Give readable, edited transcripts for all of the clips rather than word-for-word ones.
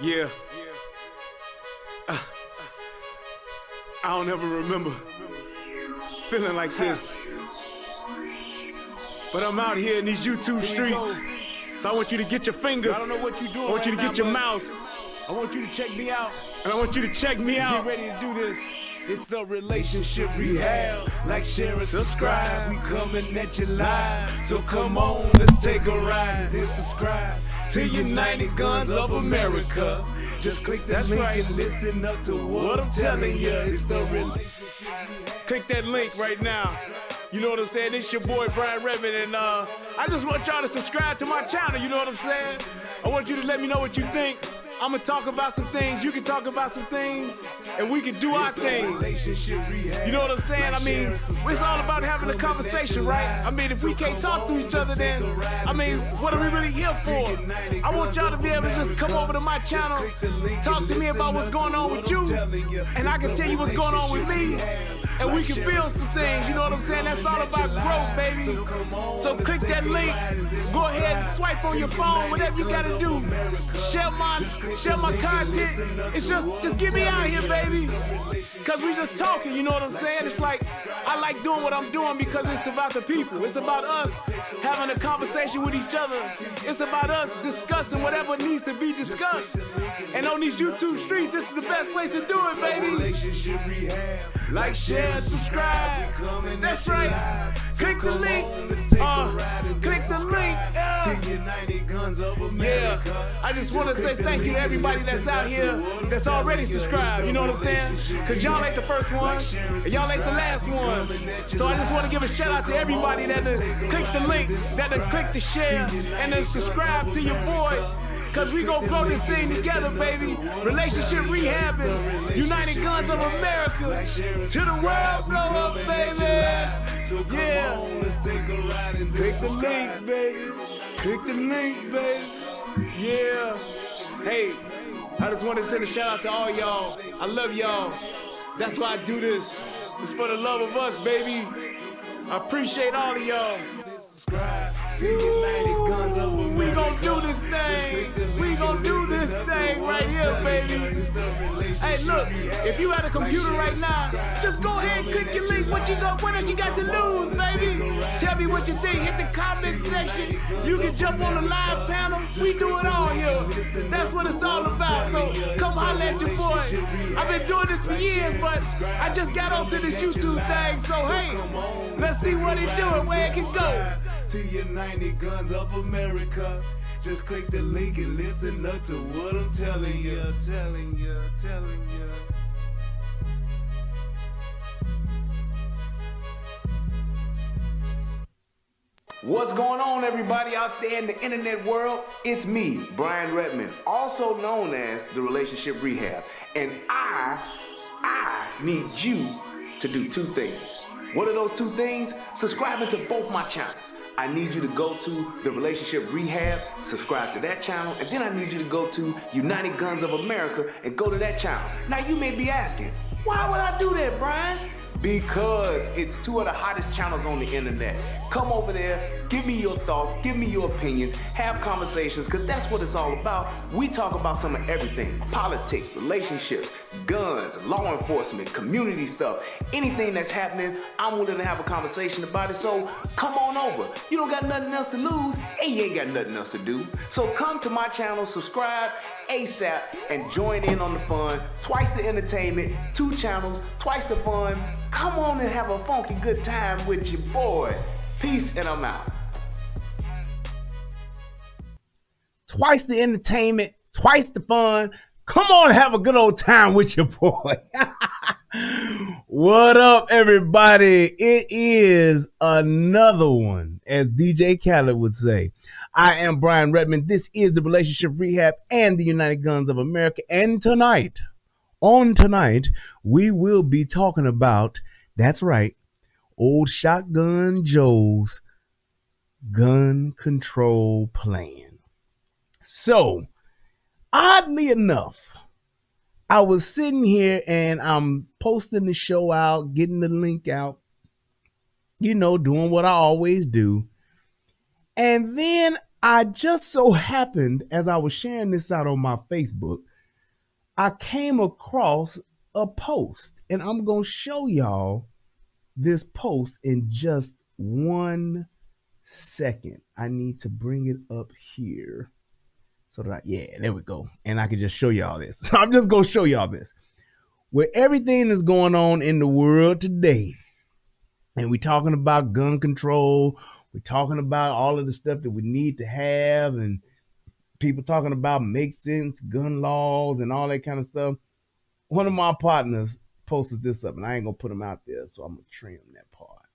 Yeah, I don't ever remember feeling like this. But I'm out here in these YouTube streets. So I want you to get your fingers. I don't know what you're doing. I want you to right get now, your but mouse. I want you to check me out. And I want you to check me out. Get ready to do this. It's the relationship rehab. Like, share, and subscribe. We coming at you live. So come on, let's take a ride. Then subscribe to United Guns of America. Just click that link and listen up to what I'm telling you. It's the relationship rehab. Click that link right now. You know what I'm saying? It's your boy Brian Redmond, and I just want y'all to subscribe to my channel. You know what I'm saying? I want you to let me know what you think. I'm gonna talk about some things, you can talk about some things, and we can do our thing. You know what I'm saying? I mean, it's all about having a conversation, right? I mean, if we can't talk to each other, then, I mean, what are we really here for? I want y'all to be able to just come over to my channel, talk to me about what's going on with you, and I can tell you what's going on with me, and we can build some things, you know what I'm saying? That's all about growth, baby. So click that link, go ahead and swipe on your phone, whatever you gotta do. Share my content. It's just get me out here, baby. Cause we just talking, you know what I'm saying? It's like, I like doing what I'm doing because it's about the people. It's about us having a conversation with each other. It's about us discussing whatever needs to be discussed. And on these YouTube streets, this is the best place to do it, baby. Like, share, and subscribe. That's right. Click the link. Click the link. Yeah. I just want to say thank you to everybody that's out here that's already subscribed. You know what I'm saying? Because y'all ain't the first one, and y'all ain't the last one. So I just want to give a shout out to everybody that click the link, that click the share, and then subscribe to your boy. Cause we gon' grow this thing together, baby. Relationship rehabbing, United Guns of America. To the world, blow up, baby. Yeah. Click the link, baby. Click the link, baby. Yeah. Hey, I just want to send a shout out to all y'all. I love y'all. That's why I do this. It's for the love of us, baby. I appreciate all of y'all. Ooh, we gon' do this thing. We gon' do this thing right here, baby. Hey, look, if you at a computer right now, just go ahead and click your link. What else you got to lose, baby? Tell me what you think. Hit the comment section. You can jump on the live panel. We do it all here. That's what it's all about. So come holler at your boy. I've been doing this for years, but I just got onto this YouTube thing. So hey, let's see what it do and where it can go. To United Guns of America. Just click the link and listen up to what I'm telling you. What's going on, everybody out there in the internet world? It's me, Brian Redmond, also known as the Relationship Rehab. And I need you to do two things. What are those two things? Subscribing to both my channels. I need you to go to the Relationship Rehab, subscribe to that channel, and then I need you to go to United Guns of America and go to that channel. Now you may be asking, why would I do that, Brian? Because it's two of the hottest channels on the internet. Come over there, give me your thoughts, give me your opinions, have conversations, because that's what it's all about. We talk about some of everything: politics, relationships, guns, law enforcement, community stuff. Anything that's happening, I'm willing to have a conversation about it. So come on over. You don't got nothing else to lose, and you ain't got nothing else to do. So come to my channel, subscribe ASAP, and join in on the fun. Twice the entertainment, 2 channels, twice the fun. Come on and have a funky good time with your boy. Peace, and I'm out. Twice the entertainment, twice the fun. Come on and have a good old time with your boy. What up, everybody? It is another one, as DJ Khaled would say. I am Brian Redmond. This is the Relationship Rehab and the United Guns of America. And tonight, we will be talking about, that's right, old Shotgun Joe's gun control plan. So, oddly enough, I was sitting here and I'm posting the show out, getting the link out, you know, doing what I always do. And then I just so happened, as I was sharing this out on my Facebook, I came across a post, and I'm going to show y'all this post in just 1 second. I need to bring it up here. So that there we go. And I can just show y'all this. So I'm just going to show y'all this. With everything that's going on in the world today, and we're talking about gun control, we're talking about all of the stuff that we need to have, and people talking about make sense gun laws and all that kind of stuff. One of my partners posted this up, and I ain't going to put him out there, so I'm going to trim that part.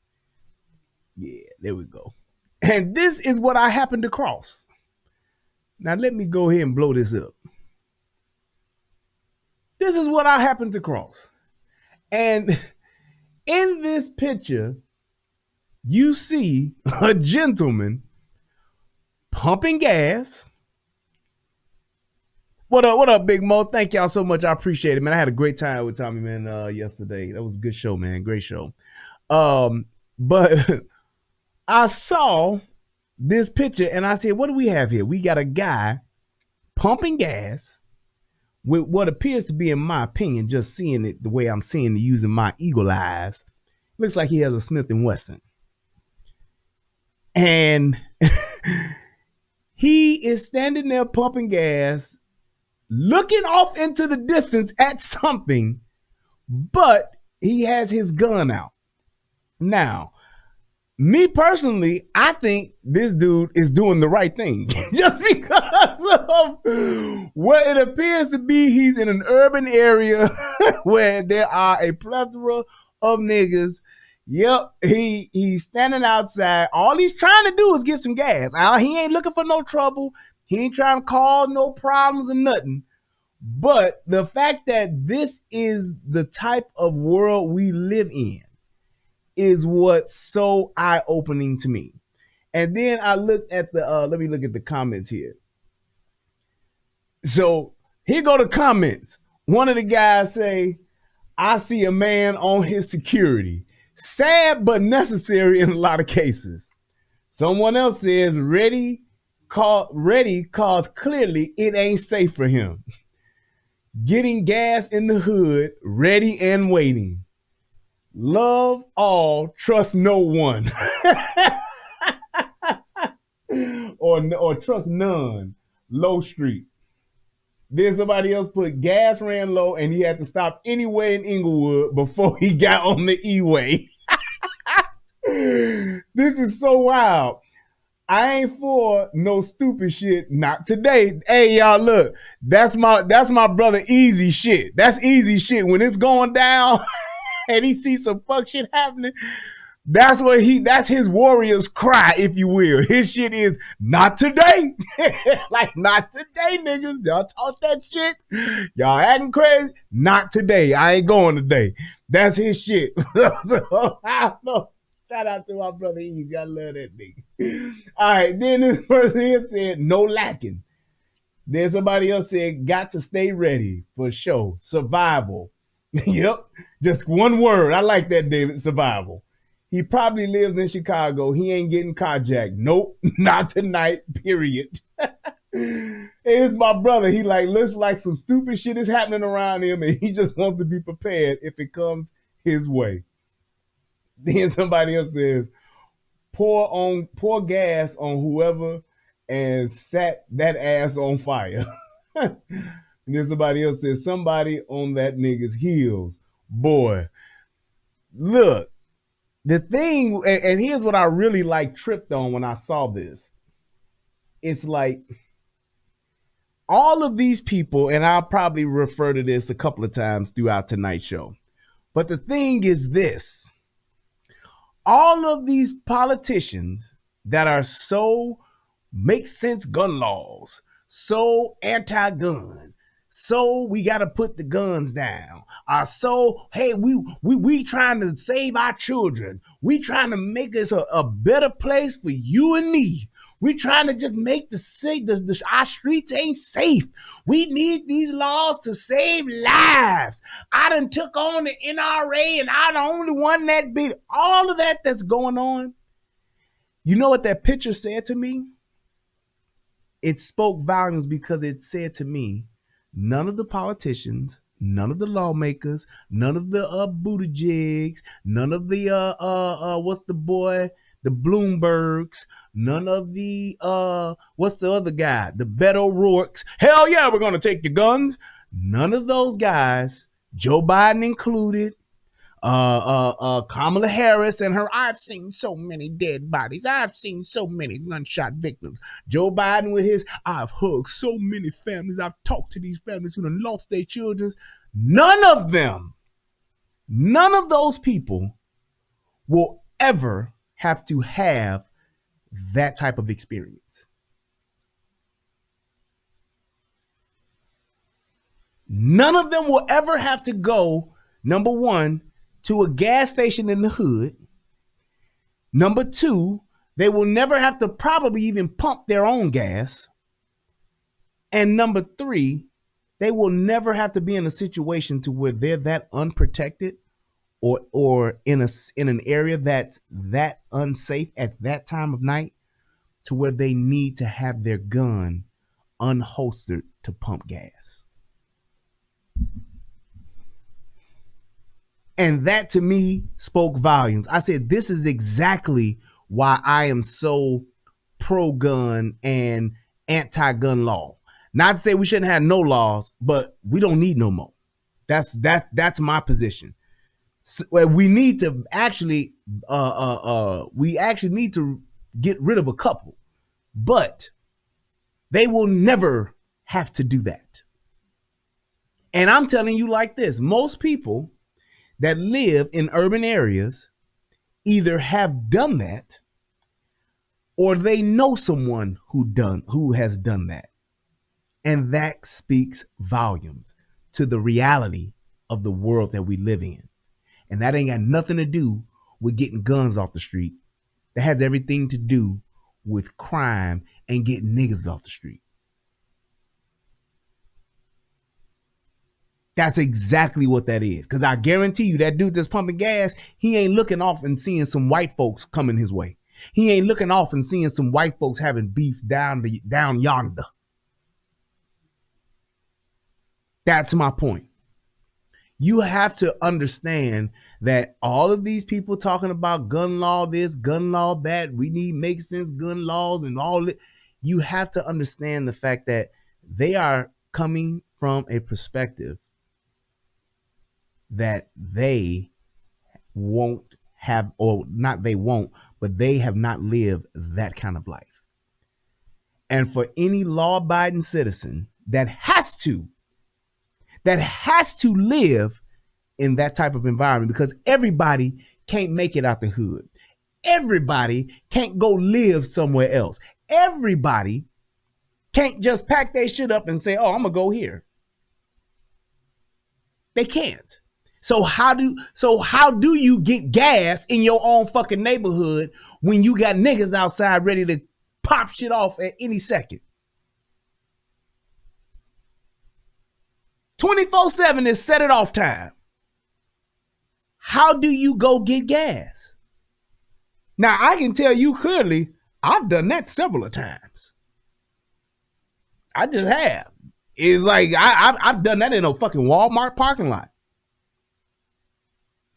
Yeah, there we go. And this is what I happened to cross. Now, let me go ahead and blow this up. This is what I happened to cross. And in this picture, you see a gentleman pumping gas. What up, Big Mo? Thank y'all so much. I appreciate it, man. I had a great time with Tommy, man, yesterday. That was a good show, man. Great show. But I saw this picture and I said, what do we have here? We got a guy pumping gas with what appears to be, in my opinion, just seeing it the way I'm seeing it using my eagle eyes, looks like he has a Smith & Wesson. And he is standing there pumping gas, looking off into the distance at something, but he has his gun out. Now, me personally, I think this dude is doing the right thing just because of what it appears to be. He's in an urban area where there are a plethora of niggas. Yep, he's standing outside. All he's trying to do is get some gas. He ain't looking for no trouble. He ain't trying to cause no problems or nothing. But the fact that this is the type of world we live in is what's so eye-opening to me. And then I looked at the, let me look at the comments here. So here go the comments. One of the guys say, I see a man on his security. Sad but necessary in a lot of cases. Someone else says, ready cause clearly it ain't safe for him. Getting gas in the hood, ready and waiting. Love all, trust no one. or trust none. Low street. Then somebody else put gas ran low and he had to stop anyway in Inglewood before he got on the E-way. This is so wild. I ain't for no stupid shit. Not today. Hey, y'all, look. That's my brother Easy shit. That's Easy shit. When it's going down and he sees some fuck shit happening, that's his warrior's cry, if you will. His shit is not today. Like, not today, niggas. Y'all talk that shit. Y'all acting crazy. Not today. I ain't going today. That's his shit. So, I don't know. Shout out to my brother Easy. I love that nigga. All right. Then this person here said, no lacking. Then somebody else said, got to stay ready for sure. Survival. Yep. Just one word. I like that, David. Survival. He probably lives in Chicago. He ain't getting carjacked. Nope. Not tonight. Period. It's my brother. He looks like some stupid shit is happening around him and he just wants to be prepared if it comes his way. Then somebody else says, pour gas on whoever and set that ass on fire. And then somebody else says, somebody on that nigga's heels. Boy, look, the thing, and here's what I really tripped on when I saw this. It's like all of these people, and I'll probably refer to this a couple of times throughout tonight's show. But the thing is this. All of these politicians that are so make sense gun laws, so anti-gun, so we got to put the guns down, are so, hey, we trying to save our children. We trying to make this a better place for you and me. We trying to just make our streets ain't safe. We need these laws to save lives. I done took on the NRA and I'm the only one that beat all of that that's going on. You know what that picture said to me? It spoke volumes because it said to me, none of the politicians, none of the lawmakers, none of the Buttigiegs, none of the what's the boy, the Bloombergs, none of the what's the other guy, the Beto O'Rourke's. Hell yeah, we're gonna take your guns. None of those guys, Joe Biden included, Kamala Harris and her, I've seen so many dead bodies. I've seen so many gunshot victims. Joe Biden with his, I've hugged so many families. I've talked to these families who done lost their children. None of them, none of those people will ever have to have that type of experience. None of them will ever have to go, number one, to a gas station in the hood. Number two, they will never have to probably even pump their own gas. And number three, they will never have to be in a situation to where they're that unprotected or in an area that's that unsafe at that time of night to where they need to have their gun unholstered to pump gas. And that to me spoke volumes. I said, this is exactly why I am so pro-gun and anti-gun law. Not to say we shouldn't have no laws, but we don't need no more. That's my position. So, we need to actually, need to get rid of a couple, but they will never have to do that. And I'm telling you like this, most people that live in urban areas either have done that or they know someone who has done that. And that speaks volumes to the reality of the world that we live in. And that ain't got nothing to do with getting guns off the street. That has everything to do with crime and getting niggas off the street. That's exactly what that is. Because I guarantee you that dude that's pumping gas, he ain't looking off and seeing some white folks coming his way. He ain't looking off and seeing some white folks having beef down yonder. That's my point. You have to understand that all of these people talking about gun law this, gun law that, we need make sense gun laws and all that. You have to understand the fact that they are coming from a perspective that they won't have, or not they won't, but they have not lived that kind of life. And for any law-abiding citizen that has to live in that type of environment, because everybody can't make it out the hood. Everybody can't go live somewhere else. Everybody can't just pack their shit up and say, oh, I'm gonna go here. They can't. So how do you get gas in your own fucking neighborhood when you got niggas outside ready to pop shit off at any second? 24/7 is set it off time. How do you go get gas? Now, I can tell you clearly, I've done that several times. I just have. It's like, I've done that in a fucking Walmart parking lot.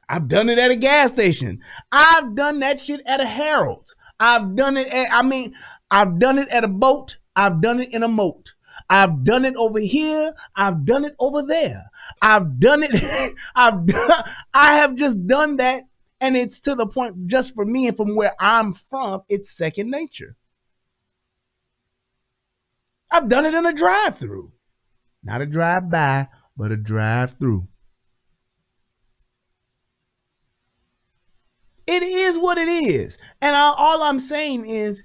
I've done it at a gas station. I've done that shit at a Harold's. I've done it at a boat. I've done it in a moat. I've done it over here. I've done it over there. I've done it. I have just done that. And it's to the point, just for me and from where I'm from, it's second nature. I've done it in a drive-through. Not a drive-by, but a drive-through. It is what it is. And all I'm saying is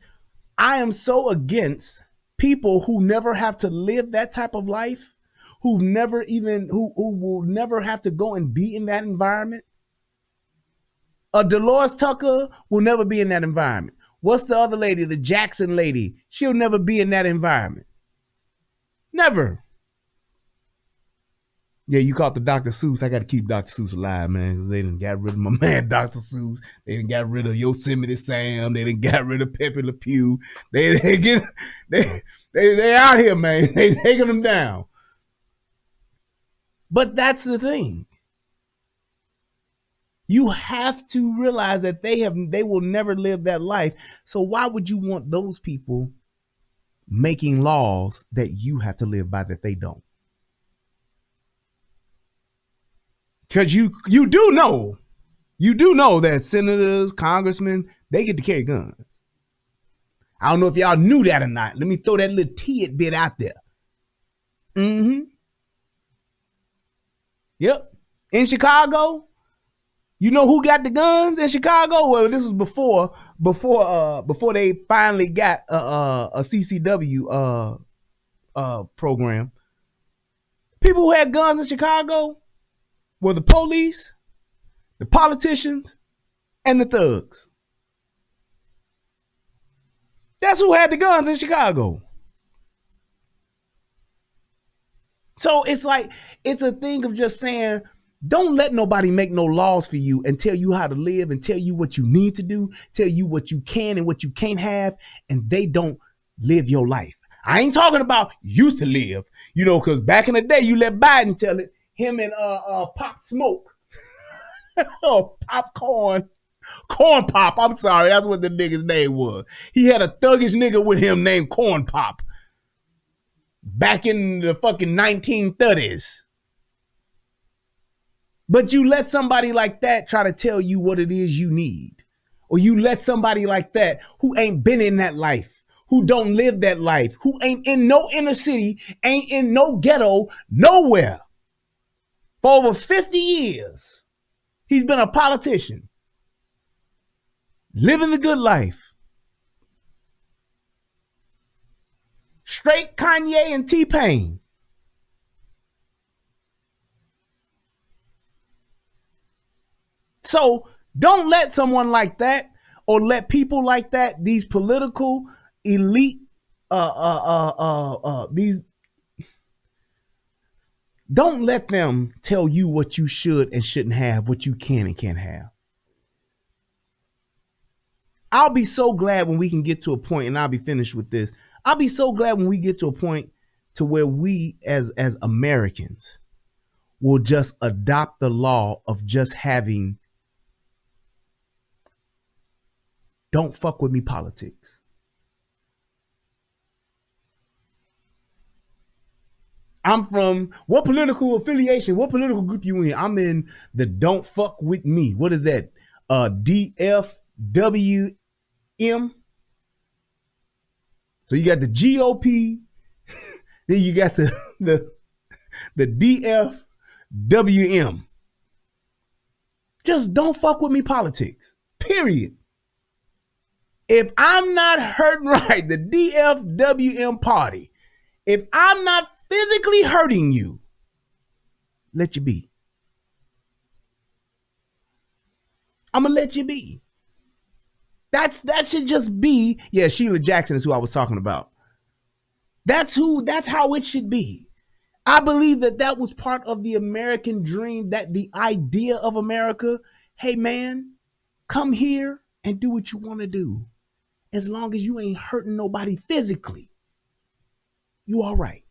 I am so against people who never have to live that type of life, who will never have to go and be in that environment. A Dolores Tucker will never be in that environment. What's the other lady, the Jackson lady? She'll never be in that environment. Never. Yeah, you caught the Dr. Seuss. I got to keep Dr. Seuss alive, man, because they done got rid of my man, Dr. Seuss. They done got rid of Yosemite Sam. They done got rid of Pepe Le Pew. They out here, man. They taking them down. But that's the thing. You have to realize that they will never live that life. So why would you want those people making laws that you have to live by that they don't? Because you do know that senators, congressmen, they get to carry guns. I don't know if y'all knew that or not. Let me throw that little tidbit out there. Yep. In Chicago, you know who got the guns in Chicago? Well, this was before they finally got a CCW program. People who had guns in Chicago were the police, the politicians, and the thugs. That's who had the guns in Chicago. So it's like, it's a thing of just saying, don't let nobody make no laws for you and tell you how to live and tell you what you need to do, tell you what you can and what you can't have, and they don't live your life. I ain't talking about used to live, because back in the day, you let Biden tell it, him and Pop Smoke. Oh, Popcorn. Corn Pop, I'm sorry, that's what the nigga's name was. He had a thuggish nigga with him named Corn Pop. Back in the fucking 1930s. But you let somebody like that try to tell you what it is you need. Or you let somebody like that who ain't been in that life, who don't live that life, who ain't in no inner city, ain't in no ghetto, nowhere. For over 50 years, he's been a politician. Living the good life. Straight Kanye and T-Pain. So don't let someone like that, or let people like that, these political elite, these, don't let them tell you what you should and shouldn't have, what you can and can't have. I'll be so glad when we can get to a point, and I'll be finished with this. I'll be so glad when we get to a point to where we as Americans will just adopt the law of just having don't fuck with me politics. I'm from what political affiliation? What political group you in? I'm in the don't fuck with me. What is that? DFWM. So you got the GOP, then you got the DFWM. Just don't fuck with me politics. Period. If I'm not hurting right, the DFWM party, if I'm not physically hurting you, let you be. I'm gonna let you be. That should just be, yeah, Sheila Jackson is who I was talking about. That's how it should be. I believe that was part of the American dream, that the idea of America, hey man, come here and do what you want to do. As long as you ain't hurting nobody physically, you all right.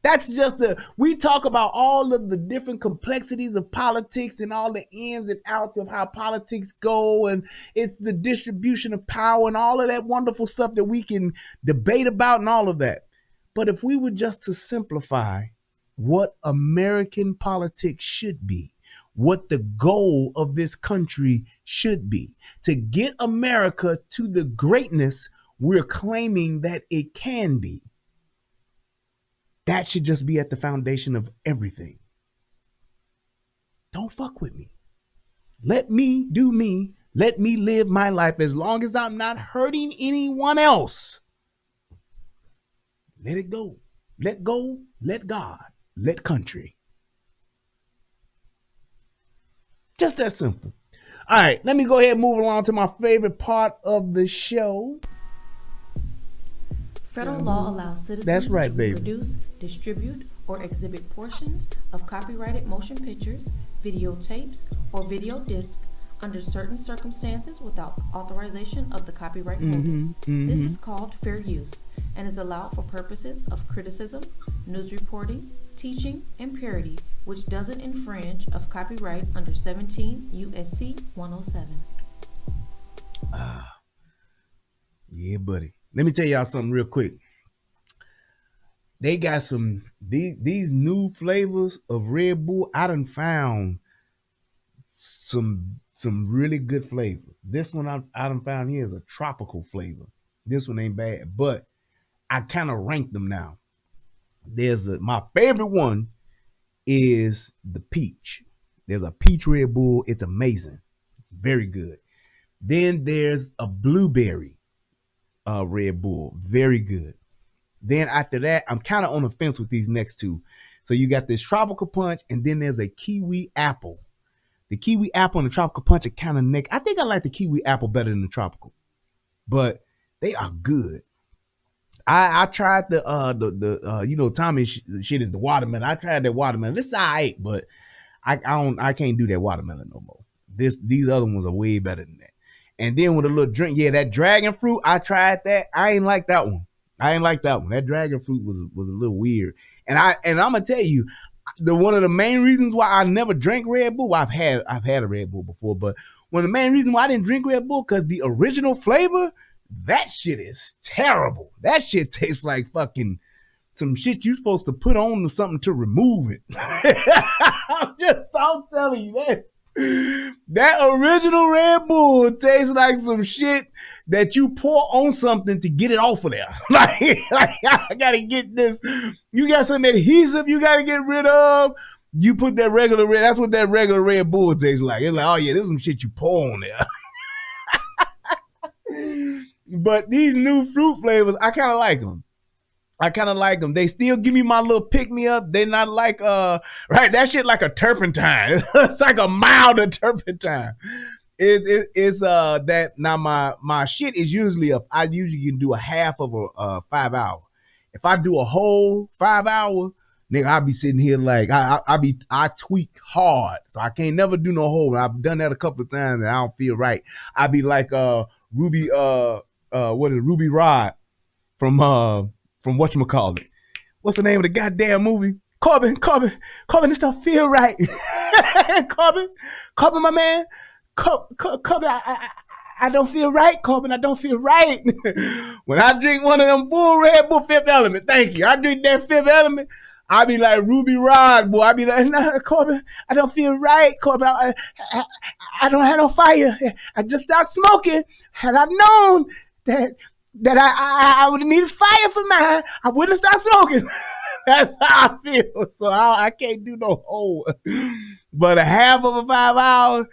That's just we talk about all of the different complexities of politics and all the ins and outs of how politics go, and it's the distribution of power and all of that wonderful stuff that we can debate about and all of that. But if we were just to simplify what American politics should be, what the goal of this country should be, to get America to the greatness we're claiming that it can be, that should just be at the foundation of everything. Don't fuck with me. Let me do me. Let me live my life as long as I'm not hurting anyone else. Let it go. Let go. Let God. Let country. Just that simple. All right, let me go ahead and move along to my favorite part of the show. Federal law allows citizens to reproduce, distribute, or exhibit portions of copyrighted motion pictures, videotapes, or video discs under certain circumstances without authorization of the copyright holder. This is called fair use and is allowed for purposes of criticism, news reporting, teaching, and parody, which doesn't infringe of copyright under 17 U.S.C. 107. Yeah, buddy. Let me tell y'all something real quick. They got these new flavors of Red Bull. I done found some really good flavors. This one I done found here is a tropical flavor. This one ain't bad, but I kind of rank them now. My favorite one is the peach. There's a peach Red Bull. It's amazing. It's very good. Then there's a blueberry Red Bull. Very good. Then after that, I'm kind of on the fence with these next two. So you got this tropical punch, and then there's a kiwi apple. The kiwi apple and the tropical punch are kind of neck. I think I like the kiwi apple better than the tropical, but they are good. I tried the Tommy shit is the watermelon. I tried that watermelon. This is all right, but I can't do that watermelon no more. These other ones are way better than that. And then with a little drink, that dragon fruit, I tried that. I ain't like that one. That dragon fruit was a little weird. And I'm gonna tell you, one of the main reasons why I never drank Red Bull, I've had a Red Bull before, but one of the main reasons why I didn't drink Red Bull, because the original flavor, that shit is terrible. That shit tastes like fucking some shit you supposed to put on to something to remove it. I'm telling you that. That original Red Bull tastes like some shit that you pour on something to get it off of there. like I gotta get this. You got some adhesive you gotta get rid of. You put that regular red. That's what that regular Red Bull tastes like. It's like, oh yeah, this is some shit you pour on there. But these new fruit flavors, I kind of like them. They still give me my little pick me up. They not like right, that shit like a turpentine. It's like a milder turpentine. It's that now my shit is usually I usually can do a half of a 5 hour. If I do a whole 5 hour, nigga, I'll be sitting here like I tweak hard. So I can't never do no whole. I've done that a couple of times and I don't feel right. I be like Ruby Ruby Rod from whatchamacallit. What's the name of the goddamn movie? Corbin, this don't feel right. Corbin, my man. Corbin, I don't feel right, Corbin. I don't feel right. When I drink one of them Red Bull Fifth Element, thank you. I drink that Fifth Element, I be like Ruby Rod, boy. I be like, nah, Corbin, I don't feel right, Corbin. I don't have no fire. I just stopped smoking. Had I known that I would have needed fire for mine, I wouldn't have stopped smoking. That's how I feel. So I can't do no whole. But a half of a 5 hour,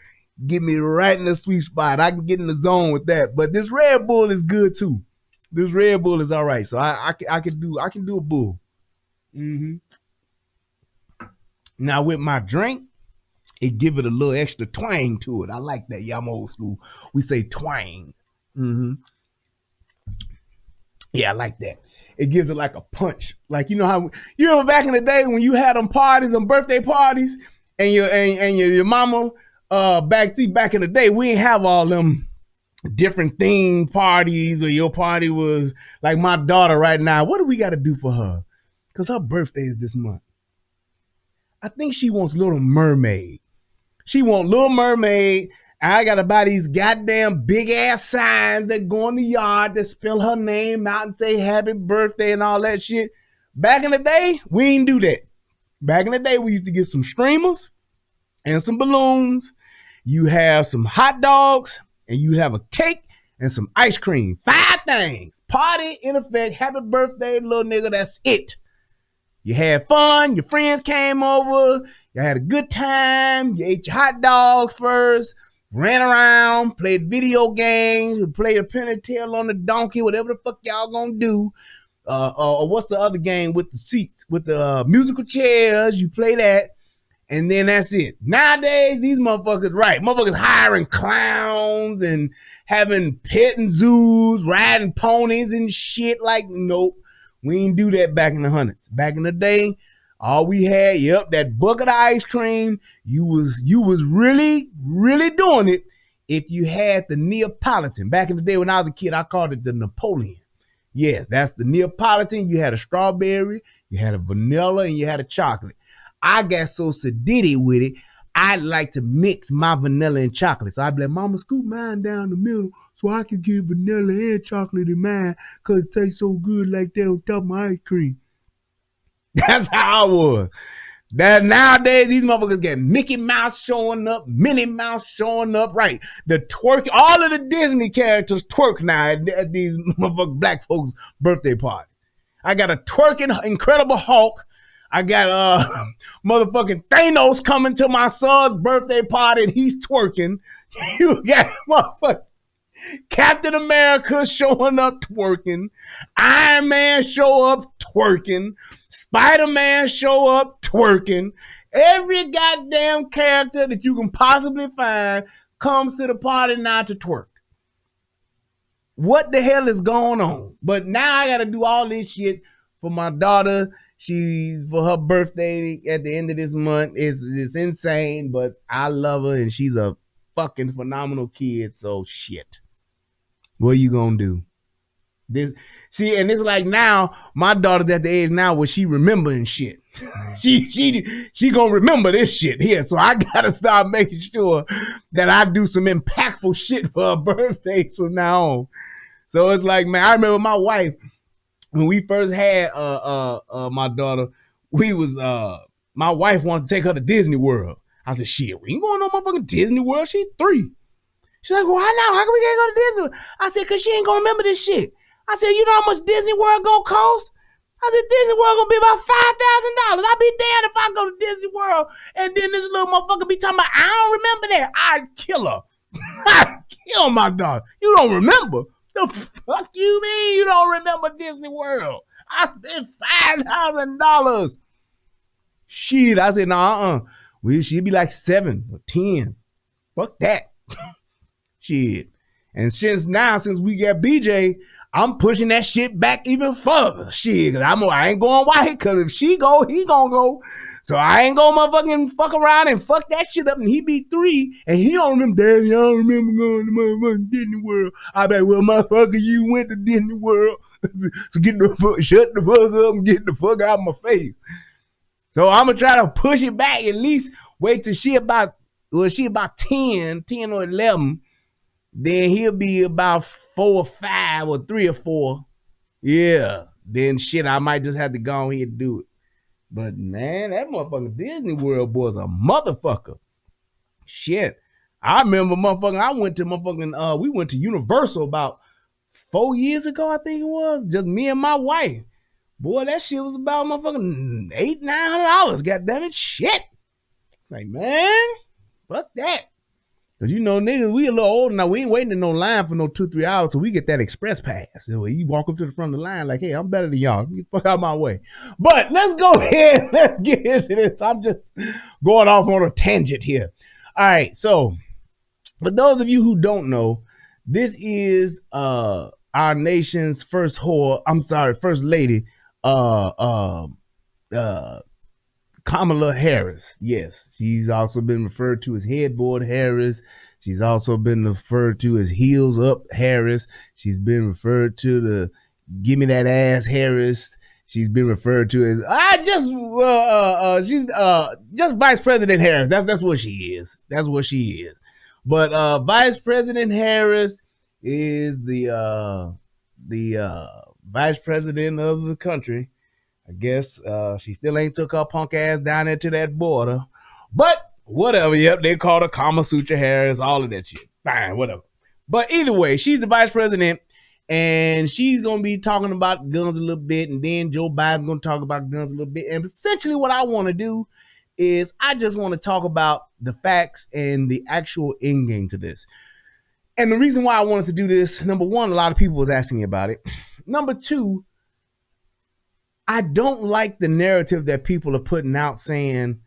get me right in the sweet spot. I can get in the zone with that. But this Red Bull is good too. This Red Bull is all right. So I can do a bull. Mm-hmm. Now with my drink, it give it a little extra twang to it. I like that. Yeah, I'm old school. We say twang. Mm-hmm. Yeah, I like that. It gives it like a punch. Like, you know how you remember back in the day when you had them parties, them birthday parties, and your mama back in the day, we didn't have all them different theme parties, or your party was like my daughter right now. What do we got to do for her? Because her birthday is this month. I think she wants Little Mermaid. I got to buy these goddamn big ass signs that go in the yard that spell her name out and say happy birthday and all that shit. Back in the day, we didn't do that. Back in the day, we used to get some streamers and some balloons. You have some hot dogs and you have a cake and some ice cream. 5 things. Party, in effect, happy birthday, little nigga, that's it. You had fun, your friends came over, you had a good time, you ate your hot dogs first, ran around, played video games, played a penny tail on the donkey, whatever the fuck y'all gonna do. Or what's the other game with the seats, with the musical chairs, you play that, and then that's it. Nowadays, these motherfuckers hiring clowns and having petting zoos, riding ponies and shit. Like, nope. We didn't do that back in the hundreds. Back in the day, all we had, that bucket of ice cream. You was really, really doing it if you had the Neapolitan. Back in the day when I was a kid, I called it the Napoleon. Yes, that's the Neapolitan. You had a strawberry, you had a vanilla, and you had a chocolate. I got so sedity with it, I'd like to mix my vanilla and chocolate. So I'd be like, Mama, scoop mine down the middle so I can get vanilla and chocolate in mine because it tastes so good like that on top of my ice cream. That's how I was. That nowadays, these motherfuckers get Mickey Mouse showing up, Minnie Mouse showing up, right? The twerk, all of the Disney characters twerk now at these motherfucking black folks' birthday party. I got a twerking Incredible Hulk. I got motherfucking Thanos coming to my son's birthday party and he's twerking. You got motherfucking Captain America showing up twerking. Iron Man show up twerking. Spider-Man show up twerking. Every goddamn character that you can possibly find comes to the party now to twerk. What the hell is going on? But now I got to do all this shit for my daughter. For her birthday at the end of this month. It's insane, but I love her and she's a fucking phenomenal kid. So shit. What you gonna do? And it's like now my daughter's at the age now where she remembering shit. she gonna remember this shit here. So I gotta start making sure that I do some impactful shit for her birthdays from now on. So it's like, man, I remember my wife when we first had my daughter. My wife wanted to take her to Disney World. I said, shit, we ain't going to no motherfucking Disney World. She's 3. She's like, why not? How come we can't go to Disney World? I said, because she ain't going to remember this shit. I said, you know how much Disney World going to cost? I said, Disney World going to be about $5,000. I'll be damned if I go to Disney World and then this little motherfucker be talking about, I don't remember that. I'd kill her. I'd kill my daughter. You don't remember? The fuck you mean you don't remember Disney World? I spent $5,000. Shit, I said, nah, well, she'd be like 7 or 10. Fuck that. Shit. And since we got BJ, I'm pushing that shit back even further. Shit, cause I ain't going white, cause if she go, he gonna go. So I ain't gonna motherfucking fuck around and fuck that shit up and he be 3 and he don't remember, Daddy, I don't remember going to motherfucking Disney World. I be like, well, motherfucker, you went to Disney World. So shut the fuck up and get the fuck out of my face. So I'm gonna try to push it back, at least wait till she about 10 or 11. Then he'll be about 4 or 5 or 3 or 4. Yeah. Then shit, I might just have to go ahead and do it. But man, that motherfucking Disney World boy's a motherfucker. Shit. I remember we went to Universal about 4 years ago, I think it was. Just me and my wife. Boy, that shit was about motherfucking $800-900. Goddamn it. Shit. Like, man, fuck that. Cause you know, niggas, we a little older now. We ain't waiting in no line for no 2-3 hours, so we get that express pass. So you walk up to the front of the line like, hey, I'm better than y'all. Get the fuck out of my way. But let's go ahead. Let's get into this. I'm just going off on a tangent here. All right. So for those of you who don't know, this is our nation's first lady, Kamala Harris. Yes, she's also been referred to as Headboard Harris. She's also been referred to as Heels Up Harris. She's been referred to the Give Me That Ass Harris. She's been referred to as she's just Vice President Harris. That's what she is. That's what she is. But Vice President Harris is the Vice President of the country. I guess she still ain't took her punk ass down there to that border. But whatever, yep, they called her Kama Sutra Harris, all of that shit. Fine, whatever. But either way, she's the vice president, and she's going to be talking about guns a little bit, and then Joe Biden's going to talk about guns a little bit. And essentially what I want to do is I just want to talk about the facts and the actual end game to this. And the reason why I wanted to do this, number one, a lot of people was asking me about it. Number two, I don't like the narrative that people are putting out saying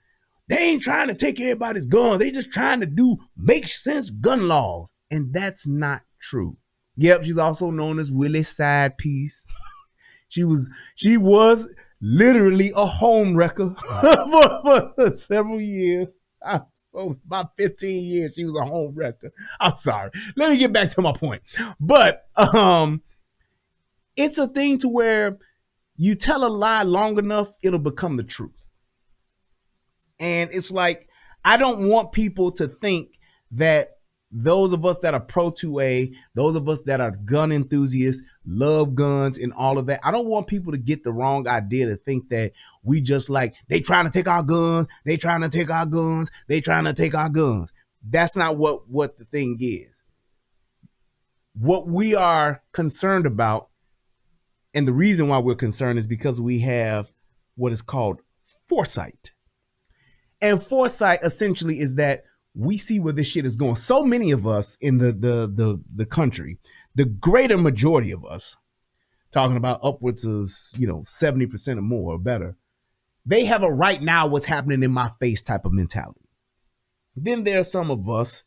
they ain't trying to take everybody's guns. They just trying to make sense gun laws. And that's not true. Yep, she's also known as Willie's side piece. She was literally a home wrecker for several years. About 15 years, she was a home wrecker. I'm sorry. Let me get back to my point. But It's a thing to where you tell a lie long enough, it'll become the truth. And it's like, I don't want people to think that those of us that are pro 2A, those of us that are gun enthusiasts, love guns and all of that, I don't want people to get the wrong idea to think that we just like, they trying to take our guns, they trying to take our guns, they trying to take our guns. That's not what the thing is. What we are concerned about, and the reason why we're concerned, is because we have what is called foresight. And foresight essentially is that we see where this shit is going. So many of us in the country, the greater majority of us, talking about upwards of 70% or more or better, they have a right now what's happening in my face type of mentality. Then there are some of us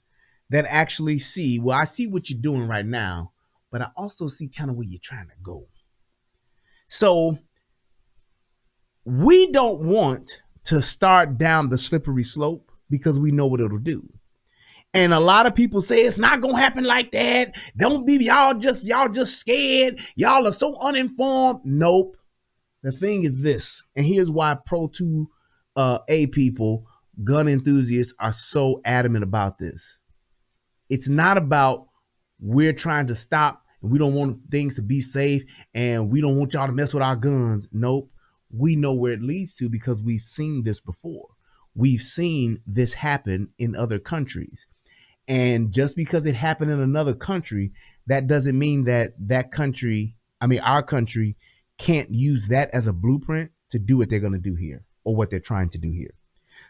that actually see, well, I see what you're doing right now, but I also see kind of where you're trying to go. So we don't want to start down the slippery slope because we know what it'll do. And a lot of people say it's not gonna happen like that. Don't be y'all just scared. Y'all are so uninformed. Nope. The thing is this, and here's why pro 2A people, gun enthusiasts, are so adamant about this. It's not about we're trying to stop and we don't want things to be safe and we don't want y'all to mess with our guns. Nope. We know where it leads to because we've seen this before. We've seen this happen in other countries. And just because it happened in another country, that doesn't mean that our country can't use that as a blueprint to do what they're going to do here or what they're trying to do here.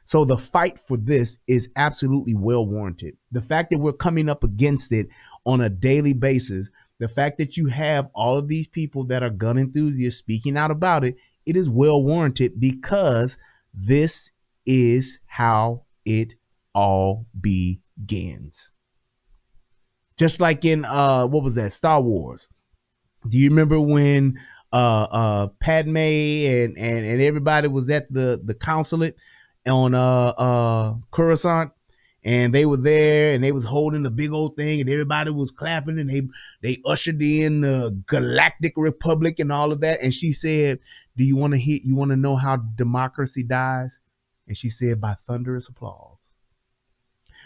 So the fight for this is absolutely well warranted. The fact that we're coming up against it on a daily basis, the fact that you have all of these people that are gun enthusiasts speaking out about it, it is well warranted because this is how it all begins. Just like in what was that, Star Wars? Do you remember when Padme and everybody was at the consulate on Coruscant, and they were there and they was holding the big old thing and everybody was clapping and they ushered in the Galactic Republic and all of that, and she said, do you want to know how democracy dies? And she said, by thunderous applause.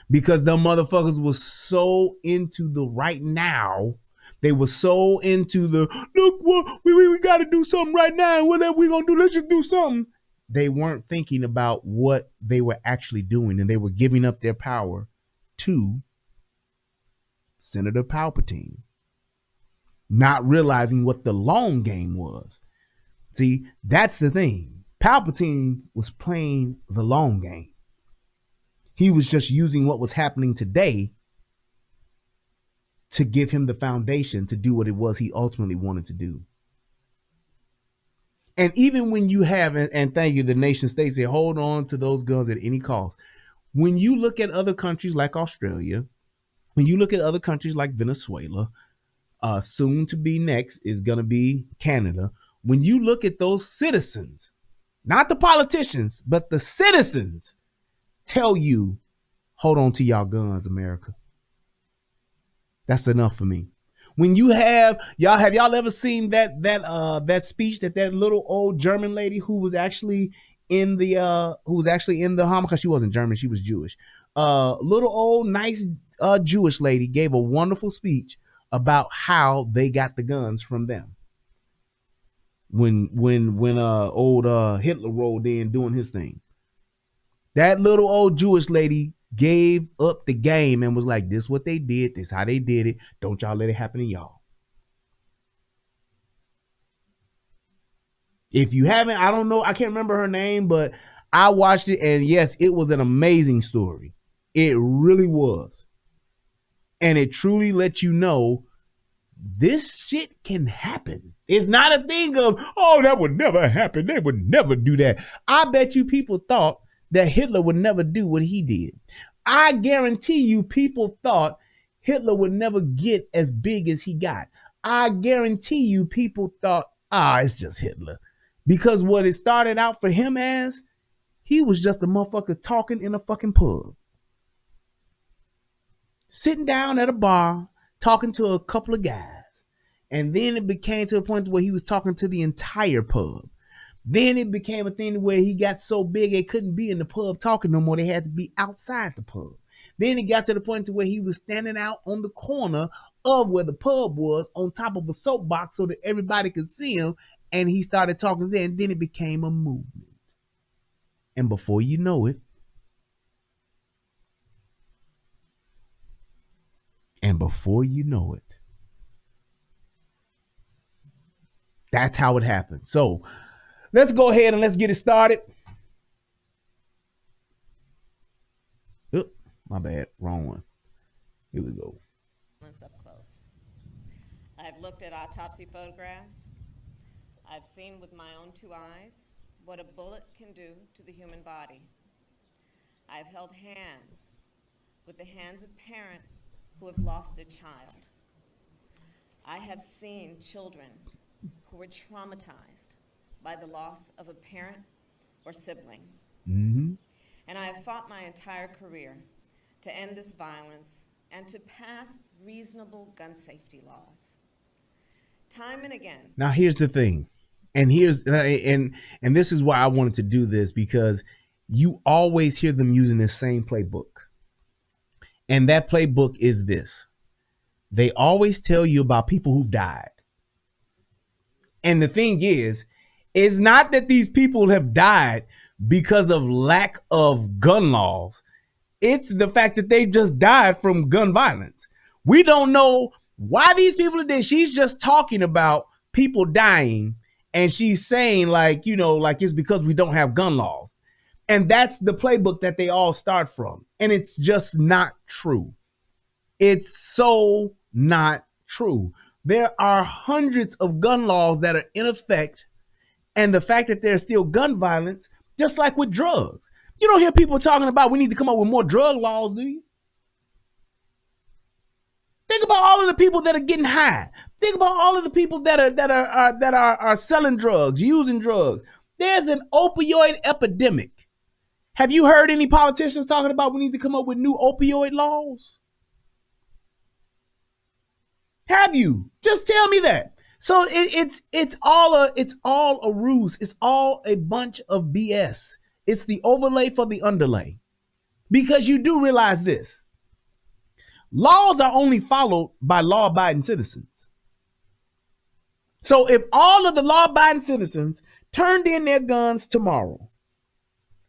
Because the motherfuckers was so into the right now. They were so into the, look, what we got to do something right now. And whatever we going to do, let's just do something. They weren't thinking about what they were actually doing. And they were giving up their power to Senator Palpatine, not realizing what the long game was. See, that's the thing. Palpatine was playing the long game. He was just using what was happening today to give him the foundation to do what it was he ultimately wanted to do. And even when you have, and thank you, the nation states say, hold on to those guns at any cost. When you look at other countries like Australia, when you look at other countries like Venezuela, soon to be next is going to be Canada. When you look at those citizens, not the politicians, but the citizens tell you, hold on to y'all guns, America. That's enough for me. When you have y'all ever seen that speech that little old German lady who was actually in the homicide? She wasn't German, she was Jewish. Little old nice Jewish lady gave a wonderful speech about how they got the guns from them. When old Hitler rolled in doing his thing. That little old Jewish lady gave up the game and was like, this is what they did, this is how they did it. Don't y'all let it happen to y'all. If you haven't, I don't know, I can't remember her name, but I watched it, and yes, it was an amazing story. It really was. And it truly lets you know this shit can happen. It's not a thing of, oh, that would never happen. They would never do that. I bet you people thought that Hitler would never do what he did. I guarantee you people thought Hitler would never get as big as he got. I guarantee you people thought, it's just Hitler. Because what it started out for him as, he was just a motherfucker talking in a fucking pub. Sitting down at a bar, talking to a couple of guys. And then it became to the point where he was talking to the entire pub. Then it became a thing where he got so big they couldn't be in the pub talking no more. They had to be outside the pub. Then it got to the point to where he was standing out on the corner of where the pub was on top of a soapbox so that everybody could see him. And he started talking there, and then it became a movement. And before you know it, that's how it happened. So let's go ahead and let's get it started. Oh, my bad, wrong one. Here we go. Up close. I've looked at autopsy photographs. I've seen with my own two eyes what a bullet can do to the human body. I've held hands with the hands of parents who have lost a child. I have seen children who were traumatized by the loss of a parent or sibling. Mm-hmm. And I have fought my entire career to end this violence and to pass reasonable gun safety laws. Time and again. Now here's the thing. And this is why I wanted to do this, because you always hear them using this same playbook. And that playbook is this. They always tell you about people who died. And the thing is, it's not that these people have died because of lack of gun laws. It's the fact that they just died from gun violence. We don't know why these people are dead. She's just talking about people dying. And she's saying like it's because we don't have gun laws. And that's the playbook that they all start from. And it's just not true. It's so not true. There are hundreds of gun laws that are in effect. And the fact that there's still gun violence, just like with drugs. You don't hear people talking about we need to come up with more drug laws, do you? Think about all of the people that are getting high. Think about all of the people that are selling drugs, using drugs. There's an opioid epidemic. Have you heard any politicians talking about we need to come up with new opioid laws? Have you? Just tell me that. So it's all a ruse. It's all a bunch of BS. It's the overlay for the underlay. Because you do realize this. Laws are only followed by law-abiding citizens. So if all of the law-abiding citizens turned in their guns tomorrow,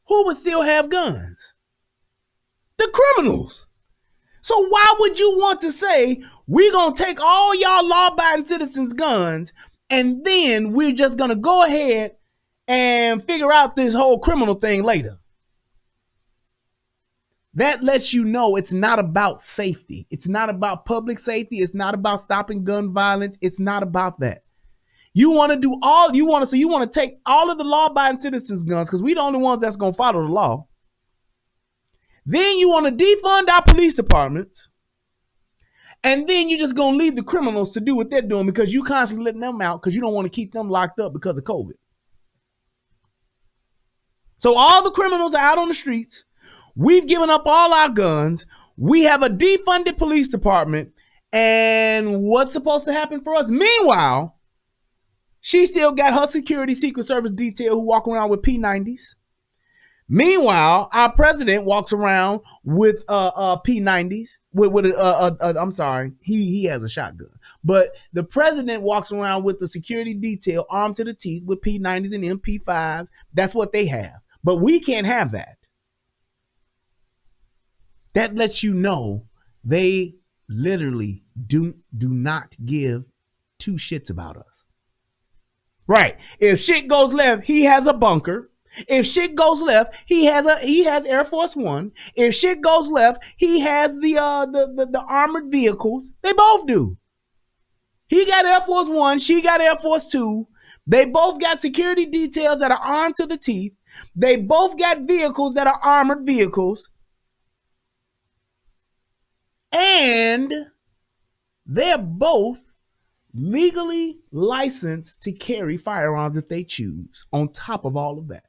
who would still have guns? The criminals. So why would you want to say, we're going to take all y'all law-abiding citizens' guns, and then we're just going to go ahead and figure out this whole criminal thing later? That lets you know it's not about safety. It's not about public safety. It's not about stopping gun violence. It's not about that. You want to take all of the law-abiding citizens' guns because we're the only ones that's going to follow the law. Then you want to defund our police departments. And then you're just going to leave the criminals to do what they're doing because you constantly letting them out because you don't want to keep them locked up because of COVID. So all the criminals are out on the streets. We've given up all our guns. We have a defunded police department. And what's supposed to happen for us? Meanwhile, she still got her security Secret Service detail who walk around with P90s. Meanwhile, our president walks around with P90s. I'm sorry, he has a shotgun. But the president walks around with the security detail armed to the teeth with P90s and MP5s. That's what they have. But we can't have that. That lets you know they literally do not give two shits about us. Right. If shit goes left, he has a bunker. If shit goes left, he has Air Force One. If shit goes left, he has the armored vehicles. They both do. He got Air Force One, she got Air Force Two. They both got security details that are armed to the teeth. They both got vehicles that are armored vehicles. And they're both legally licensed to carry firearms if they choose, on top of all of that.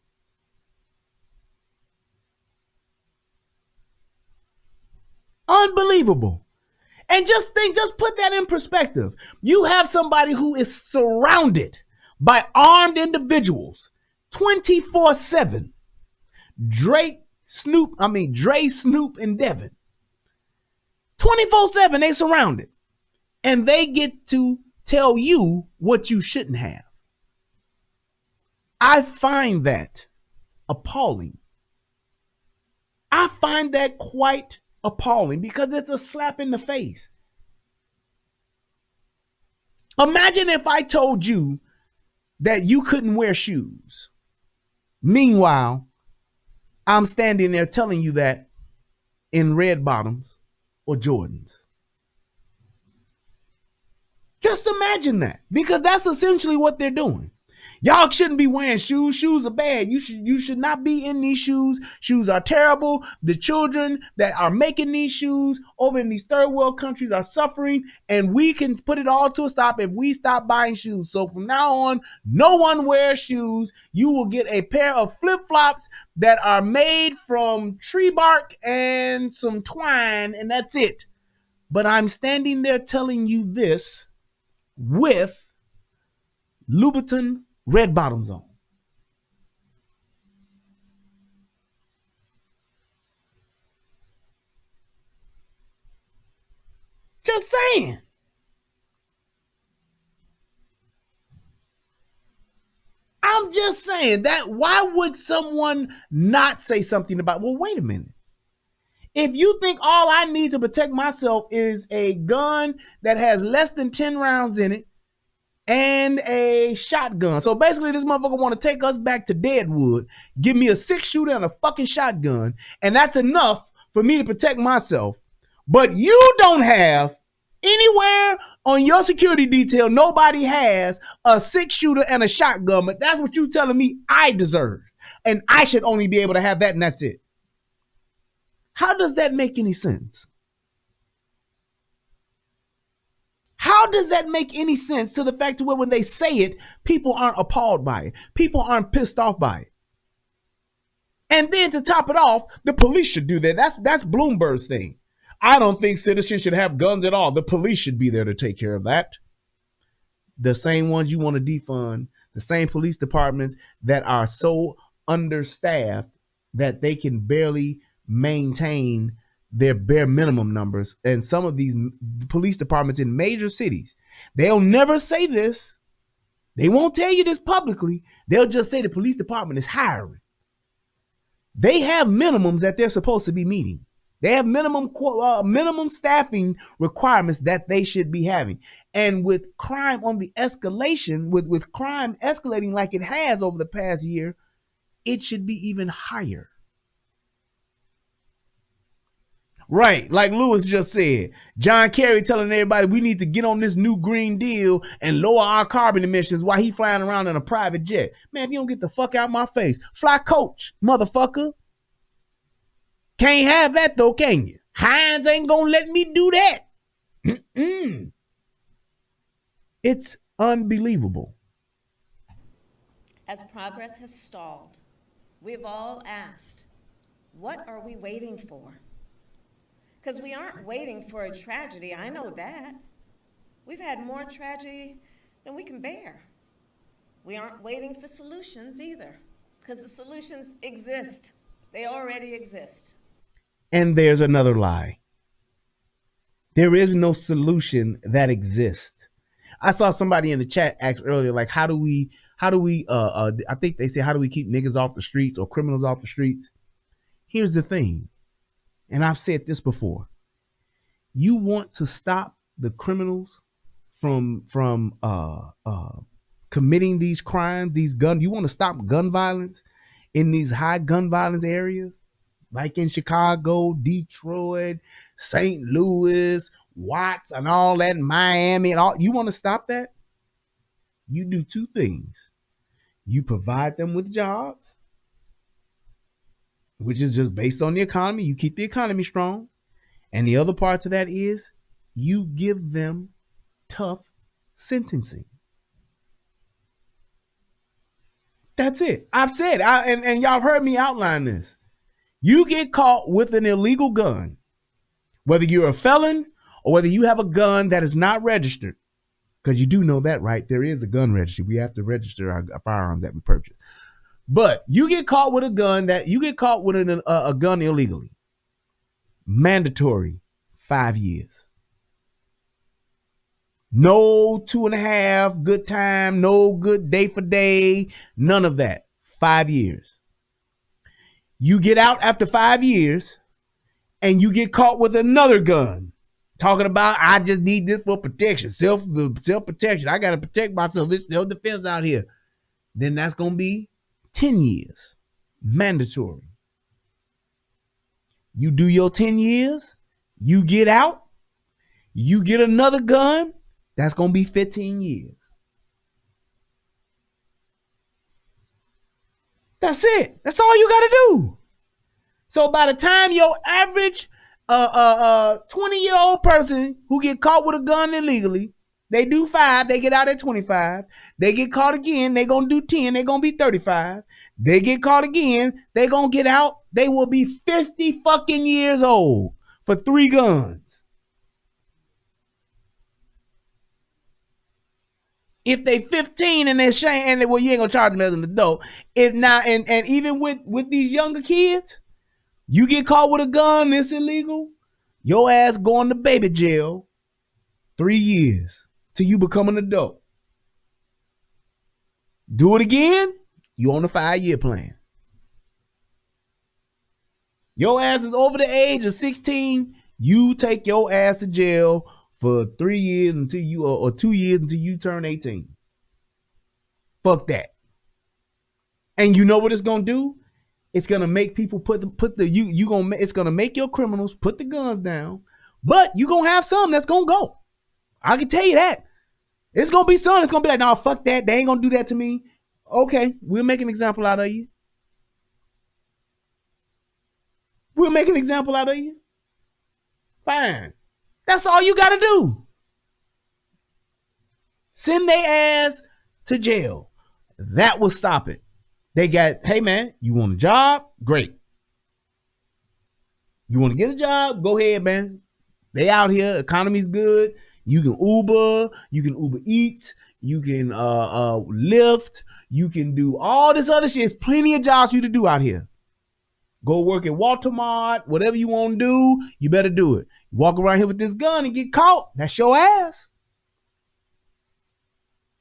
Unbelievable. And just put that in perspective. You have somebody who is surrounded by armed individuals 24/7. Dre, Snoop, and Devin. 24/7, they surrounded. And they get to tell you what you shouldn't have. I find that appalling. I find that quite appalling because it's a slap in the face. Imagine if I told you that you couldn't wear shoes. Meanwhile, I'm standing there telling you that in red bottoms or Jordans. Just imagine that, because that's essentially what they're doing. Y'all shouldn't be wearing shoes. Shoes are bad. You should not be in these shoes. Shoes are terrible. The children that are making these shoes over in these third world countries are suffering, and we can put it all to a stop if we stop buying shoes. So from now on, no one wears shoes. You will get a pair of flip-flops that are made from tree bark and some twine, and that's it. But I'm standing there telling you this with Louboutin red bottoms on. Just saying. I'm just saying that. Why would someone not say something about, well, wait a minute. If you think all I need to protect myself is a gun that has less than 10 rounds in it and a shotgun. So basically this motherfucker want to take us back to Deadwood, give me a 6-shooter and a fucking shotgun, and that's enough for me to protect myself. But you don't have anywhere on your security detail, nobody has a 6-shooter and a shotgun, but that's what you telling me I deserve. And I should only be able to have that, and that's it. How does that make any sense? How does that make any sense to the fact where when they say it, people aren't appalled by it? People aren't pissed off by it. And then to top it off, the police should do that. That's Bloomberg's thing. I don't think citizens should have guns at all. The police should be there to take care of that. The same ones you want to defund, the same police departments that are so understaffed that they can barely maintain their bare minimum numbers. And some of these police departments in major cities, they'll never say this. They won't tell you this publicly. They'll just say the police department is hiring. They have minimums that they're supposed to be meeting. They have minimum staffing requirements that they should be having. And with crime on the escalation, with crime escalating like it has over the past year, it should be even higher. Right, like Lewis just said, John Kerry telling everybody we need to get on this new Green Deal and lower our carbon emissions while he flying around in a private jet. Man, if you don't get the fuck out my face, fly coach, motherfucker. Can't have that though, can you? Hines ain't gonna let me do that. It's unbelievable. As progress has stalled, we've all asked, what are we waiting for? Because we aren't waiting for a tragedy, I know that. We've had more tragedy than we can bear. We aren't waiting for solutions either, because the solutions exist. They already exist. And there's another lie. There is no solution that exists. I saw somebody in the chat ask earlier, like, how do we, I think they said, how do we keep niggas off the streets or criminals off the streets? Here's the thing. And I've said this before. You want to stop the criminals from committing these crimes, you want to stop gun violence in these high gun violence areas, like in Chicago, Detroit, St. Louis, Watts, and all that, Miami, and all. You want to stop that? You do two things. You provide them with jobs, which is just based on the economy. You keep the economy strong. And the other part to that is you give them tough sentencing. That's it. I've said, and y'all heard me outline this. You get caught with an illegal gun, whether you're a felon or whether you have a gun that is not registered, because you do know that, right? There is a gun registry. We have to register our firearms that we purchase. But you get caught with a gun a gun illegally. Mandatory 5 years. No 2.5 good time, no good day for day, none of that. 5 years. You get out after 5 years and you get caught with another gun. Talking about, I just need this for protection, self-protection. I got to protect myself. This self-defense out here. Then that's going to be 10 years. Mandatory. You do your 10 years, you get out, you get another gun, that's going to be 15 years. That's it. That's all you got to do. So by the time your average 20-year-old person who get caught with a gun illegally, they do 5, they get out at 25. They get caught again, they going to do 10, they going to be 35. They get caught again, they going to get out, they will be 50 fucking years old for 3 guns. If they 15 and they're saying, well, you ain't gonna charge them as an adult. If not, and even with these younger kids, you get caught with a gun, it's illegal. Your ass going to baby jail 3 years till you become an adult. Do it again, you on a 5-year plan. Your ass is over the age of 16, you take your ass to jail for 3 years until you, or 2 years until you turn 18. Fuck that. And you know what it's gonna do? It's gonna make people it's gonna make your criminals put the guns down, but you gonna have some that's gonna go. I can tell you that. It's gonna be some that's gonna be like, nah, fuck that. They ain't gonna do that to me. Okay, we'll make an example out of you. We'll make an example out of you. Fine. That's all you gotta do. Send their ass to jail. That will stop it. They got, hey man, you want a job? Great. You want to get a job? Go ahead, man. They out here, economy's good. You can Uber Eats, you can Lyft, you can do all this other shit. There's plenty of jobs for you to do out here. Go work at Walmart, whatever you want to do, you better do it. Walk around here with this gun and get caught, that's your ass.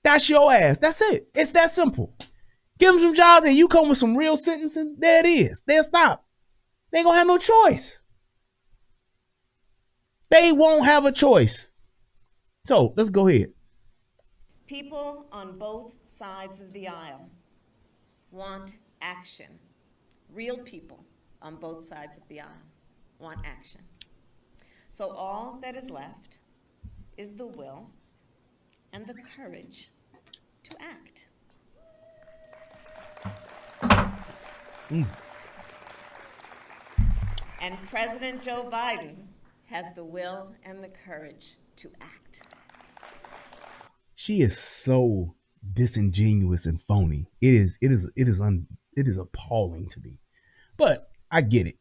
That's your ass. That's it. It's that simple. Give them some jobs and you come with some real sentencing, there it is. They'll stop. They ain't gonna have no choice. They won't have a choice. So let's go ahead. People on both sides of the aisle want action. Real people on both sides of the aisle want action. So all that is left is the will and the courage to act. And President Joe Biden has the will and the courage to act. She is so disingenuous and phony. It is appalling to me. But I get it.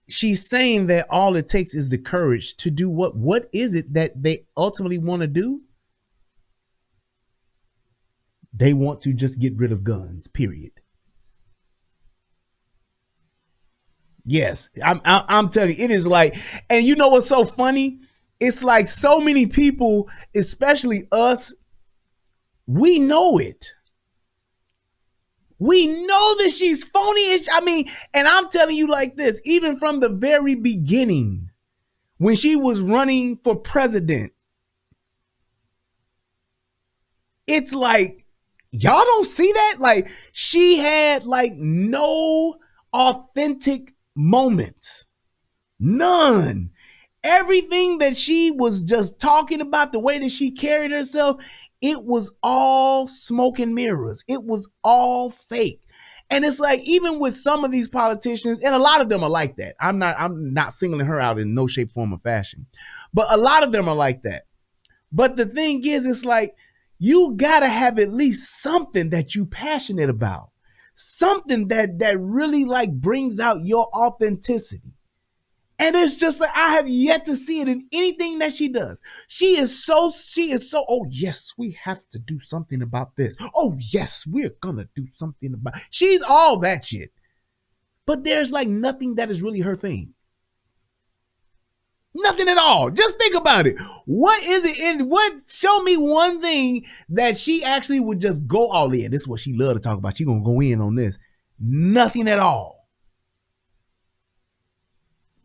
She's saying that all it takes is the courage to do what? What is it that they ultimately want to do? They want to just get rid of guns, period. Yes, I'm telling you, it is like, and you know what's so funny? It's like so many people, especially us, we know it. We know that she's phony. I mean, and I'm telling you like this, even from the very beginning, when she was running for president, it's like, y'all don't see that? Like, she had like no authentic moments. None. Everything that she was just talking about, the way that she carried herself, it was all smoke and mirrors. It was all fake. And it's like, even with some of these politicians, and a lot of them are like that. I'm not singling her out in no shape, form, or fashion. But a lot of them are like that. But the thing is, it's like, you gotta have at least something that you passionate about. Something that really like brings out your authenticity. And it's just like, I have yet to see it in anything that she does. She is so, oh yes, we have to do something about this. Oh yes, we're gonna do something about, she's all that shit. But there's like nothing that is really her thing. Nothing at all. Just think about it. What is it in, show me one thing that she actually would just go all in. This is what she love to talk about. She gonna go in on this. Nothing at all.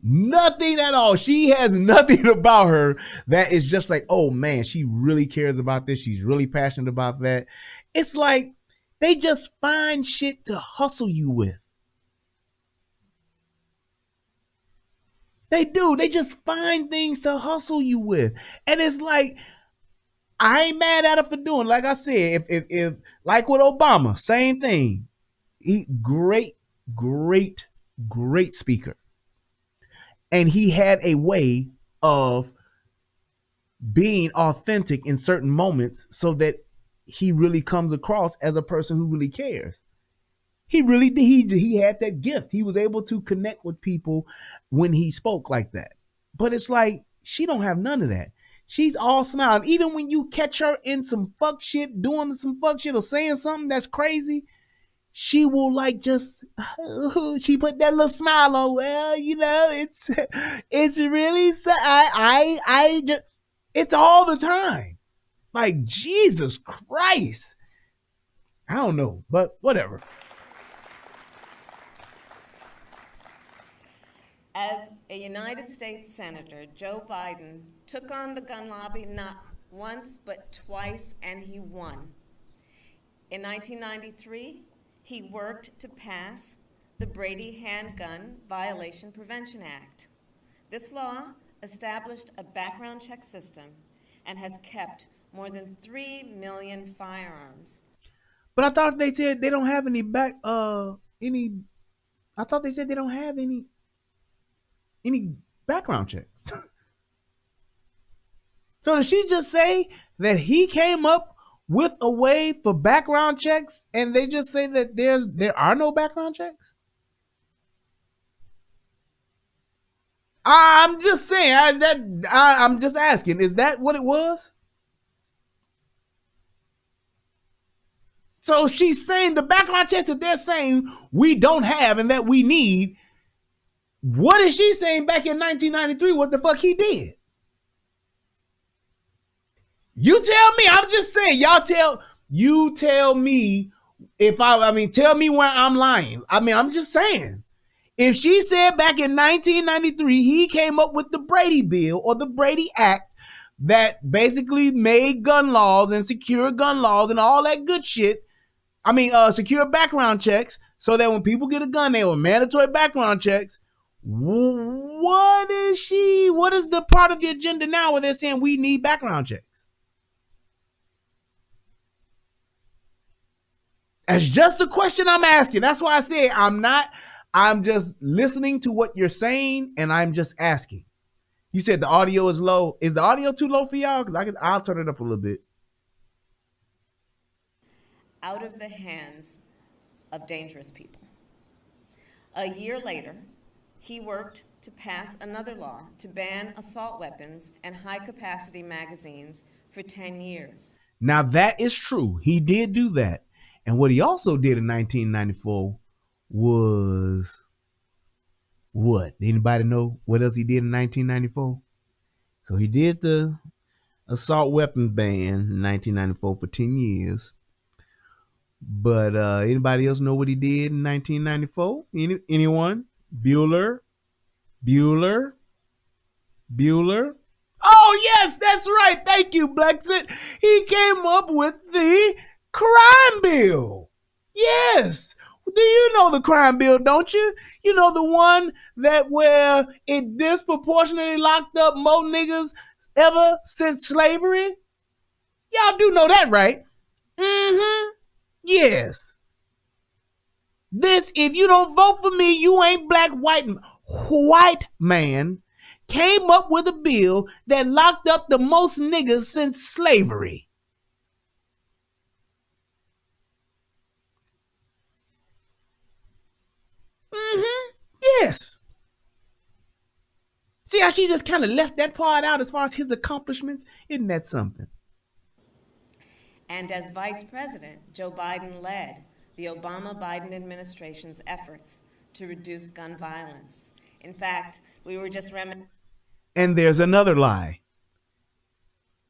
Nothing at all. She has nothing about her that is just like, oh man, she really cares about this. She's really passionate about that. It's like they just find shit to hustle you with. They do. They just find things to hustle you with. And it's like, I ain't mad at her for doing, like I said, if like with Obama, same thing. He great speaker. And he had a way of being authentic in certain moments so that he really comes across as a person who really cares. He really did. He had that gift. He was able to connect with people when he spoke like that. But it's like, she don't have none of that. She's all smiling. Even when you catch her in some fuck shit, doing some fuck shit or saying something that's crazy, she will like just, she put that little smile on. Well, you know, it's really, I just, it's all the time. Like, Jesus Christ. I don't know, but whatever. As a United States Senator, Joe Biden took on the gun lobby not once but twice, and he won. In 1993, he worked to pass the Brady Handgun Violation Prevention Act. This law established a background check system and has kept more than 3 million firearms. But I thought they said they don't have any I thought they said they don't have any background checks. So did she just say that he came up with a way for background checks and they just say that there are no background checks? I'm just saying, I'm just asking, is that what it was? So she's saying the background checks that they're saying we don't have and that we need. What is she saying back in 1993 what the fuck he did? You tell me. I'm just saying, you tell me if tell me where I'm lying. I'm just saying. If she said back in 1993 he came up with the Brady Bill or the Brady Act that basically made gun laws and secure gun laws and all that good shit, secure background checks so that when people get a gun, they were mandatory background checks. What is the part of the agenda now where they're saying we need background checks? That's just a question I'm asking. That's why I say I'm just listening to what you're saying and I'm just asking. You said the audio is low. Is the audio too low for y'all? Because I'll turn it up a little bit. Out of the hands of dangerous people. A year later, he worked to pass another law to ban assault weapons and high-capacity magazines for 10 years. Now, that is true. He did do that. And what he also did in 1994 was what? Anybody know what else he did in 1994? So he did the assault weapons ban in 1994 for 10 years. But anybody else know what he did in 1994? Anyone? Bueller? Oh, yes, that's right. Thank you, Blexit. He came up with the crime bill. Yes. Do you know the crime bill, don't you? You know the one that where it disproportionately locked up more niggas ever since slavery? Y'all do know that, right? Mm-hmm. Yes. This, if you don't vote for me, you ain't black. White man came up with a bill that locked up the most niggas since slavery. Mm-hmm. Yes. see how she just kind of left that part out as far as his accomplishments? Isn't that something? And as vice president, Joe Biden led the Obama-Biden administration's efforts to reduce gun violence. In fact, we were just And there's another lie.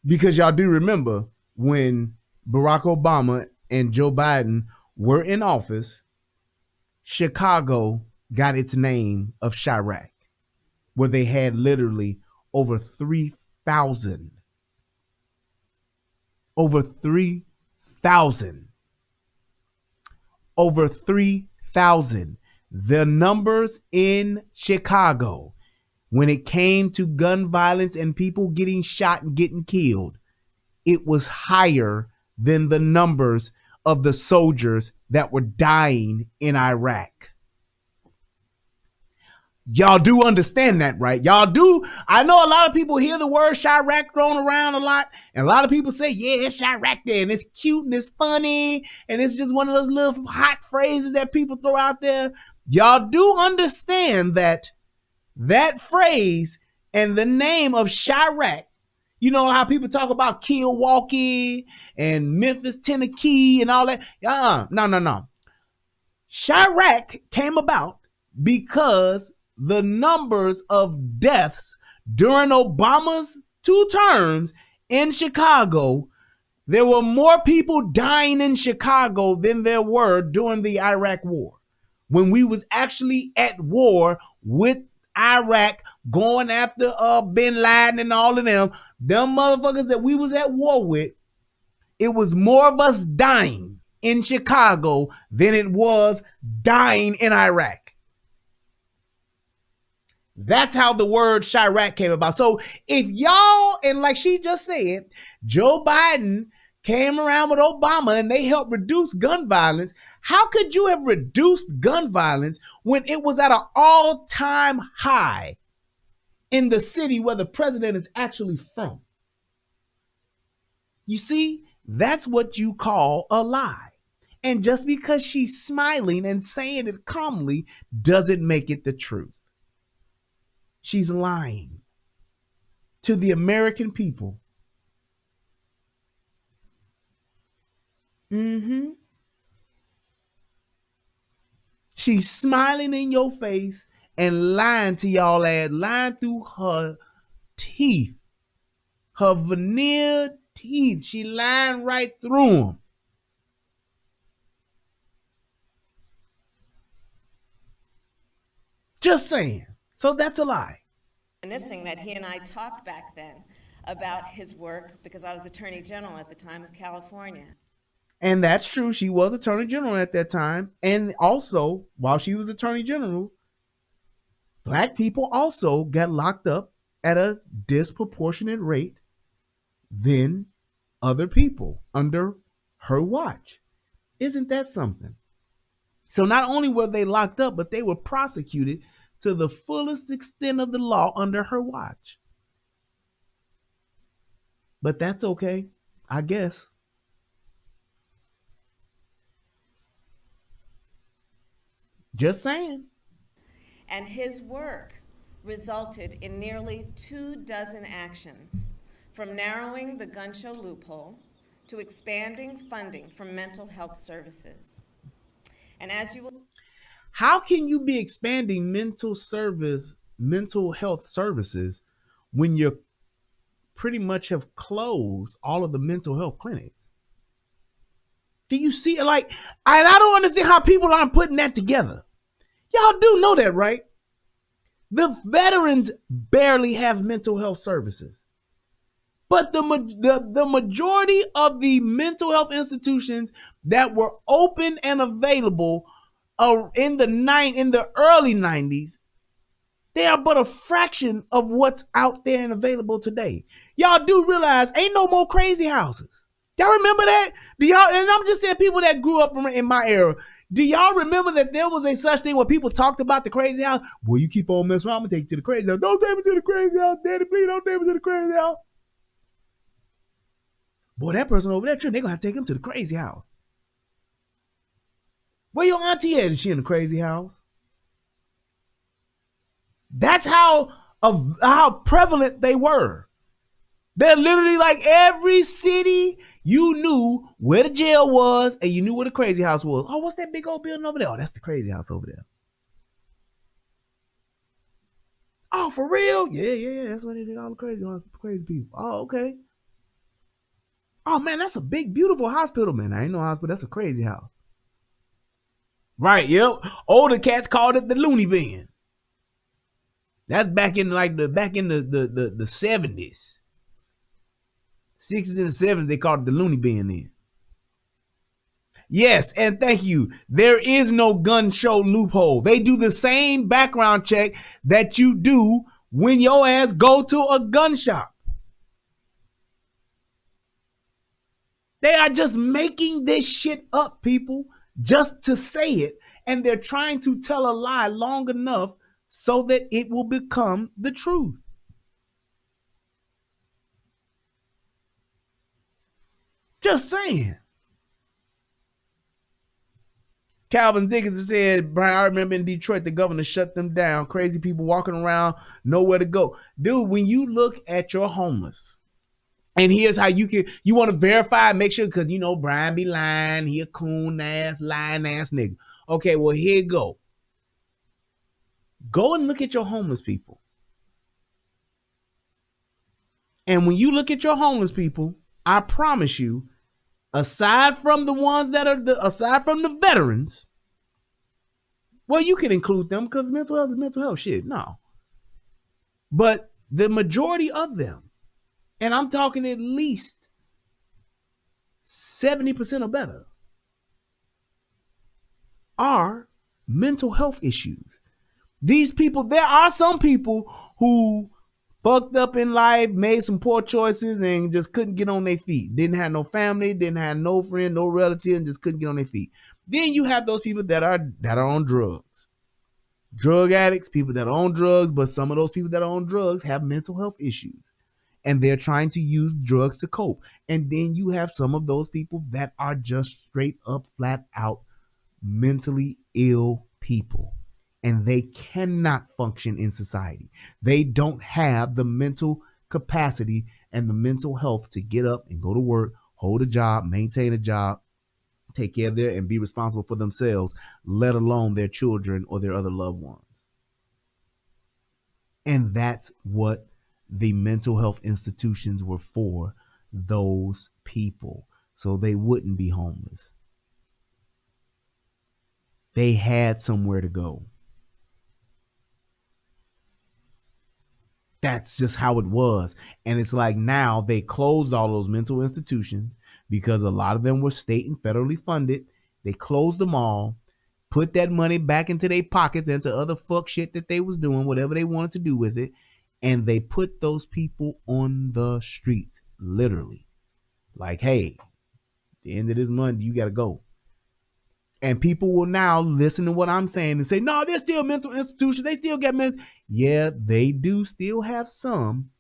Because y'all do remember when Barack Obama and Joe Biden were in office, Chicago got its name of Chirac, where they had literally over 3,000. Over 3,000. Over 3,000. The numbers in Chicago, when it came to gun violence and people getting shot and getting killed, it was higher than the numbers of the soldiers that were dying in Iraq. Y'all do understand that, right? Y'all do. I know a lot of people hear the word Chirac thrown around a lot, and a lot of people say, yeah, it's Chirac there, and it's cute and it's funny, and it's just one of those little hot phrases that people throw out there. Y'all do understand that that phrase and the name of Chirac, you know how people talk about Milwaukee and Memphis, Tennessee, and all that? No. Chirac came about because the numbers of deaths during Obama's 2 terms in Chicago, there were more people dying in Chicago than there were during the Iraq War. When we was actually at war with Iraq, going after bin Laden and all of them motherfuckers that we was at war with, it was more of us dying in Chicago than it was dying in Iraq. That's how the word Chirac came about. So if y'all, and like she just said, Joe Biden came around with Obama and they helped reduce gun violence, how could you have reduced gun violence when it was at an all-time high in the city where the president is actually from? You see, that's what you call a lie. And just because she's smiling and saying it calmly doesn't make it the truth. She's lying to the American people. She's smiling in your face and lying to y'all ass, lying through her teeth, her veneered teeth. She lying right through them. Just saying. So that's a lie. reminiscing that he and I talked back then about his work because I was Attorney General at the time of California. And that's true. She was Attorney General at that time. And also, while she was Attorney General, Black people also got locked up at a disproportionate rate than other people under her watch. Isn't that something? So not only were they locked up, but they were prosecuted to the fullest extent of the law under her watch. But that's okay, I guess. Just saying. And his work resulted in nearly 24 actions, from narrowing the gun show loophole to expanding funding for mental health services. And as you will... How can you be expanding mental health services when you pretty much have closed all of the mental health clinics? Do you see it? Like, I don't understand how people aren't putting that together. Y'all do know that, right? The veterans barely have mental health services. But the majority of the mental health institutions that were open and available in the early 90s, they are but a fraction of what's out there and available today. Y'all do realize ain't no more crazy houses. Y'all remember that? Do y'all? And I'm just saying, people that grew up in my era, do y'all remember that there was a such thing where people talked about the crazy house? Boy, you keep on messing around, I'm gonna take you to the crazy house. Don't take me to the crazy house, Daddy. Please don't take me to the crazy house. Boy, that person over there, they're gonna have to take him to the crazy house. Where your auntie at? Is she in the crazy house? That's how of how prevalent they were. They're literally like every city, you knew where the jail was and you knew where the crazy house was. Oh, what's that big old building over there? Oh, that's the crazy house over there. Oh, for real? Yeah. That's where they did all the crazy people. Oh, okay. Oh, man, that's a big, beautiful hospital, man. I ain't no hospital. That's a crazy house. Right, yep. Older cats called it the loony bin. That's back in the 70s. 60s and 70s, they called it the loony bin then. Yes, and thank you. There is no gun show loophole. They do the same background check that you do when your ass go to a gun shop. They are just making this shit up, people, just to say it. And they're trying to tell a lie long enough so that it will become the truth. Just saying. Calvin Dickinson said, Brian, I remember in Detroit, the governor shut them down. Crazy people walking around, nowhere to go. Dude, when you look at your homeless, and here's how you want to verify, make sure, because you know Brian be lying, he a coon ass, lying ass nigga. Okay, well, here you go. Go and look at your homeless people. And when you look at your homeless people, I promise you, aside from the ones that are aside from the veterans, well, you can include them because mental health is mental health shit. No. But the majority of them, and I'm talking at least 70% or better, are mental health issues. These people, there are some people who fucked up in life, made some poor choices, and just couldn't get on their feet. Didn't have no family, didn't have no friend, no relative, and just couldn't get on their feet. Then you have those people that are on drugs. Drug addicts, people that are on drugs, but some of those people that are on drugs have mental health issues. And they're trying to use drugs to cope. And then you have some of those people that are just straight up, flat out, mentally ill people. And they cannot function in society. They don't have the mental capacity and the mental health to get up and go to work, hold a job, maintain a job, take care of their and be responsible for themselves, let alone their children or their other loved ones. And that's what the mental health institutions were for, those people, so they wouldn't be homeless. They had somewhere to go. That's just how it was. And it's like now they closed all those mental institutions because a lot of them were state and federally funded. They closed them all, put that money back into their pockets and to other fuck shit that they was doing, whatever they wanted to do with it. And they put those people on the streets, literally. Like, hey, at the end of this month, you got to go. And people will now listen to what I'm saying and say, no, they're still mental institutions. They still get mental. Yeah, they do still have some.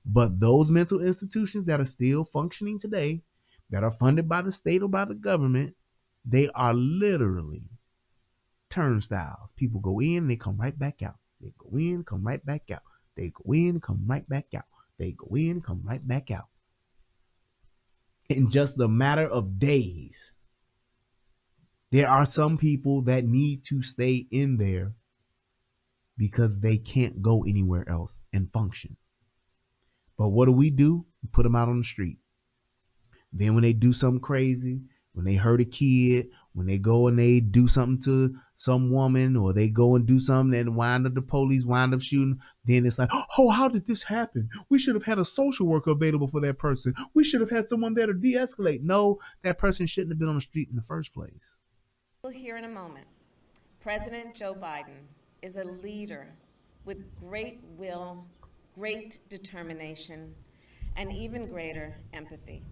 But those mental institutions that are still functioning today, that are funded by the state or by the government, they are literally turnstiles. People go in, they come right back out. They go in, come right back out. They go in, come right back out. They go in, come right back out. In just a matter of days. There are some people that need to stay in there because they can't go anywhere else and function. But what do? We put them out on the street. Then when they do something crazy, when they hurt a kid, when they go and they do something to some woman, or they go and do something and the police wind up shooting, then it's like, oh, how did this happen? We should have had a social worker available for that person. We should have had someone there to de-escalate. No, that person shouldn't have been on the street in the first place. We'll hear in a moment. President Joe Biden is a leader with great will, great determination, and even greater empathy.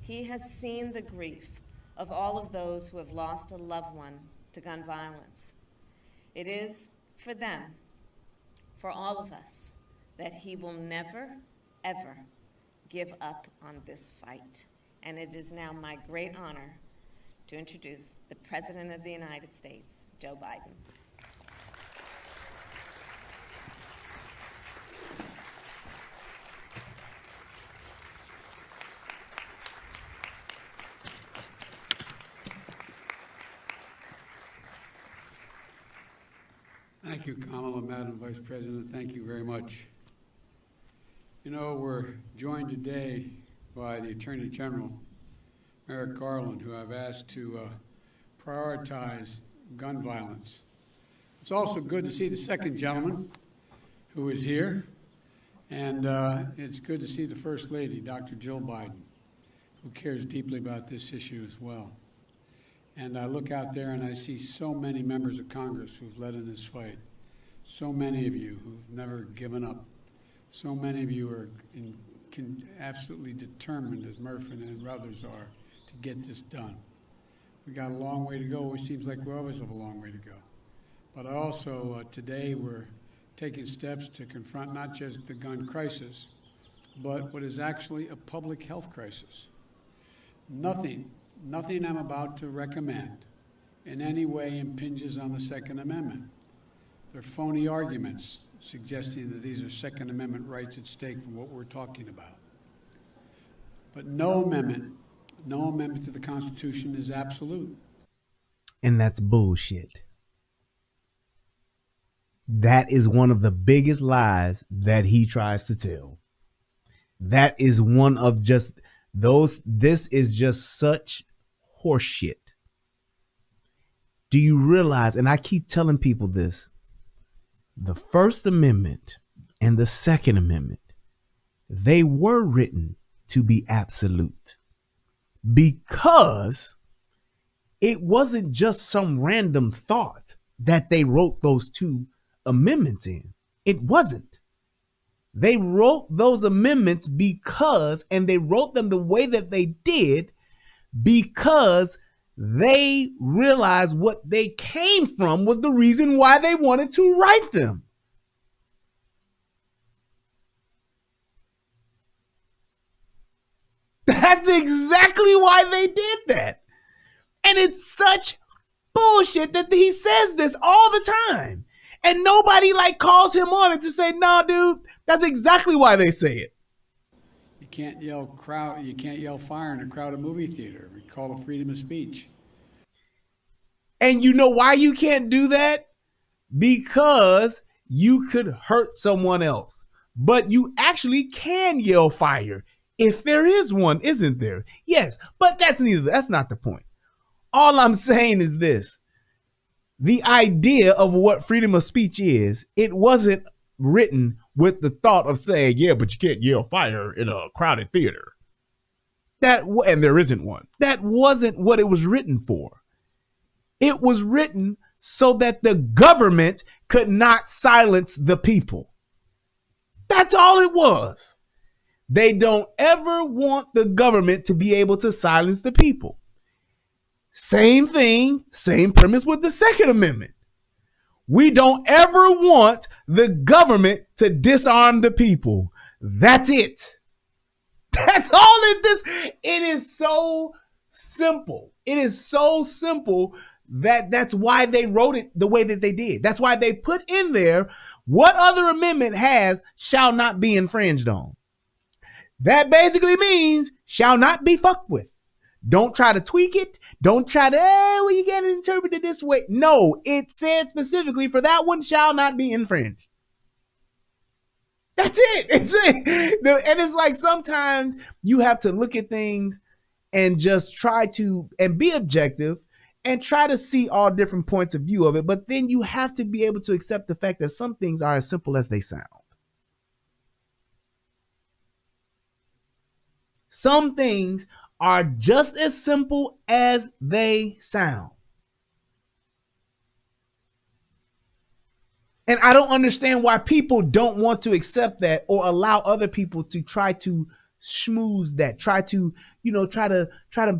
He has seen the grief of all of those who have lost a loved one to gun violence. It is for them, for all of us, that he will never, ever give up on this fight. And it is now my great honor to introduce the President of the United States, Joe Biden. Thank you, Kamala, Madam Vice President. Thank you very much. You know, we're joined today by the Attorney General, Merrick Garland, who I've asked to prioritize gun violence. It's also good to see the second gentleman who is here, and it's good to see the First Lady, Dr. Jill Biden, who cares deeply about this issue as well. And I look out there and I see so many members of Congress who've led in this fight, so many of you who've never given up, so many of you are absolutely determined, as Murphy and others are, to get this done. We got a long way to go. It seems like we always have a long way to go. But also today we're taking steps to confront not just the gun crisis, but what is actually a public health crisis. Nothing I'm about to recommend in any way impinges on the Second Amendment. They're phony arguments suggesting that these are Second Amendment rights at stake from what we're talking about. But no amendment to the Constitution is absolute. And that's bullshit. That is one of the biggest lies that he tries to tell. That is one of just those. This is just such horseshit. Do you realize, and I keep telling people this, the First Amendment and the Second Amendment, they were written to be absolute because it wasn't just some random thought that they wrote those two amendments in. It wasn't. They wrote those amendments because, and they wrote them the way that they did because they realized what they came from was the reason why they wanted to write them. That's exactly why they did that. And it's such bullshit that he says this all the time. And nobody calls him on it to say, no, dude, that's exactly why they say it. You can't yell fire in a crowded movie theater. We call it freedom of speech. And you know why you can't do that? Because you could hurt someone else. But you actually can yell fire if there is one, isn't there? Yes, but that's not the point. All I'm saying is this. The idea of what freedom of speech is, it wasn't written with the thought of saying, yeah, but you can't yell fire in a crowded theater. And there isn't one. That wasn't what it was written for. It was written so that the government could not silence the people. That's all it was. They don't ever want the government to be able to silence the people. Same thing, same premise with the Second Amendment. We don't ever want the government to disarm the people. That's it. That's all it is. It is so simple. It is so simple that's why they wrote it the way that they did. That's why they put in there what other amendment has shall not be infringed on. That basically means shall not be fucked with. Don't try to tweak it. Don't try to, you get it interpreted this way. No, it said specifically for that one shall not be infringed. That's it. And it's like sometimes you have to look at things and just try to, and be objective and try to see all different points of view of it. But then you have to be able to accept the fact that some things are as simple as they sound. Some things are just as simple as they sound. And I don't understand why people don't want to accept that or allow other people to try to schmooze that, try to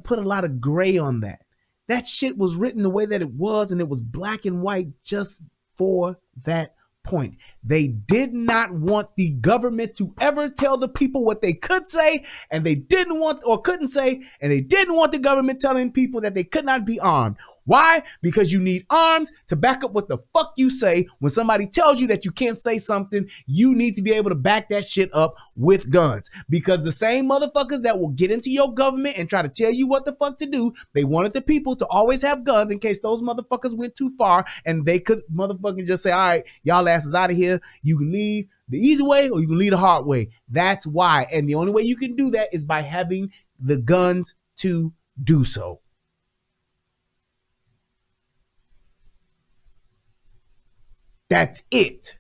put a lot of gray on that. That shit was written the way that it was, and it was black and white just for that point. They did not want the government to ever tell the people what they could say, and they didn't want or couldn't say, and they didn't want the government telling people that they could not be armed. Why? Because you need arms to back up what the fuck you say. When somebody tells you that you can't say something, you need to be able to back that shit up with guns. Because the same motherfuckers that will get into your government and try to tell you what the fuck to do, they wanted the people to always have guns in case those motherfuckers went too far, and they could motherfucking just say, all right, y'all asses out of here. You can leave the easy way or you can leave the hard way. That's why. And the only way you can do that is by having the guns to do so. That's it.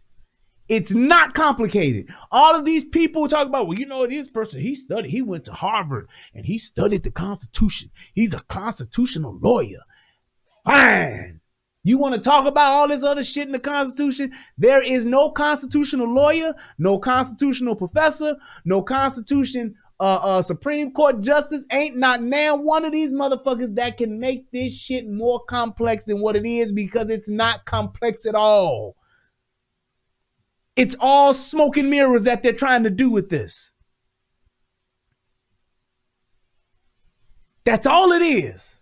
It's not complicated. All of these people talk about, well, you know, this person, he went to Harvard and he studied the Constitution. He's a constitutional lawyer. Fine. You want to talk about all this other shit in the Constitution? There is no constitutional lawyer, no constitutional professor, no Constitution Supreme Court justice. Ain't not now one of these motherfuckers that can make this shit more complex than what it is, because it's not complex at all. It's all smoke and mirrors that they're trying to do with this. That's all it is.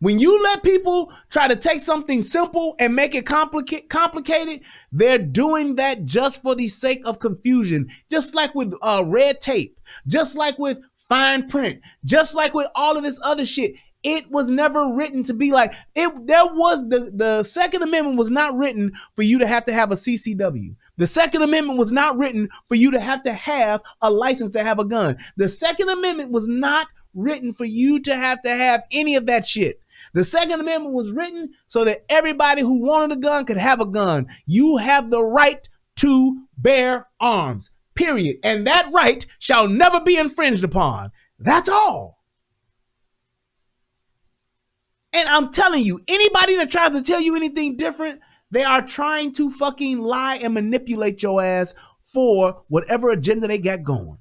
When you let people try to take something simple and make it complicated, they're doing that just for the sake of confusion. Just like with red tape, just like with fine print, just like with all of this other shit. It was never written to be like it. The Second Amendment was not written for you to have a CCW. The Second Amendment was not written for you to have a license to have a gun. The Second Amendment was not written for you to have any of that shit. The Second Amendment was written so that everybody who wanted a gun could have a gun. You have the right to bear arms, period. And that right shall never be infringed upon. That's all. And I'm telling you, anybody that tries to tell you anything different, they are trying to fucking lie and manipulate your ass for whatever agenda they got going.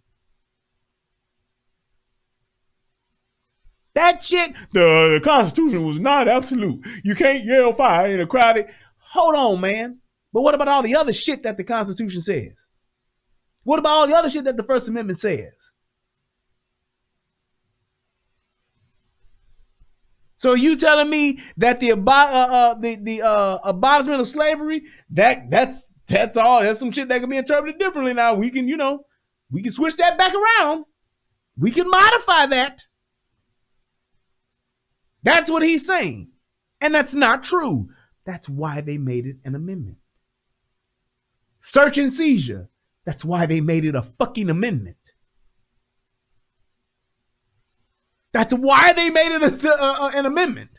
That shit, the Constitution was not absolute. You can't yell fire in a crowded. Hold on, man. But what about all the other shit that the Constitution says? What about all the other shit that the First Amendment says? So you telling me that the abolishment of slavery, that's all. That's some shit that can be interpreted differently now. We can switch that back around. We can modify that. That's what he's saying. And that's not true. That's why they made it an amendment. Search and seizure. That's why they made it a fucking amendment. That's why they made it an amendment.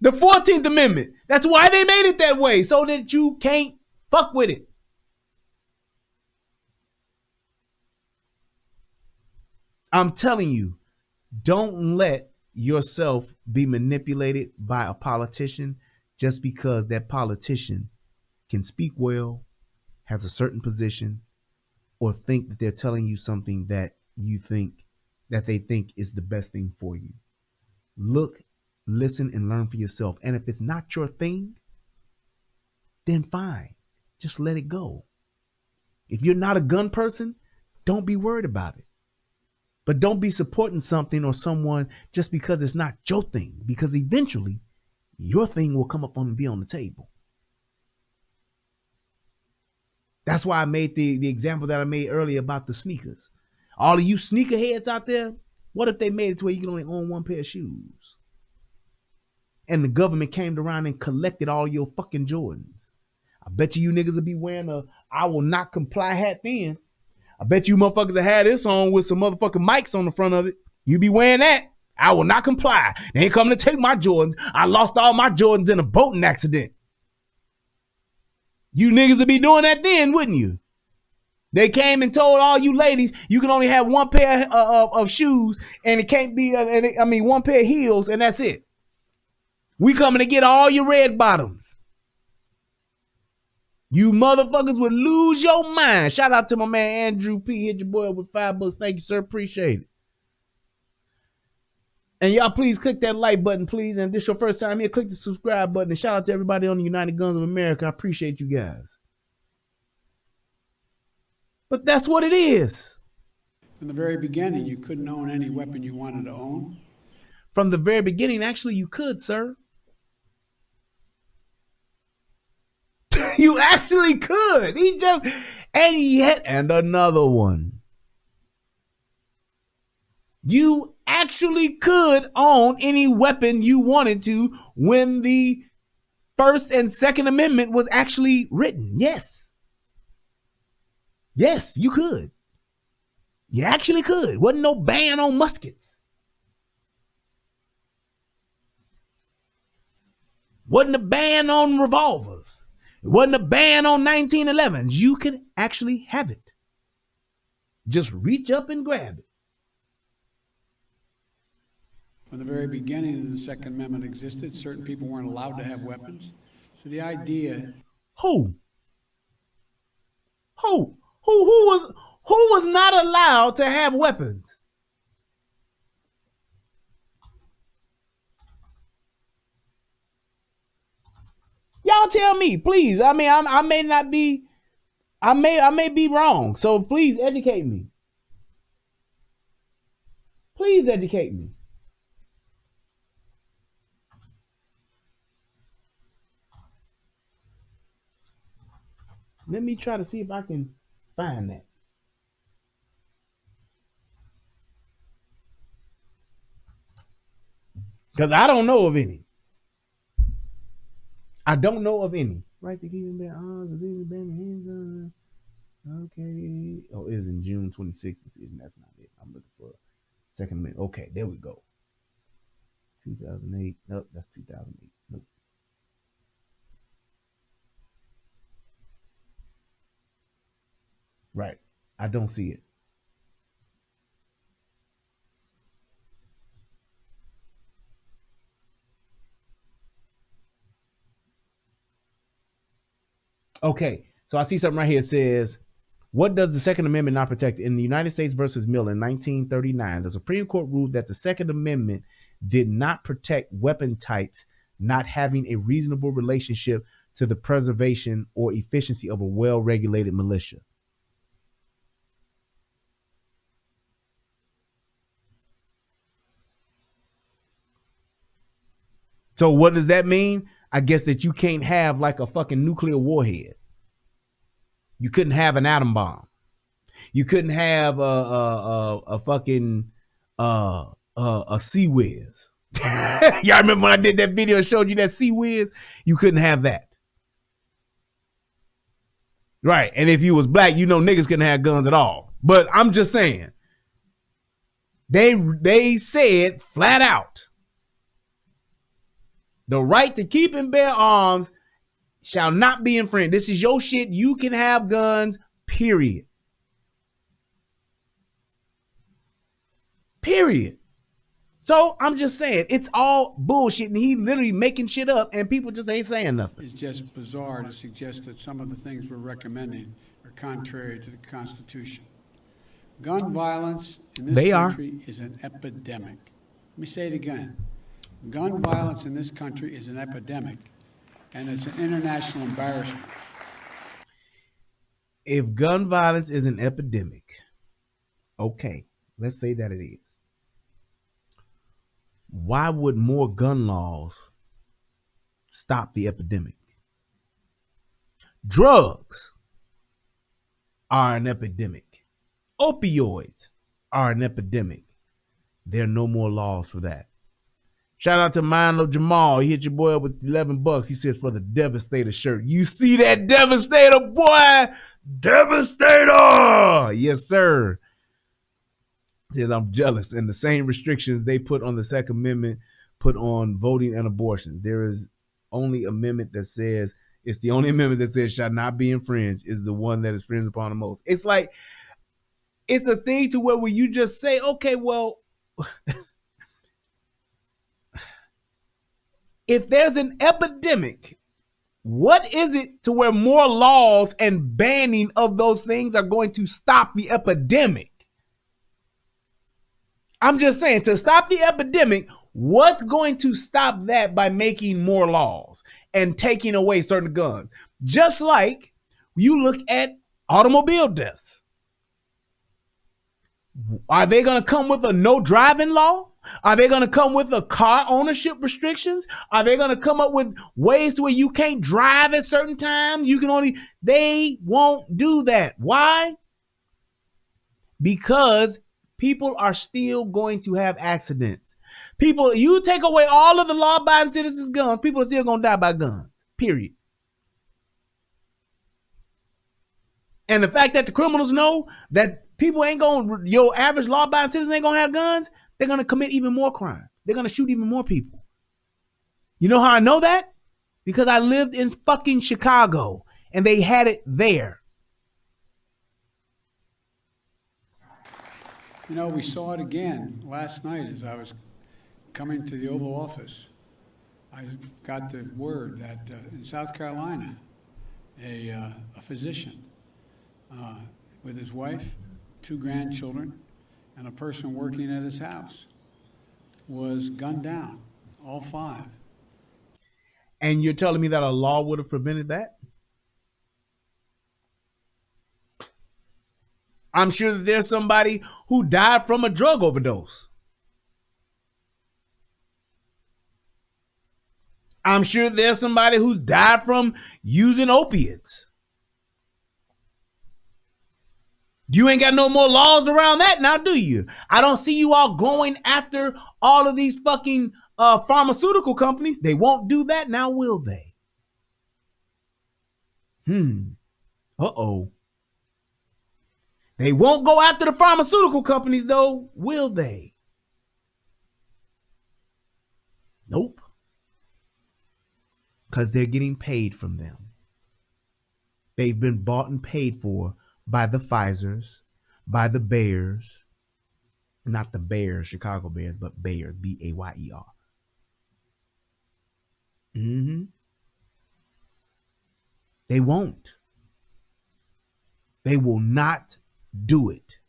The 14th Amendment. That's why they made it that way, so that you can't fuck with it. I'm telling you, don't let yourself be manipulated by a politician just because that politician can speak well, has a certain position, or think that they're telling you something that they think is the best thing for you. Look, listen, and learn for yourself. And if it's not your thing, then fine. Just let it go. If you're not a gun person, don't be worried about it. But don't be supporting something or someone just because it's not your thing, because eventually your thing will come up and be on the table. That's why I made the example that I made earlier about the sneakers. All of you sneakerheads out there, what if they made it to where you can only own one pair of shoes? And the government came around and collected all your fucking Jordans. I bet you niggas will be wearing a I will not comply hat then. I bet you motherfuckers that had this on with some motherfucking mics on the front of it. You be wearing that. I will not comply. They ain't coming to take my Jordans. I lost all my Jordans in a boating accident. You niggas would be doing that then, wouldn't you? They came and told all you ladies you can only have one pair of shoes, and it can't be, one pair of heels, and that's it. We coming to get all your red bottoms. You motherfuckers would lose your mind. Shout out to my man Andrew P. Hit your boy up with $5. Thank you, sir. Appreciate it. And y'all please click that like button, please. And if this is your first time here, click the subscribe button. And shout out to everybody on the United Guns of America. I appreciate you guys. But that's what it is. From the very beginning, you couldn't own any weapon you wanted to own. from the very beginning, actually, you could, sir. You actually could. And yet, and another one. You actually could own any weapon you wanted to when the First and Second Amendment was actually written. Yes. Yes, you could. You actually could. Wasn't no ban on muskets. Wasn't a ban on revolvers. It wasn't a ban on 1911s. You could actually have it. Just reach up and grab it. From the very beginning of the Second Amendment existed, certain people weren't allowed to have weapons. So the idea... Who was not allowed to have weapons? Y'all tell me, please. I mean, I may not be, I may be wrong. So please educate me. Please educate me. Let me try to see if I can find that. Because I don't know of any. I don't know of any. Right to keep and bear arms, handguns. Okay. Oh, it is in June 26th decision. That's not it. I'm looking for Second Amendment. Okay, there we go. 2008. Nope, that's 2008. Nope. Right. I don't see it. Okay, so I see something right here. It says, what does the Second Amendment not protect? In the United States versus Miller in 1939, the Supreme Court ruled that the Second Amendment did not protect weapon types not having a reasonable relationship to the preservation or efficiency of a well-regulated militia. So what does that mean? I guess that you can't have like a fucking nuclear warhead. You couldn't have an atom bomb. You couldn't have a fucking a Sea Whiz. Y'all remember when I did that video and showed you that Sea Whiz? You couldn't have that. Right. And if you was black, you know niggas couldn't have guns at all. But I'm just saying. They said flat out, the right to keep and bear arms shall not be infringed. This is your shit. You can have guns, period. Period. So I'm just saying, it's all bullshit, and he literally making shit up, and people just ain't saying nothing. It's just bizarre to suggest that some of the things we're recommending are contrary to the Constitution. Gun violence in this country is an epidemic. Let me say it again. Gun violence in this country is an epidemic, and it's an international embarrassment. If gun violence is an epidemic, okay, let's say that it is. Why would more gun laws stop the epidemic? Drugs are an epidemic. Opioids are an epidemic. There are no more laws for that. Shout out to Milo Jamal. He hit your boy up with $11. He says for the Devastator shirt. You see that Devastator, boy? Devastator! Yes, sir. He says I'm jealous. And the same restrictions they put on the Second Amendment put on voting and abortions. There is only amendment that says, it's the only amendment that says shall not be infringed is the one that is infringed upon the most. It's like, it's a thing to where you just say, okay, well, if there's an epidemic, what is it to where more laws and banning of those things are going to stop the epidemic? I'm just saying, to stop the epidemic, what's going to stop that by making more laws and taking away certain guns? Just like you look at automobile deaths. Are they going to come with a no driving law? Are they going to come with a car ownership restrictions? Are they going to come up with ways to where you can't drive at certain times? They won't do that. Why? Because people are still going to have accidents. You take away all of the law-abiding citizens' guns, people are still going to die by guns, period. And the fact that the criminals know that your average law-abiding citizen ain't going to have guns, they're going to commit even more crime. They're going to shoot even more people. You know how I know that? Because I lived in fucking Chicago and they had it there. You know, we saw it again last night as I was coming to the Oval Office. I got the word that in South Carolina, a physician with his wife, 2 grandchildren, and a person working at his house was gunned down, all 5. And you're telling me that a law would have prevented that? I'm sure that there's somebody who died from a drug overdose. I'm sure there's somebody who's died from using opiates. You ain't got no more laws around that now, do you? I don't see you all going after all of these fucking pharmaceutical companies. They won't do that now, will they? Uh-oh. They won't go after the pharmaceutical companies, though, will they? Nope. Because they're getting paid from them. They've been bought and paid for by the Pfizers, by the Bears, not the Bears, Chicago Bears, but Bears, B-A-Y-E-R. They won't. They will not do it.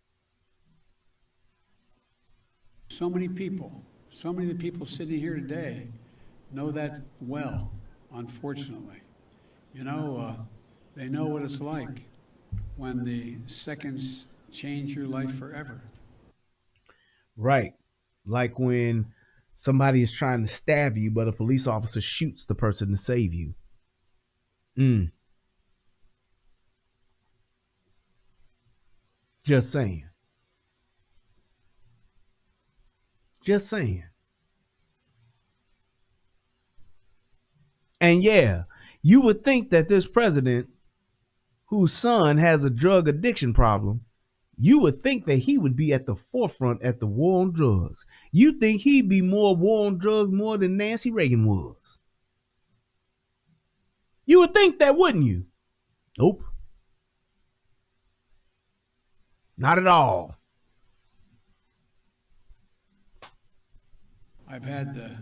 So many of the people sitting here today know that well, unfortunately. You know, they know what it's like when the seconds change your life forever. Right. Like when somebody is trying to stab you, but a police officer shoots the person to save you. Just saying. Just saying. And yeah, you would think that this president, whose son has a drug addiction problem, you would think that he would be at the forefront at the war on drugs. You think he'd be more war on drugs more than Nancy Reagan was. You would think that, wouldn't you? Nope. Not at all. I've had the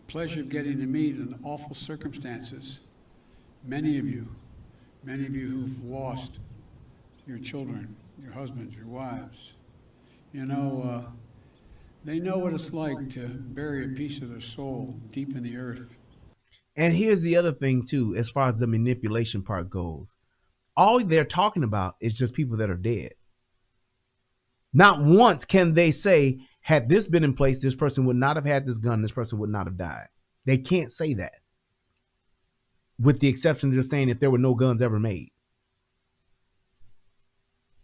pleasure of getting to meet in awful circumstances many of you who've lost your children, your husbands, your wives. You know, they know what it's like to bury a piece of their soul deep in the earth. And here's the other thing too, as far as the manipulation part goes. All they're talking about is just people that are dead. Not once can they say, had this been in place, this person would not have had this gun, this person would not have died. They can't say that. With the exception of just saying if there were no guns ever made.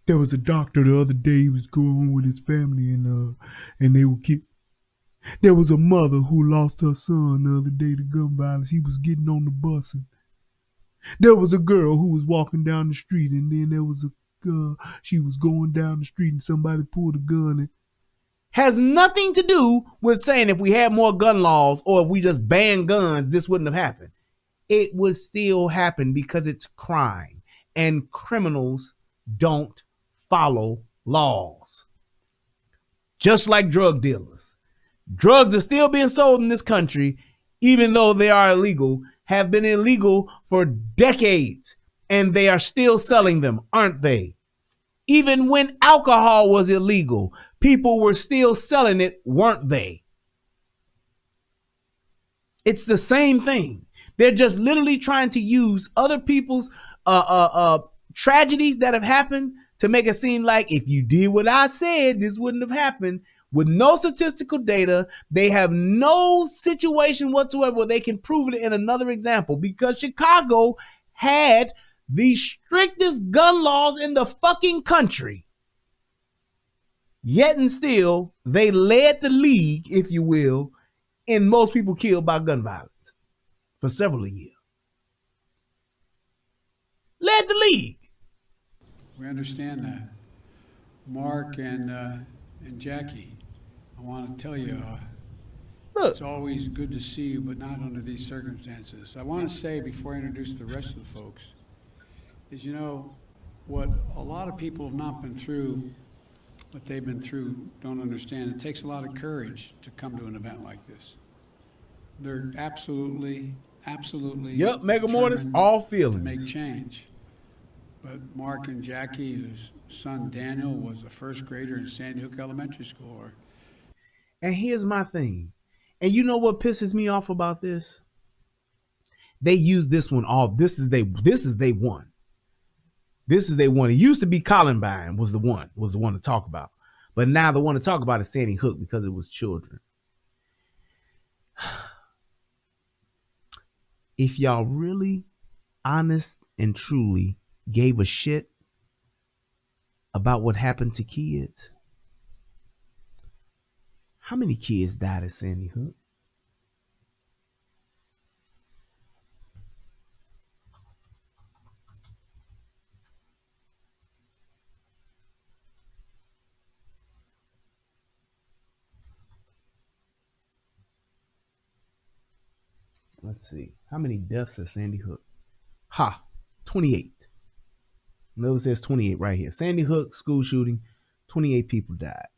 There was a doctor the other day, he was going home with his family and they were kicked. There was a mother who lost her son the other day to gun violence. He was getting on the bus. And there was a girl who was walking down the street, and then there was she was going down the street and somebody pulled a gun. It has nothing to do with saying if we had more gun laws or if we just banned guns, this wouldn't have happened. It would still happen because it's crime, and criminals don't follow laws. Just like drug dealers. Drugs are still being sold in this country, even though they are illegal, have been illegal for decades, and they are still selling them, aren't they? Even when alcohol was illegal, people were still selling it, weren't they? It's the same thing. They're just literally trying to use other people's tragedies that have happened to make it seem like if you did what I said, this wouldn't have happened. With no statistical data, they have no situation whatsoever where they can prove it in another example, because Chicago had the strictest gun laws in the fucking country. Yet and still, they led the league, if you will, in most people killed by gun violence for several years. Led the league. We understand that. Mark and Jackie, I want to tell you, Look, it's always good to see you, but not under these circumstances. I want to say before I introduce the rest of the folks, is what a lot of people have not been through, what they've been through, don't understand. It takes a lot of courage to come to an event like this. They're absolutely yep, Mega Mortis, all to feelings. make change. But Mark and Jackie, whose son Daniel was a first grader in Sandy Hook Elementary School. And here's my thing. And you know what pisses me off about this? They use this one all. This is they one. This is they one. It used to be Columbine was the one to talk about. But now the one to talk about is Sandy Hook because it was children. If y'all really honest and truly gave a shit about what happened to kids, how many kids died at Sandy Hook? Let's see. How many deaths at Sandy Hook? 28. Notice it says 28 right here. Sandy Hook school shooting, 28 people died.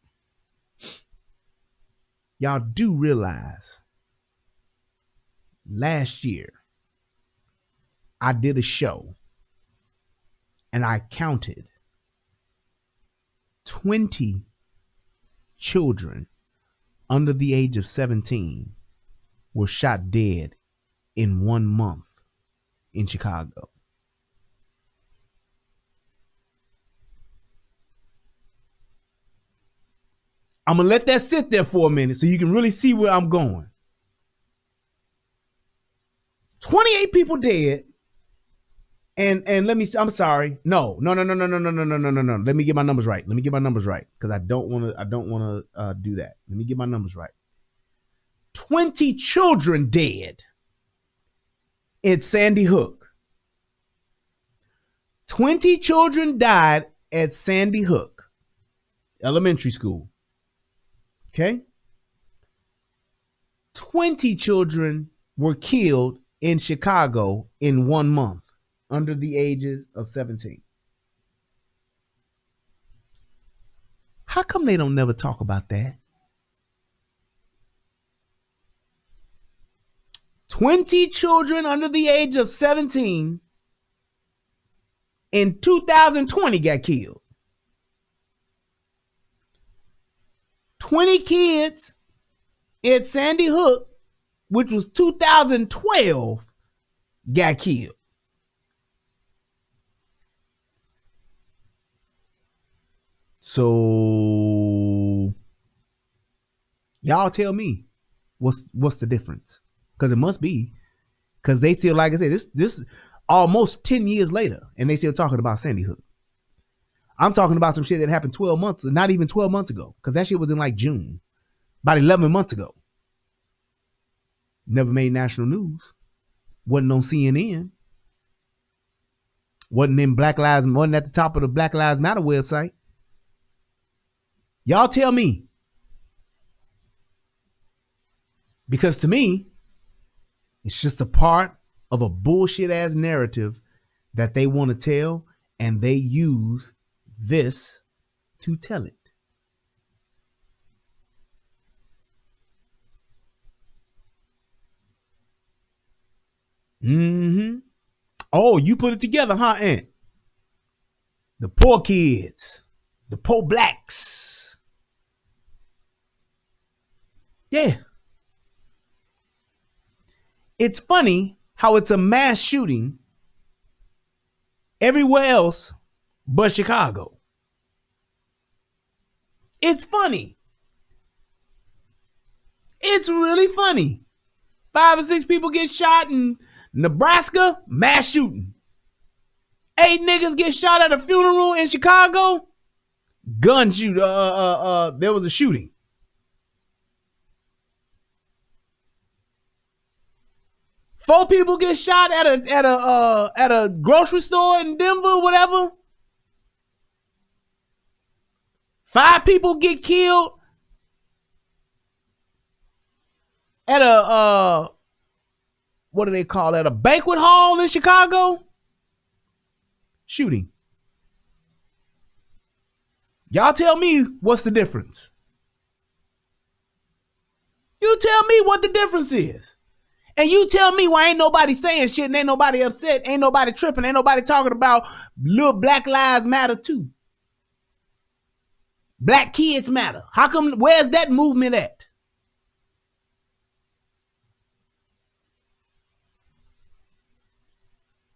Y'all do realize last year I did a show and I counted 20 children under the age of 17 were shot dead in 1 month in Chicago. I'm going to let that sit there for a minute so you can really see where I'm going. 28 people dead. And let me, I'm sorry. No. Let me get my numbers right. Because I don't want to do that. Let me get my numbers right. 20 children dead at Sandy Hook. 20 children died at Sandy Hook Elementary School. Okay? 20 children were killed in Chicago in 1 month under the ages of 17. How come they don't never talk about that? 20 children under the age of 17 in 2020 got killed. 20 kids at Sandy Hook, which was 2012, got killed. So y'all tell me what's the difference? Because it must be, because they still, like I said, this almost 10 years later, and they still talking about Sandy Hook. I'm talking about some shit that happened 12 months, not even 12 months ago, because that shit was in like June, about 11 months ago. Never made national news. Wasn't on CNN. Wasn't at the top of the Black Lives Matter website. Y'all tell me. Because to me, it's just a part of a bullshit ass narrative that they want to tell, and they use this to tell it. Oh, you put it together, huh, Aunt? The poor kids, the poor blacks. Yeah. It's funny how it's a mass shooting everywhere else but Chicago. It's funny. It's really funny. 5 or 6 people get shot in Nebraska, mass shooting. 8 niggas get shot at a funeral in Chicago, gun shoot. There was a shooting. 4 people get shot at a grocery store in Denver, whatever. 5 people get killed at a what do they call it? A banquet hall in Chicago. Shooting. Y'all tell me what's the difference. You tell me what the difference is. And you tell me why ain't nobody saying shit and ain't nobody upset, ain't nobody tripping, ain't nobody talking about little Black Lives Matter too. Black kids matter. How come, where's that movement at?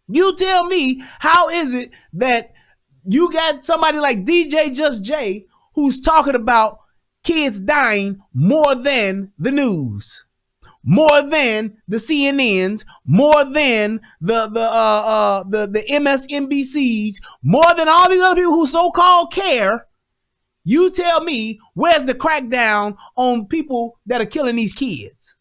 You tell me, how is it that you got somebody like DJ Just Jay who's talking about kids dying more than the news, more than the CNNs, more than the MSNBCs, more than all these other people who so-called care? You tell me, where's the crackdown on people that are killing these kids?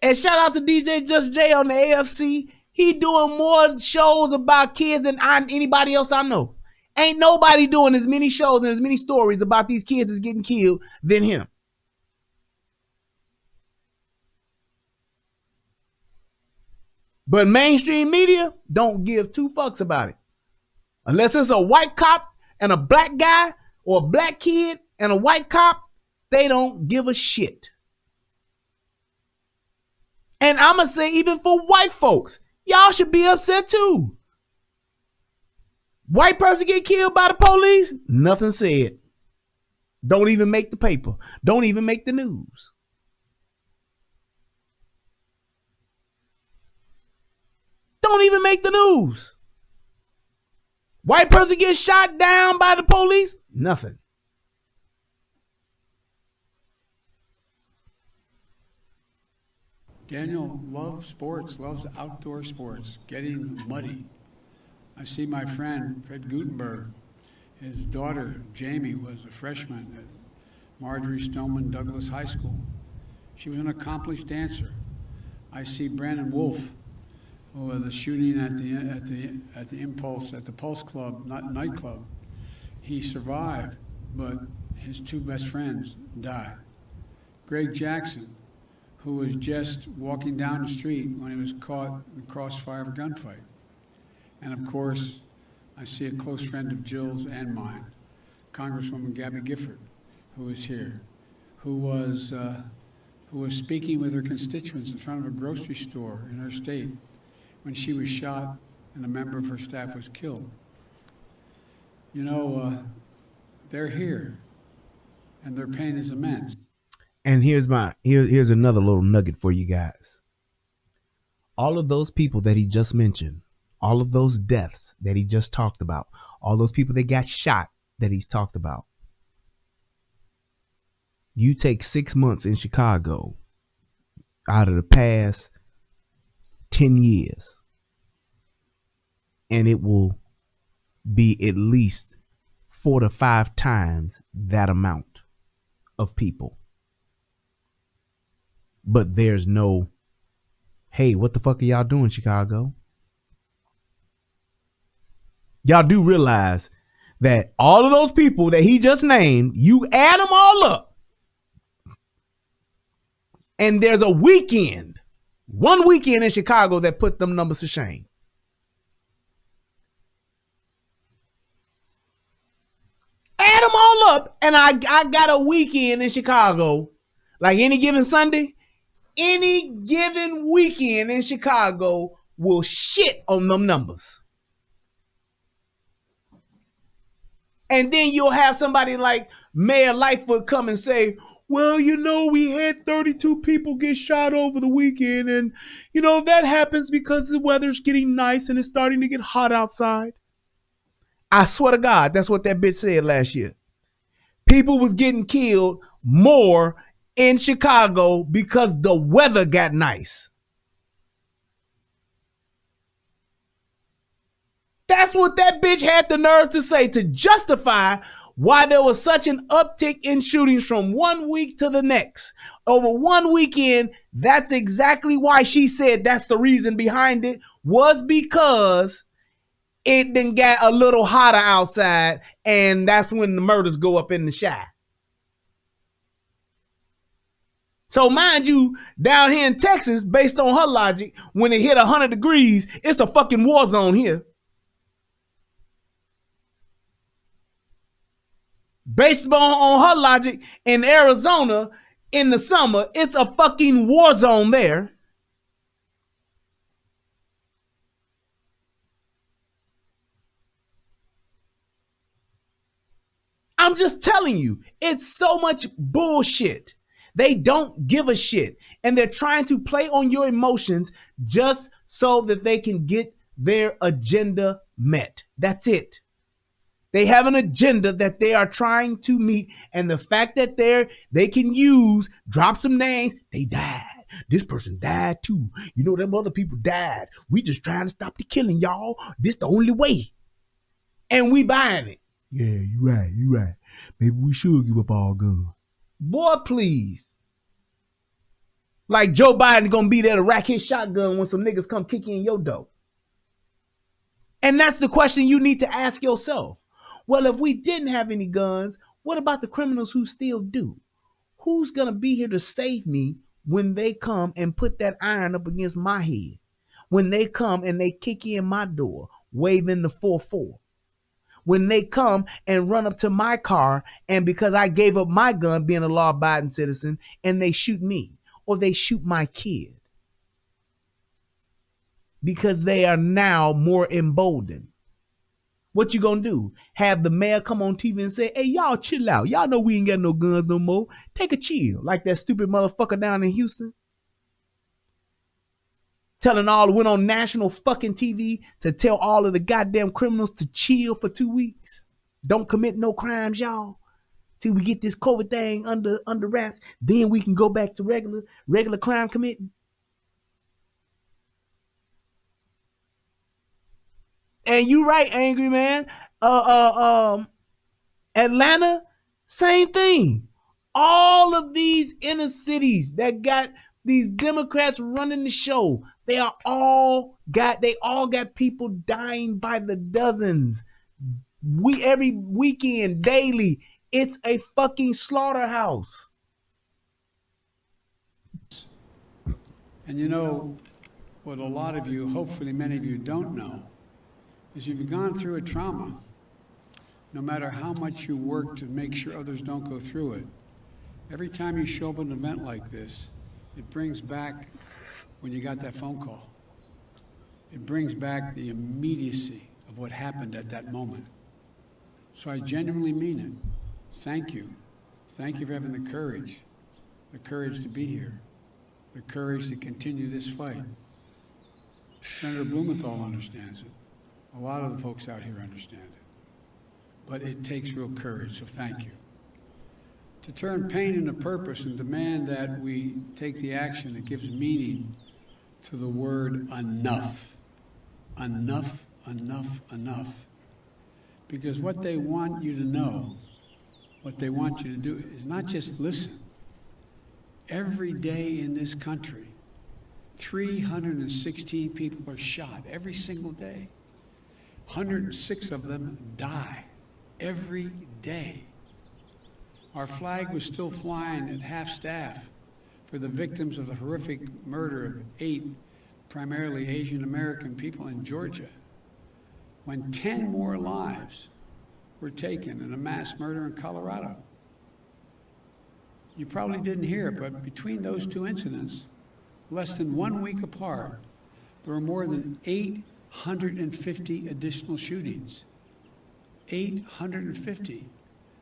And shout out to DJ Just Jay on the AFC. He doing more shows about kids than anybody else I know. Ain't nobody doing as many shows and as many stories about these kids that's getting killed than him. But mainstream media don't give 2 fucks about it. Unless it's a white cop and a black guy, or a black kid and a white cop, they don't give a shit. And I'm going to say, even for white folks, y'all should be upset too. White person get killed by the police, nothing said. Don't even make the paper. Don't even make the news. Don't even make the news. White person gets shot down by the police, nothing. Daniel loves sports, loves outdoor sports, getting muddy. I see my friend, Fred Gutenberg. His daughter, Jamie, was a freshman at Marjorie Stoneman Douglas High School. She was an accomplished dancer. I see Brandon Wolf, who was the shooting at the Impulse, at the Pulse Club, nightclub. He survived, but his 2 best friends died. Greg Jackson, who was just walking down the street when he was caught in the crossfire of a gunfight. And of course, I see a close friend of Jill's and mine, Congresswoman Gabby Gifford, who is here, who was speaking with her constituents in front of a grocery store in her state when she was shot and a member of her staff was killed. You know, they're here, and their pain is immense. And here's another little nugget for you guys. All of those people that he just mentioned, all of those deaths that he just talked about, all those people that got shot that he's talked about. You take 6 months in Chicago out of the past 10 years, and it will be at least 4 to 5 times that amount of people. But there's no, hey, what the fuck are y'all doing, Chicago? Y'all do realize that all of those people that he just named, you add them all up, and there's a weekend, one weekend in Chicago that put them numbers to shame. Add them all up, and I got a weekend in Chicago, like any given Sunday. Any given weekend in Chicago will shit on them numbers. And then you'll have somebody like Mayor Lightfoot come and say, well, you know, we had 32 people get shot over the weekend. And, you know, that happens because the weather's getting nice and it's starting to get hot outside. I swear to God, that's what that bitch said last year. People was getting killed more in Chicago because the weather got nice. That's what that bitch had the nerve to say to justify why there was such an uptick in shootings from one week to the next. Over one weekend, that's exactly why she said that's the reason behind it, was because it then got a little hotter outside, and that's when the murders go up in the shy. So mind you, down here in Texas, based on her logic, when it hit 100 degrees, it's a fucking war zone here. Based on her logic, in Arizona, in the summer, it's a fucking war zone there. I'm just telling you, it's so much bullshit. They don't give a shit. And they're trying to play on your emotions just so that they can get their agenda met. That's it. They have an agenda that they are trying to meet. And the fact that they can drop some names, they died. This person died too. You know, them other people died. We just trying to stop the killing, y'all. This the only way. And we buying it. Yeah, you right. Maybe we should give up all guns. Boy, please. Like Joe Biden gonna be there to rack his shotgun when some niggas come kick in your door. And that's the question you need to ask yourself. Well, if we didn't have any guns, what about the criminals who still do? Who's gonna be here to save me when they come and put that iron up against my head? When they come and they kick in my door, waving the 4-4. When they come and run up to my car, and because I gave up my gun being a law-abiding citizen, and they shoot me, or they shoot my kid. Because they are now more emboldened. What you gonna do? Have the mayor come on TV and say, hey, y'all chill out. Y'all know we ain't got no guns no more. Take a chill. Like that stupid motherfucker down in Houston. Went on national fucking TV to tell all of the goddamn criminals to chill for 2 weeks. Don't commit no crimes, y'all. Till we get this COVID thing under wraps. Then we can go back to regular crime committing. And you right, Angry Man. Atlanta, same thing. All of these inner cities that got these Democrats running the show, they all got people dying by the dozens. Every weekend, daily, it's a fucking slaughterhouse. And you know what a lot of you, hopefully many of you don't know, is you've gone through a trauma. No matter how much you work to make sure others don't go through it, every time you show up at an event like this, it brings back when you got that phone call. It brings back the immediacy of what happened at that moment. So I genuinely mean it. Thank you. Thank you for having the courage to be here, the courage to continue this fight. Senator Blumenthal understands it. A lot of the folks out here understand it. But it takes real courage, so thank you. To turn pain into purpose and demand that we take the action that gives meaning to the word enough. Enough, enough, enough. Because what they want you to know, what they want you to do is not just listen. Every day in this country, 316 people are shot every single day. 106 of them die every day. Our flag was still flying at half-staff for the victims of the horrific murder of 8 primarily Asian American people in Georgia, when 10 more lives were taken in a mass murder in Colorado. You probably didn't hear it, but between those 2 incidents, less than 1 week apart, there were more than 850 additional shootings. 850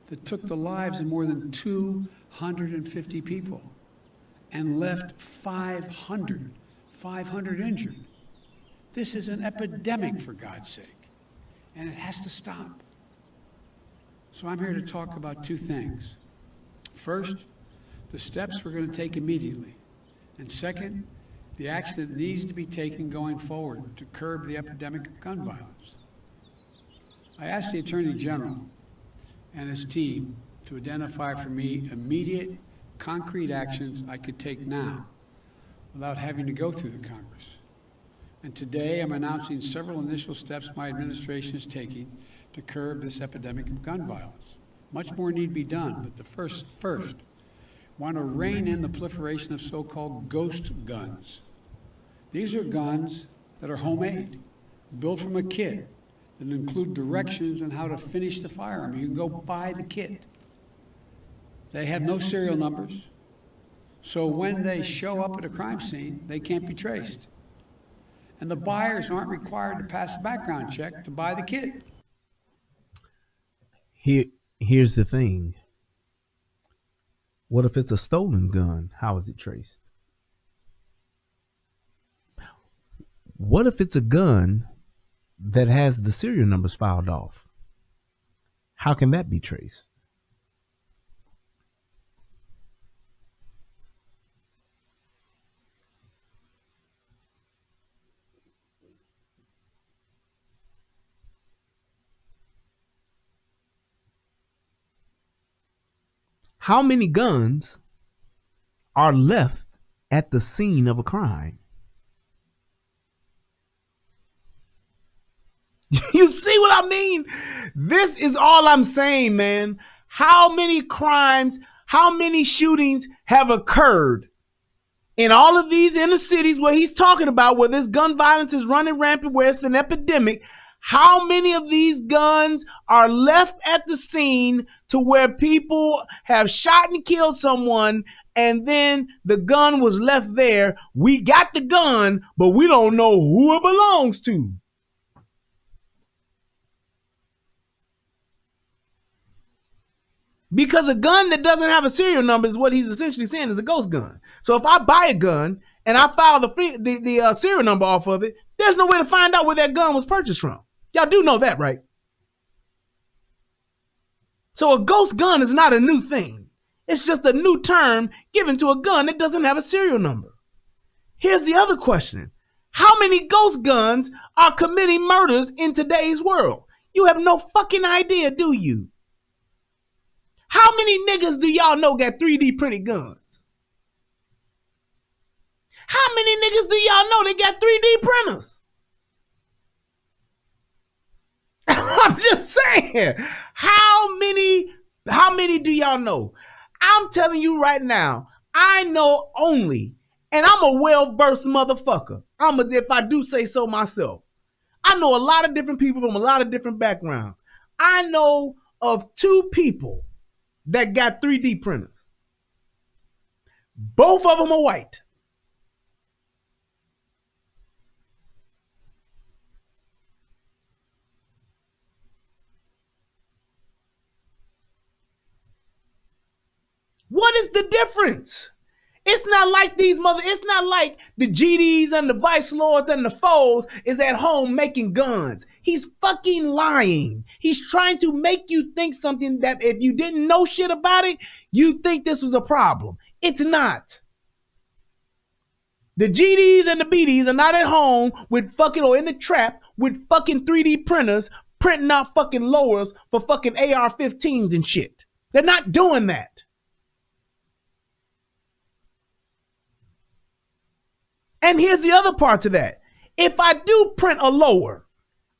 that took the lives of more than 250 people and left 500 injured. This is an epidemic, for God's sake, and it has to stop. So I'm here to talk about two things. First, the steps we're going to take immediately. And second, the action that needs to be taken going forward to curb the epidemic of gun violence. I asked the Attorney General and his team to identify for me immediate, concrete actions I could take now without having to go through the Congress. And today I'm announcing several initial steps my administration is taking to curb this epidemic of gun violence. Much more need to be done, but the first, want to rein in the proliferation of so-called ghost guns. These are guns that are homemade, built from a kit, that include directions on how to finish the firearm. You can go buy the kit. They have no serial numbers, so when they show up at a crime scene, they can't be traced. And the buyers aren't required to pass a background check to buy the kit. Here's the thing. What if it's a stolen gun? How is it traced? What if it's a gun that has the serial numbers filed off? How can that be traced? How many guns are left at the scene of a crime? You see what I mean? This is all I'm saying, man. How many crimes, how many shootings have occurred in all of these inner cities where he's talking about, where this gun violence is running rampant, where it's an epidemic? How many of these guns are left at the scene to where people have shot and killed someone and then the gun was left there? We got the gun, but we don't know who it belongs to. Because a gun that doesn't have a serial number is what he's essentially saying is a ghost gun. So if I buy a gun and I file the serial number off of it, there's no way to find out where that gun was purchased from. Y'all do know that, right? So a ghost gun is not a new thing. It's just a new term given to a gun that doesn't have a serial number. Here's the other question. How many ghost guns are committing murders in today's world? You have no fucking idea, do you? How many niggas do y'all know got 3D printed guns? How many niggas do y'all know that got 3D printers? I'm just saying, how many do y'all know? I'm telling you right now, I know only, and I'm a well-versed motherfucker. If I do say so myself. I know a lot of different people from a lot of different backgrounds. I know of 2 people that got 3D printers. Both of them are white. What is the difference? It's not like it's not like the GDs and the Vice Lords and the foes is at home making guns. He's fucking lying. He's trying to make you think something that if you didn't know shit about it, you'd think this was a problem. It's not. The GDs and the BDs are not at home with fucking, or in the trap with fucking 3D printers printing out fucking lowers for fucking AR-15s and shit. They're not doing that. And here's the other part to that. If I do print a lower,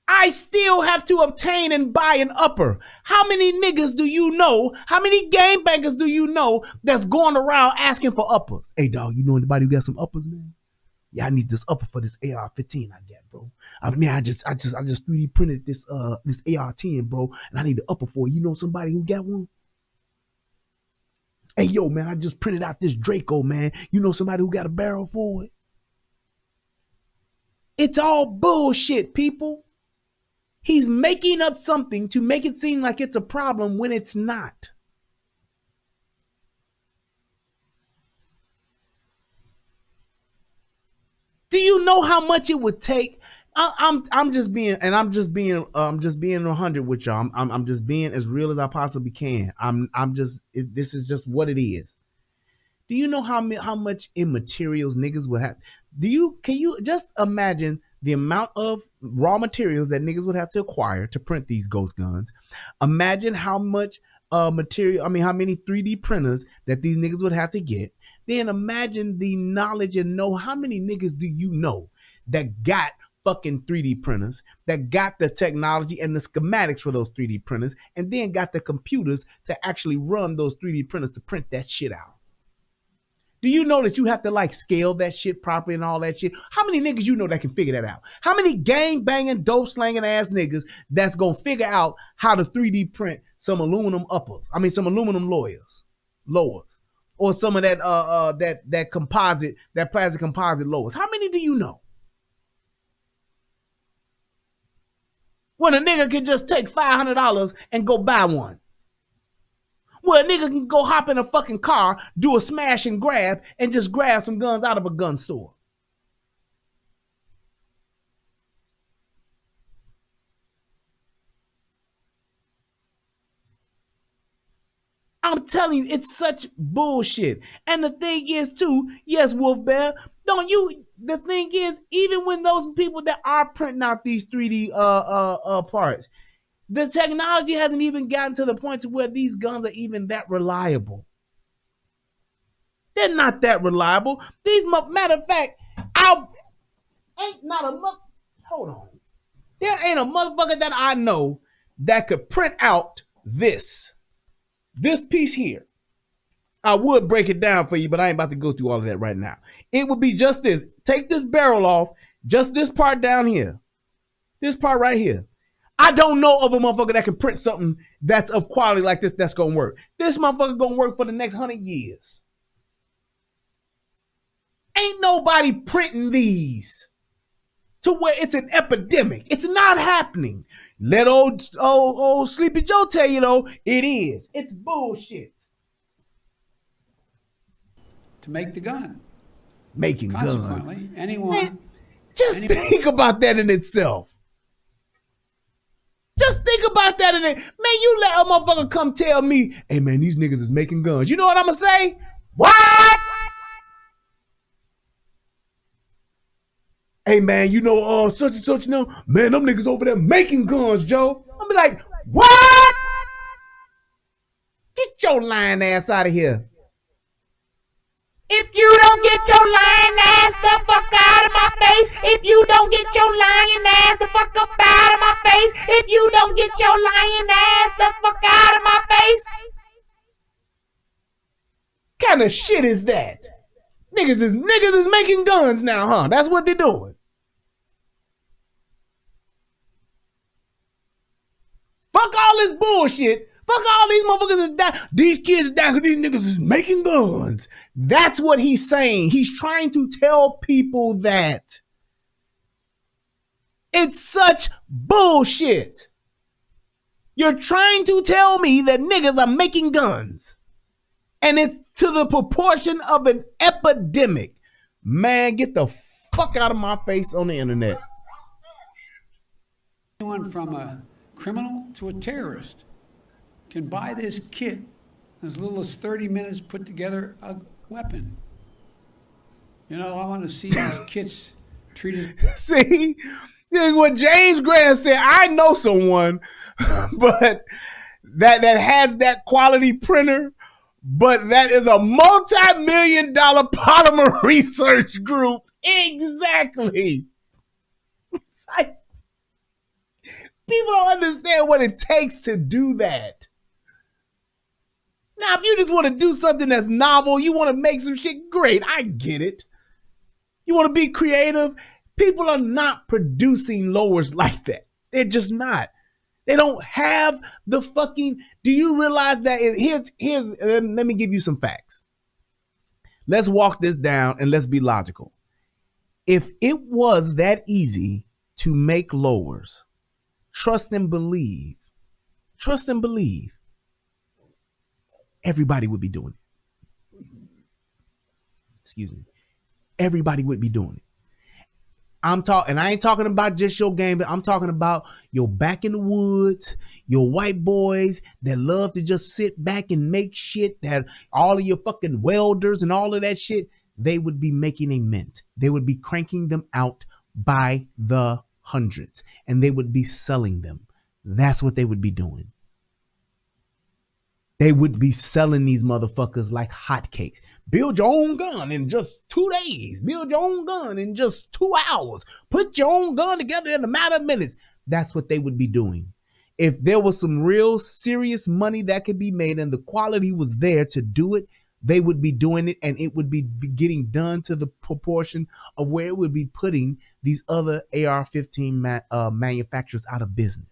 I still have to obtain and buy an upper. How many niggas do you know? How many gangbangers do you know that's going around asking for uppers? Hey, dog, you know anybody who got some uppers, man? Yeah, I need this upper for this AR-15 I got, bro. I mean, I just 3D printed this AR-10, bro, and I need the upper for it. You know somebody who got one? Hey, yo, man, I just printed out this Draco, man. You know somebody who got a barrel for it? It's all bullshit, people. He's making up something to make it seem like it's a problem when it's not. Do you know how much it would take I'm just being, and I'm just being 100 with y'all. I'm just being as real as I possibly can. This is just what it is. Do you know how much in materials niggas would have? Can you just imagine the amount of raw materials that niggas would have to acquire to print these ghost guns? Imagine how much material, how many 3D printers that these niggas would have to get. Then imagine the knowledge and know how many niggas do you know that got fucking 3D printers, that got the technology and the schematics for those 3D printers, and then got the computers to actually run those 3D printers to print that shit out. Do you know that you have to like scale that shit properly and all that shit? How many niggas you know that can figure that out? How many gang banging, dope slanging ass niggas that's gonna figure out how to 3D print some aluminum some aluminum lowers, or some of that composite, that plastic composite lowers? How many do you know? When a nigga can just take $500 and go buy one. Well, a nigga can go hop in a fucking car, do a smash and grab, and just grab some guns out of a gun store. I'm telling you, it's such bullshit. And the thing is, too, yes, Wolf Bear, the thing is, even when those people that are printing out these 3D parts, the technology hasn't even gotten to the point to where these guns are even that reliable. They're not that reliable. Matter of fact, hold on. There ain't a motherfucker that I know that could print out this piece here. I would break it down for you, but I ain't about to go through all of that right now. It would be just this. Take this barrel off, just this part down here. This part right here. I don't know of a motherfucker that can print something that's of quality like this that's gonna work. This motherfucker gonna work for the next 100 years. Ain't nobody printing these to where it's an epidemic. It's not happening. Let old Sleepy Joe tell you though, it is. It's bullshit. To make the gun. Making guns. Consequently, anyone. Man, think about that in itself. Just think about that in it. Man, you let a motherfucker come tell me, hey man, these niggas is making guns. You know what I'm gonna say? What? Hey man, you know such and such, man, them niggas over there making guns, Joe. I'm be like, what? Get your lying ass out of here. If you don't get your lying ass the fuck out of my face, if you don't get your lying ass the fuck up out of my face, if you don't get your lying ass the fuck out of my face. What kind of shit is that? Niggas is making guns now, huh? That's what they're doing. Fuck all this bullshit. Fuck all these motherfuckers is down. These kids is down because these niggas is making guns. That's what he's saying. He's trying to tell people that. It's such bullshit. You're trying to tell me that niggas are making guns. And it's to the proportion of an epidemic. Man, get the fuck out of my face on the internet. Anyone from a criminal to a terrorist can buy this kit in as little as 30 minutes, put together a weapon. You know, I want to see these kits treated. See, what James Grant said, I know someone, but that has that quality printer, but that is a multi-million-dollar polymer research group. Exactly. It's like, people don't understand what it takes to do that. Now, if you just want to do something that's novel, you want to make some shit, great. I get it. You want to be creative. People are not producing lowers like that. They're just not. They don't have the fucking. Do you realize that? Let me give you some facts. Let's walk this down and let's be logical. If it was that easy to make lowers, trust and believe, everybody would be doing it. Excuse me. Everybody would be doing it. I'm talking, and I ain't talking about just your game, but I'm talking about your back in the woods, your white boys that love to just sit back and make shit, that all of your fucking welders and all of that shit, they would be making a mint. They would be cranking them out by the hundreds, and they would be selling them. That's what they would be doing. They would be selling these motherfuckers like hotcakes. Build your own gun in just 2 days. Build your own gun in just 2 hours. Put your own gun together in a matter of minutes. That's what they would be doing. If there was some real serious money that could be made and the quality was there to do it, they would be doing it, and it would be getting done to the proportion of where it would be putting these other AR-15 manufacturers out of business.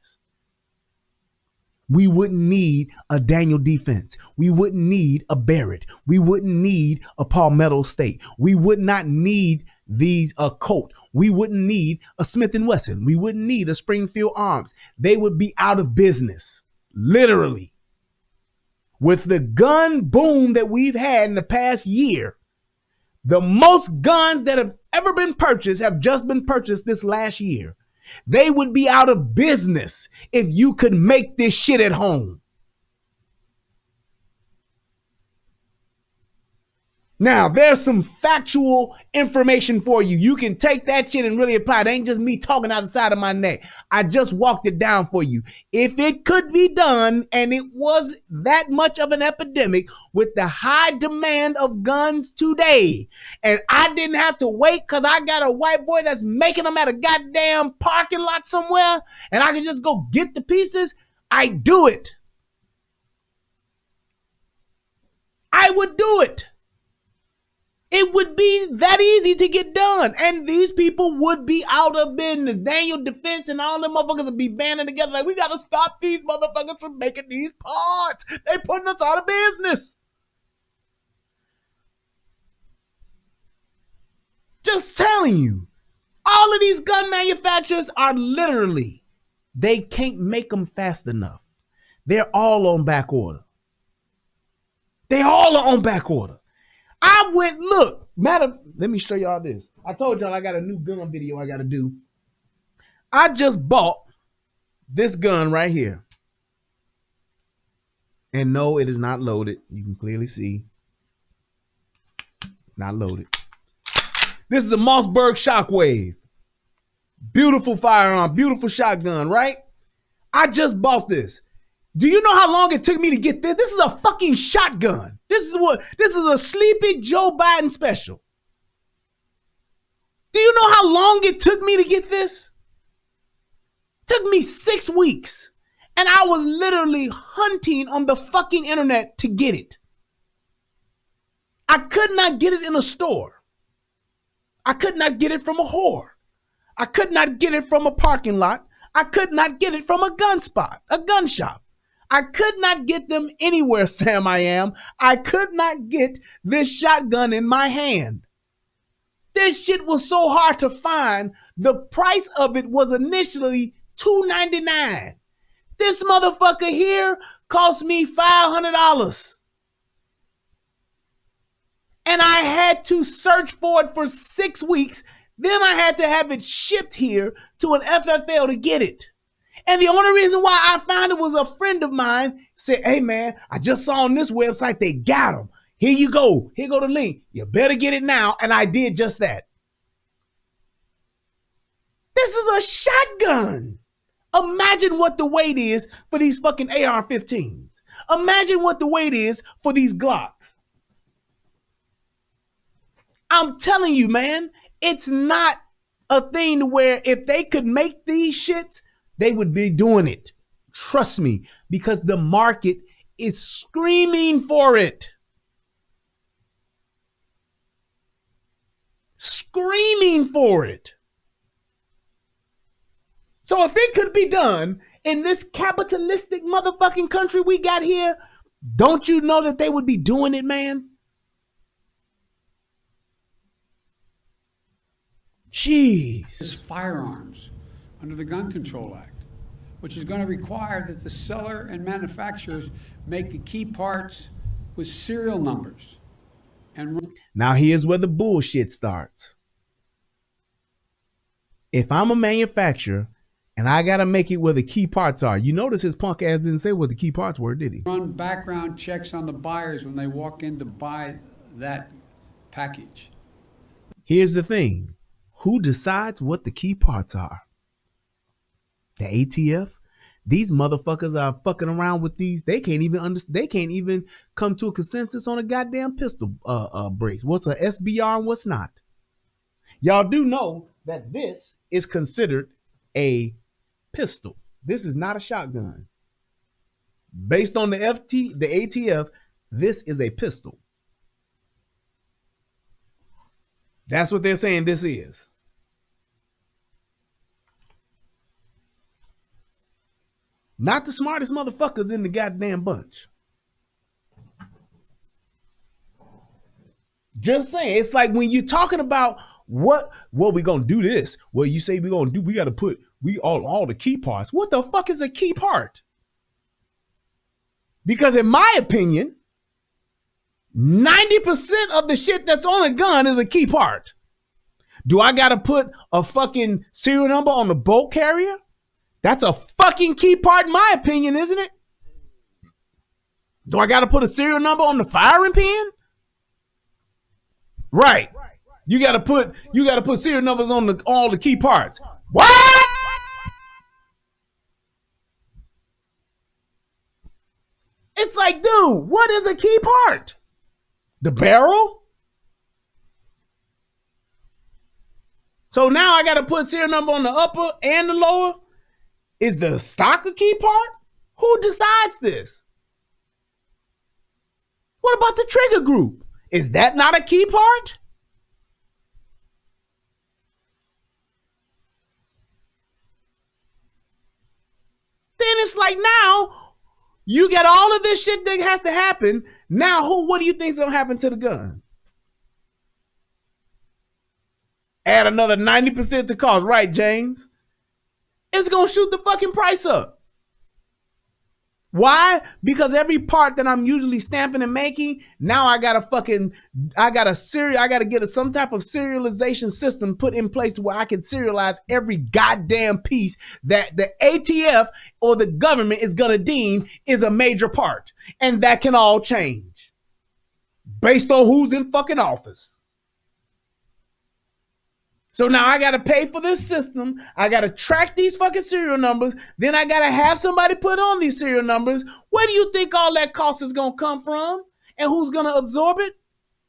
We wouldn't need a Daniel Defense. We wouldn't need a Barrett. We wouldn't need a Palmetto State. We would not need these a Colt. We wouldn't need a Smith & Wesson. We wouldn't need a Springfield Arms. They would be out of business, literally. With the gun boom that we've had in the past year, the most guns that have ever been purchased have just been purchased this last year. They would be out of business if you could make this shit at home. Now, there's some factual information for you. You can take that shit and really apply it. It ain't just me talking out the side of my neck. I just walked it down for you. If it could be done, and it was that much of an epidemic with the high demand of guns today, and I didn't have to wait because I got a white boy that's making them at a goddamn parking lot somewhere, and I can just go get the pieces, I do it. I would do it. It would be that easy to get done. And these people would be out of business. Daniel Defense and all them motherfuckers would be banding together like, we got to stop these motherfuckers from making these parts. They putting us out of business. Just telling you. All of these gun manufacturers are literally, they can't make them fast enough. They're all on back order. They all are on back order. I went, look, let me show y'all this. I told y'all I got a new gun video I got to do. I just bought this gun right here. And no, it is not loaded. You can clearly see. Not loaded. This is a Mossberg Shockwave. Beautiful firearm, beautiful shotgun, right? I just bought this. Do you know how long it took me to get this? This is a fucking shotgun. This is a Sleepy Joe Biden special. Do you know how long it took me to get this? It took me 6 weeks. And I was literally hunting on the fucking internet to get it. I could not get it in a store. I could not get it from a whore. I could not get it from a parking lot. I could not get it from a gun shop. I could not get them anywhere, Sam I Am. I could not get this shotgun in my hand. This shit was so hard to find. The price of it was initially $299. This motherfucker here cost me $500. And I had to search for it for 6 weeks. Then I had to have it shipped here to an FFL to get it. And the only reason why I found it was a friend of mine said, hey man, I just saw on this website, they got them. Here you go. Here go the link. You better get it now. And I did just that. This is a shotgun. Imagine what the weight is for these fucking AR-15s. Imagine what the weight is for these Glocks. I'm telling you, man, it's not a thing to where if they could make these shits, they would be doing it. Trust me, because the market is screaming for it. Screaming for it. So if it could be done in this capitalistic motherfucking country we got here, don't you know that they would be doing it, man? Jeez. It's firearms under the Gun Control Act, which is going to require that the seller and manufacturers make the key parts with serial numbers. And now here's where the bullshit starts. If I'm a manufacturer and I got to make it where the key parts are, you notice his punk ass didn't say what the key parts were, did he? Run background checks on the buyers when they walk in to buy that package. Here's the thing. Who decides what the key parts are? The ATF? These motherfuckers are fucking around with these. They can't even come to a consensus on a goddamn pistol brace. What's a SBR and what's not? Y'all do know that this is considered a pistol. This is not a shotgun. Based on the ATF, this is a pistol. That's what they're saying this is. Not the smartest motherfuckers in the goddamn bunch. Just saying, it's like when you're talking about what we gonna do this. Well, you say we gotta put all the key parts. What the fuck is a key part? Because in my opinion, 90% of the shit that's on a gun is a key part. Do I gotta put a fucking serial number on the bolt carrier? That's a fucking key part in my opinion, isn't it? Do I gotta put a serial number on the firing pin? Right. You gotta put serial numbers on all the key parts. What? It's like, dude, what is a key part? The barrel? So now I gotta put serial number on the upper and the lower? Is the stock a key part? Who decides this? What about the trigger group? Is that not a key part? Then it's like now you get all of this shit that has to happen. Now what do you think is gonna happen to the gun? Add another 90% to cost, right, James? It's gonna shoot the fucking price up. Why? Because every part that I'm usually stamping and making, now I gotta get some type of serialization system put in place where I can serialize every goddamn piece that the ATF or the government is gonna deem is a major part. And that can all change based on who's in fucking office. So now I got to pay for this system. I got to track these fucking serial numbers. Then I got to have somebody put on these serial numbers. Where do you think all that cost is going to come from? And who's going to absorb it?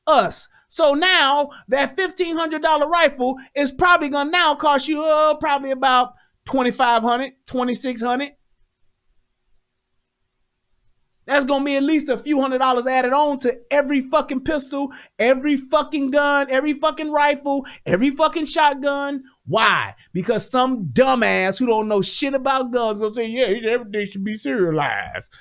Us. So now that $1,500 rifle is probably going to now cost you probably about $2,500, $2,600. That's going to be at least a few $100s added on to every fucking pistol, every fucking gun, every fucking rifle, every fucking shotgun. Why? Because some dumbass who don't know shit about guns will say, yeah, everything should be serialized.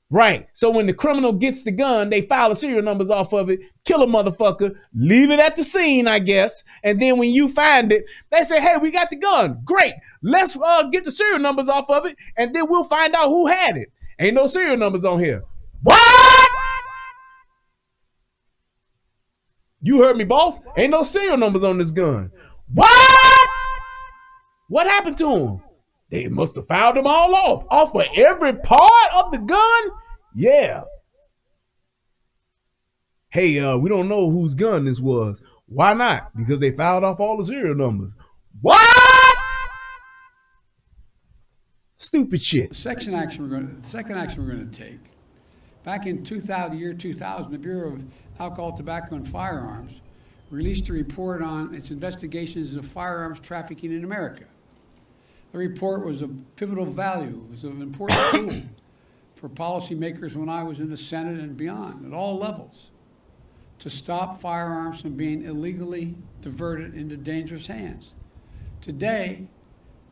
Right. So when the criminal gets the gun, they file the serial numbers off of it, kill a motherfucker, leave it at the scene, I guess. And then when you find it, they say, hey, we got the gun. Great. Let's get the serial numbers off of it, and then we'll find out who had it. Ain't no serial numbers on here. What? You heard me, boss. Ain't no serial numbers on this gun. What? What happened to them? They must have filed them all off. Off of every part of the gun? Yeah. Hey, we don't know whose gun this was. Why not? Because they filed off all the serial numbers. What? Stupid shit. The second action we're going to take. Back in the year 2000, the Bureau of Alcohol, Tobacco, and Firearms released a report on its investigations of firearms trafficking in America. The report was of pivotal value. It was an important tool for policymakers when I was in the Senate and beyond, at all levels, to stop firearms from being illegally diverted into dangerous hands. Today,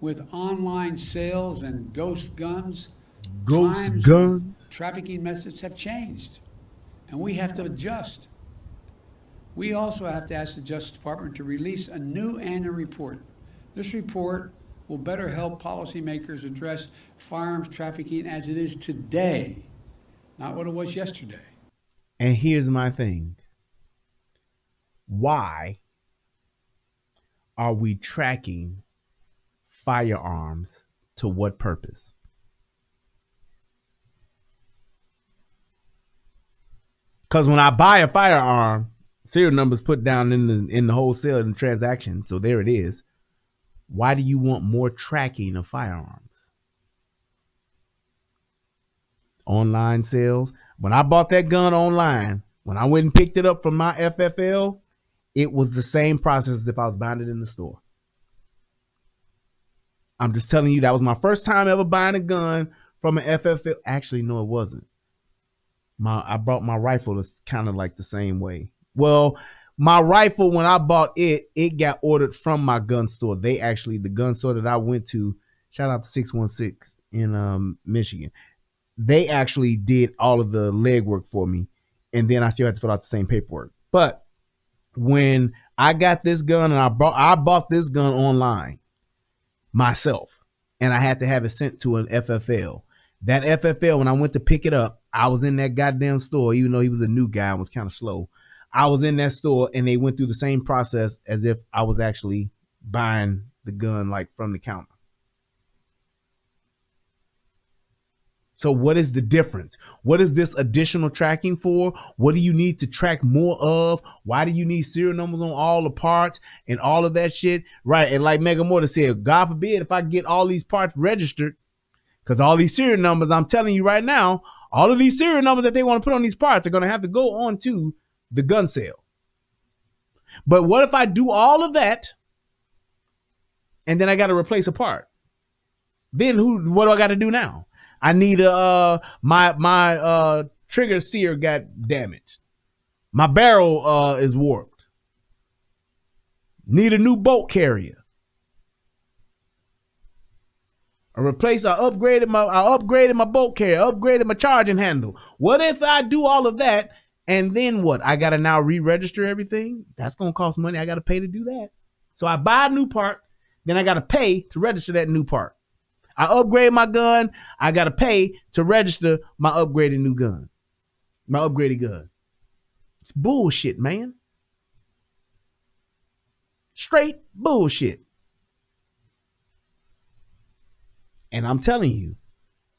with online sales and ghost guns, trafficking methods have changed, and we have to adjust. We also have to ask the Justice Department to release a new annual report. This report will better help policymakers address firearms trafficking as it is today, not what it was yesterday. And here's my thing. Why are we tracking firearms to what purpose? Because when I buy a firearm, serial numbers put down in the wholesale and transaction, so there it is. Why do you want more tracking of firearms? Online sales. When I bought that gun online, when I went and picked it up from my FFL, it was the same process as if I was buying it in the store. I'm just telling you, that was my first time ever buying a gun from an FFL. Actually, no, it wasn't. I bought my rifle. It's kind of like the same way. Well, my rifle, when I bought it, it got ordered from my gun store. The gun store that I went to, shout out to 616 in Michigan. They actually did all of the legwork for me. And then I still had to fill out the same paperwork. But when I got this gun, and I bought this gun online myself, and I had to have it sent to an FFL. That FFL, when I went to pick it up, I was in that goddamn store, even though he was a new guy and was kind of slow. I was in that store, and they went through the same process as if I was actually buying the gun like from the counter. So what is the difference? What is this additional tracking for? What do you need to track more of? Why do you need serial numbers on all the parts and all of that shit? Right. And like Mega Mortar said, God forbid if I get all these parts registered, because all these serial numbers, I'm telling you right now, all of these serial numbers that they want to put on these parts are going to have to go on to the gun sale. But what if I do all of that and then I got to replace a part? Then what do I got to do now? I need my trigger sear got damaged. My barrel is warped. Need a new bolt carrier. I upgraded my bolt carrier, upgraded my charging handle. What if I do all of that and then what? I gotta now re-register everything? That's gonna cost money. I gotta pay to do that. So I buy a new part, then I gotta pay to register that new part. I upgrade my gun. I got to pay to register my upgraded new gun. My upgraded gun. It's bullshit, man. Straight bullshit. And I'm telling you,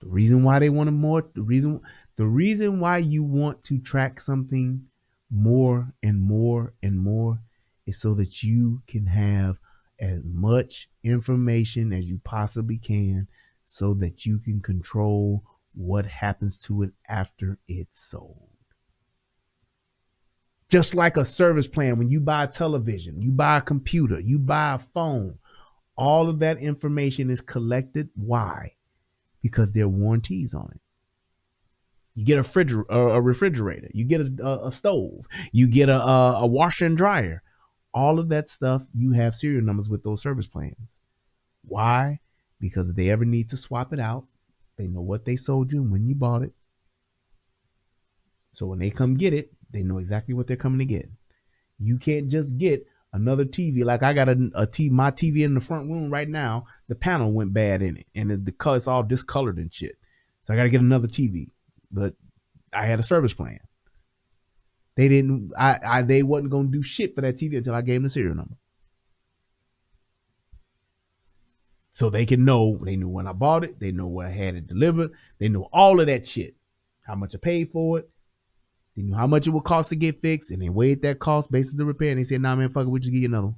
the reason why they wanted more, the reason why you want to track something more and more and more is so that you can have as much information as you possibly can so that you can control what happens to it after it's sold. Just like a service plan, when you buy a television, you buy a computer, you buy a phone, all of that information is collected. Why? Because there are warranties on it. You get a refrigerator, you get a stove, you get a washer and dryer. All of that stuff, you have serial numbers with those service plans. Why? Because if they ever need to swap it out, they know what they sold you and when you bought it. So when they come get it, they know exactly what they're coming to get. You can't just get another TV. Like I got my TV in the front room right now. The panel went bad in it, and the color, it's all discolored and shit. So I got to get another TV. But I had a service plan. They wasn't going to do shit for that TV until I gave them the serial number. So they can know, they knew when I bought it. They know where I had it delivered. They know all of that shit. How much I paid for it. They knew how much it would cost to get fixed. And they weighed that cost based on the repair. And they said, nah, man, fuck it, we'll just give you another one.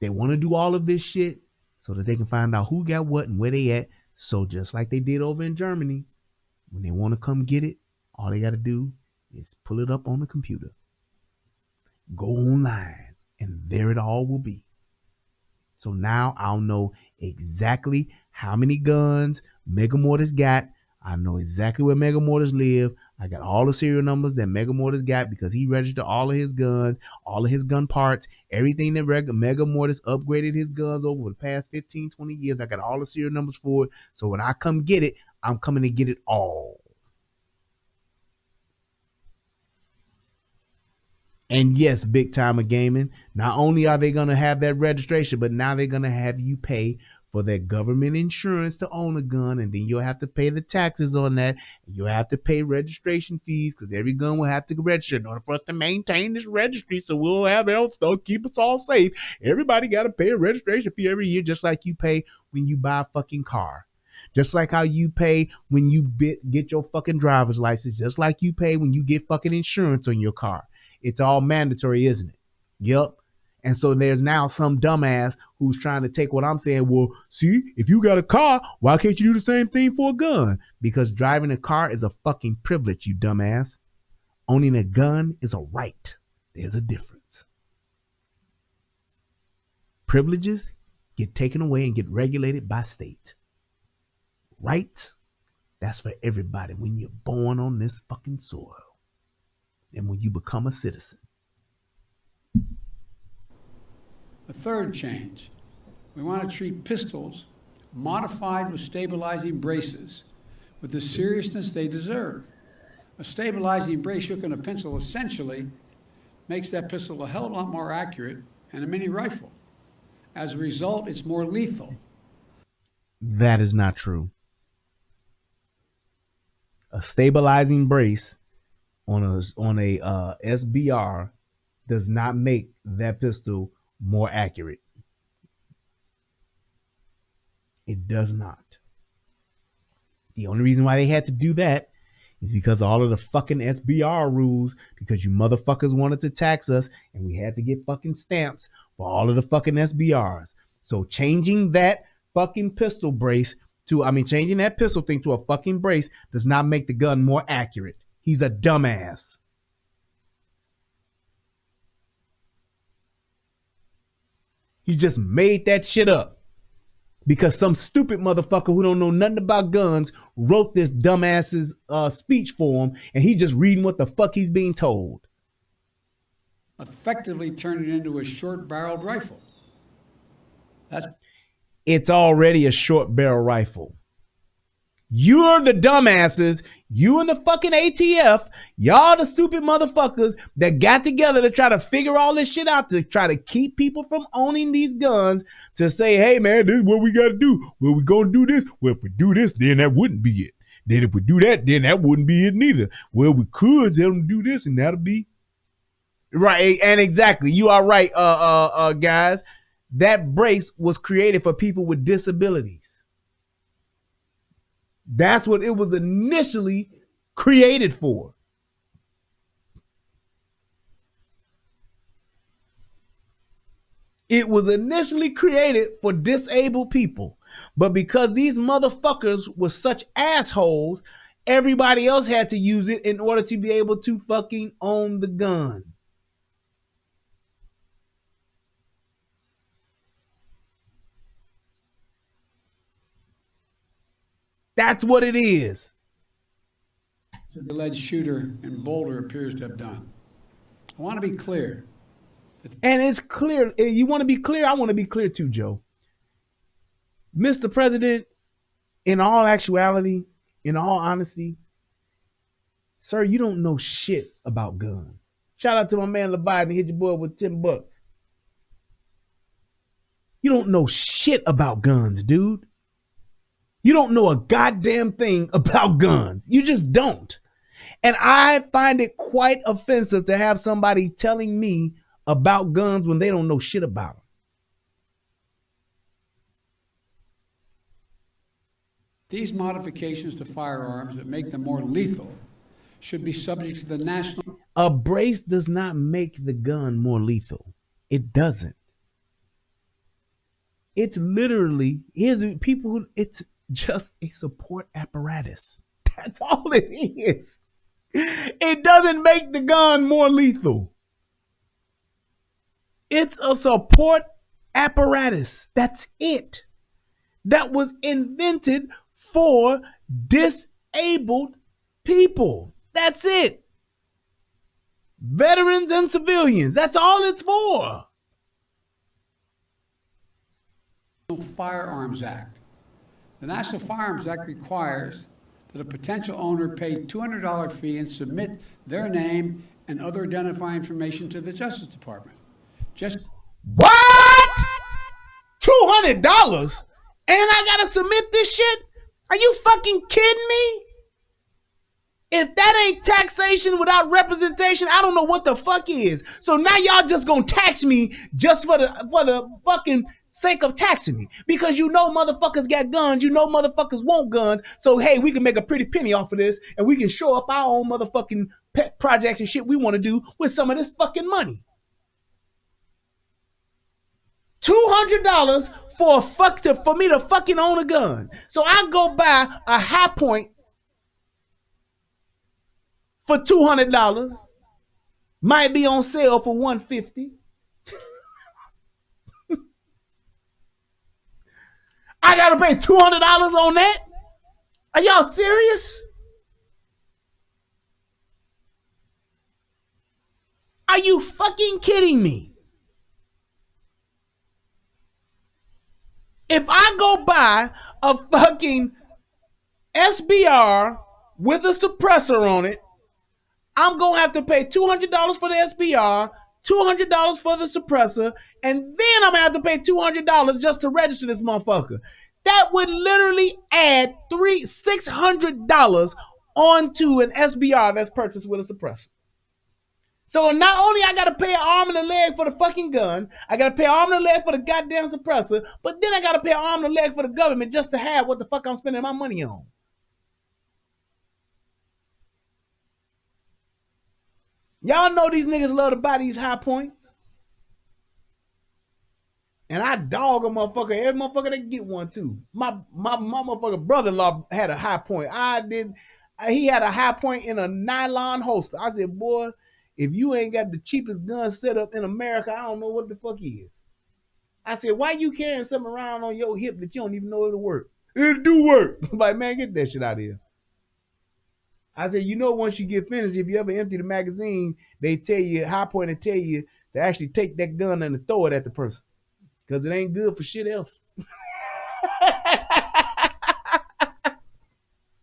They want to do all of this shit so that they can find out who got what and where they at. So just like they did over in Germany, when they want to come get it, all they got to do is pull it up on the computer. Go online, and there it all will be. So now I'll know exactly how many guns Mega Mortis got. I know exactly where Mega Mortis live. I got all the serial numbers that Mega Mortis got because he registered all of his guns, all of his gun parts, everything that Mega Mortis upgraded his guns over the past 15, 20 years. I got all the serial numbers for it. So when I come get it, I'm coming to get it all. And yes, big time of gaming. Not only are they going to have that registration, but now they're going to have you pay for for that government insurance to own a gun, and then you'll have to pay the taxes on that. You'll have to pay registration fees because every gun will have to register in order for us to maintain this registry, so we'll have health stuff, keep us all safe. Everybody got to pay a registration fee every year, just like you pay when you buy a fucking car. Just like how you pay when you get your fucking driver's license. Just like you pay when you get fucking insurance on your car. It's all mandatory, isn't it? Yep. And so there's now some dumbass who's trying to take what I'm saying. Well, see, if you got a car, why can't you do the same thing for a gun? Because driving a car is a fucking privilege, you dumbass. Owning a gun is a right. There's a difference. Privileges get taken away and get regulated by state. Rights, that's for everybody when you're born on this fucking soil and when you become a citizen. The third change, we want to treat pistols modified with stabilizing braces with the seriousness they deserve. A stabilizing brace shook in a pencil essentially makes that pistol a hell of a lot more accurate than a mini rifle. As a result, it's more lethal. That is not true. A stabilizing brace on a SBR does not make that pistol more accurate. It does not. The only reason why they had to do that is because of all of the fucking SBR rules, because you motherfuckers wanted to tax us and we had to get fucking stamps for all of the fucking SBRs. So changing that fucking pistol brace changing that pistol thing to a fucking brace does not make the gun more accurate. He's a dumbass. He just made that shit up because some stupid motherfucker who don't know nothing about guns wrote this dumbass's speech for him, and he just reading what the fuck he's being told. Effectively turn it into a short-barreled rifle. It's already a short barrel rifle. You're the dumbasses, you and the fucking ATF, y'all the stupid motherfuckers that got together to try to figure all this shit out, to try to keep people from owning these guns, to say, hey man, this is what we got to do. Well, we're going to do this. Well, if we do this, then that wouldn't be it. Then if we do that, then that wouldn't be it neither. Well, we could tell them to do this and that'll be right. And exactly, you are right, guys. That brace was created for people with disabilities. That's what it was initially created for. It was initially created for disabled people. But because these motherfuckers were such assholes, everybody else had to use it in order to be able to fucking own the gun. That's what it is. The alleged shooter in Boulder appears to have done. I want to be clear. And it's clear. You want to be clear? I want to be clear too, Joe. Mr. President, in all actuality, in all honesty, sir, you don't know shit about guns. Shout out to my man Leviathan, hit your boy with $10. You don't know shit about guns, dude. You don't know a goddamn thing about guns. You just don't. And I find it quite offensive to have somebody telling me about guns when they don't know shit about them. These modifications to firearms that make them more lethal should be subject to the national... A brace does not make the gun more lethal. It doesn't. It's literally, it's just a support apparatus. That's all it is. It doesn't make the gun more lethal. It's a support apparatus. That's it. That was invented for disabled people. That's it. Veterans and civilians. That's all it's for. Firearms Act. The National Firearms Act requires that a potential owner pay $200 fee and submit their name and other identifying information to the Justice Department. What? $200? And I gotta submit this shit? Are you fucking kidding me? If that ain't taxation without representation, I don't know what the fuck is. So now y'all just gonna tax me just for the fucking sake of taxing me. Because you know motherfuckers got guns, you know motherfuckers want guns. So hey, we can make a pretty penny off of this and we can show up our own motherfucking pet projects and shit we want to do with some of this fucking money. $200 for me to fucking own a gun. So I go buy a High Point for $200, might be on sale for $150. I gotta pay $200 on that? Are y'all serious? Are you fucking kidding me? If I go buy a fucking SBR with a suppressor on it, I'm going to have to pay $200 for the SBR, $200 for the suppressor, and then I'm going to have to pay $200 just to register this motherfucker. That would literally add $600 onto an SBR that's purchased with a suppressor. So not only I got to pay an arm and a leg for the fucking gun, I got to pay an arm and a leg for the goddamn suppressor, but then I got to pay an arm and a leg for the government just to have what the fuck I'm spending my money on. Y'all know these niggas love to buy these High Points. And I dog a motherfucker. Every motherfucker that get one too. My motherfucker brother-in-law had a High Point. He had a High Point in a nylon holster. I said, boy, if you ain't got the cheapest gun set up in America, I don't know what the fuck is. I said, why you carrying something around on your hip that you don't even know it'll work? It'll do work. I'm like, man, get that shit out of here. I said, you know, once you get finished, if you ever empty the magazine, they tell you, High Point, and tell you to actually take that gun and to throw it at the person. Because it ain't good for shit else.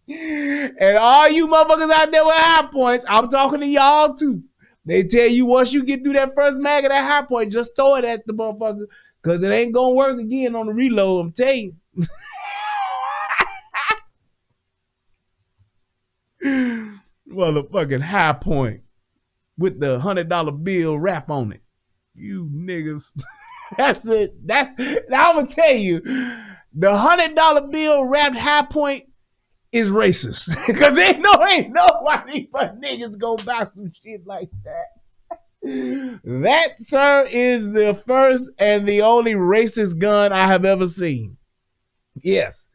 And all you motherfuckers out there with High Points, I'm talking to y'all too. They tell you once you get through that first mag of that High Point, just throw it at the motherfucker. Because it ain't going to work again on the reload, I'm telling you. Motherfucking High Point with the $100 bill wrap on it. You niggas. That's it. I'm gonna tell you, the $100 bill wrapped High Point is racist. Cause ain't nobody but niggas gonna buy some shit like that. That, sir, is the first and the only racist gun I have ever seen. Yes.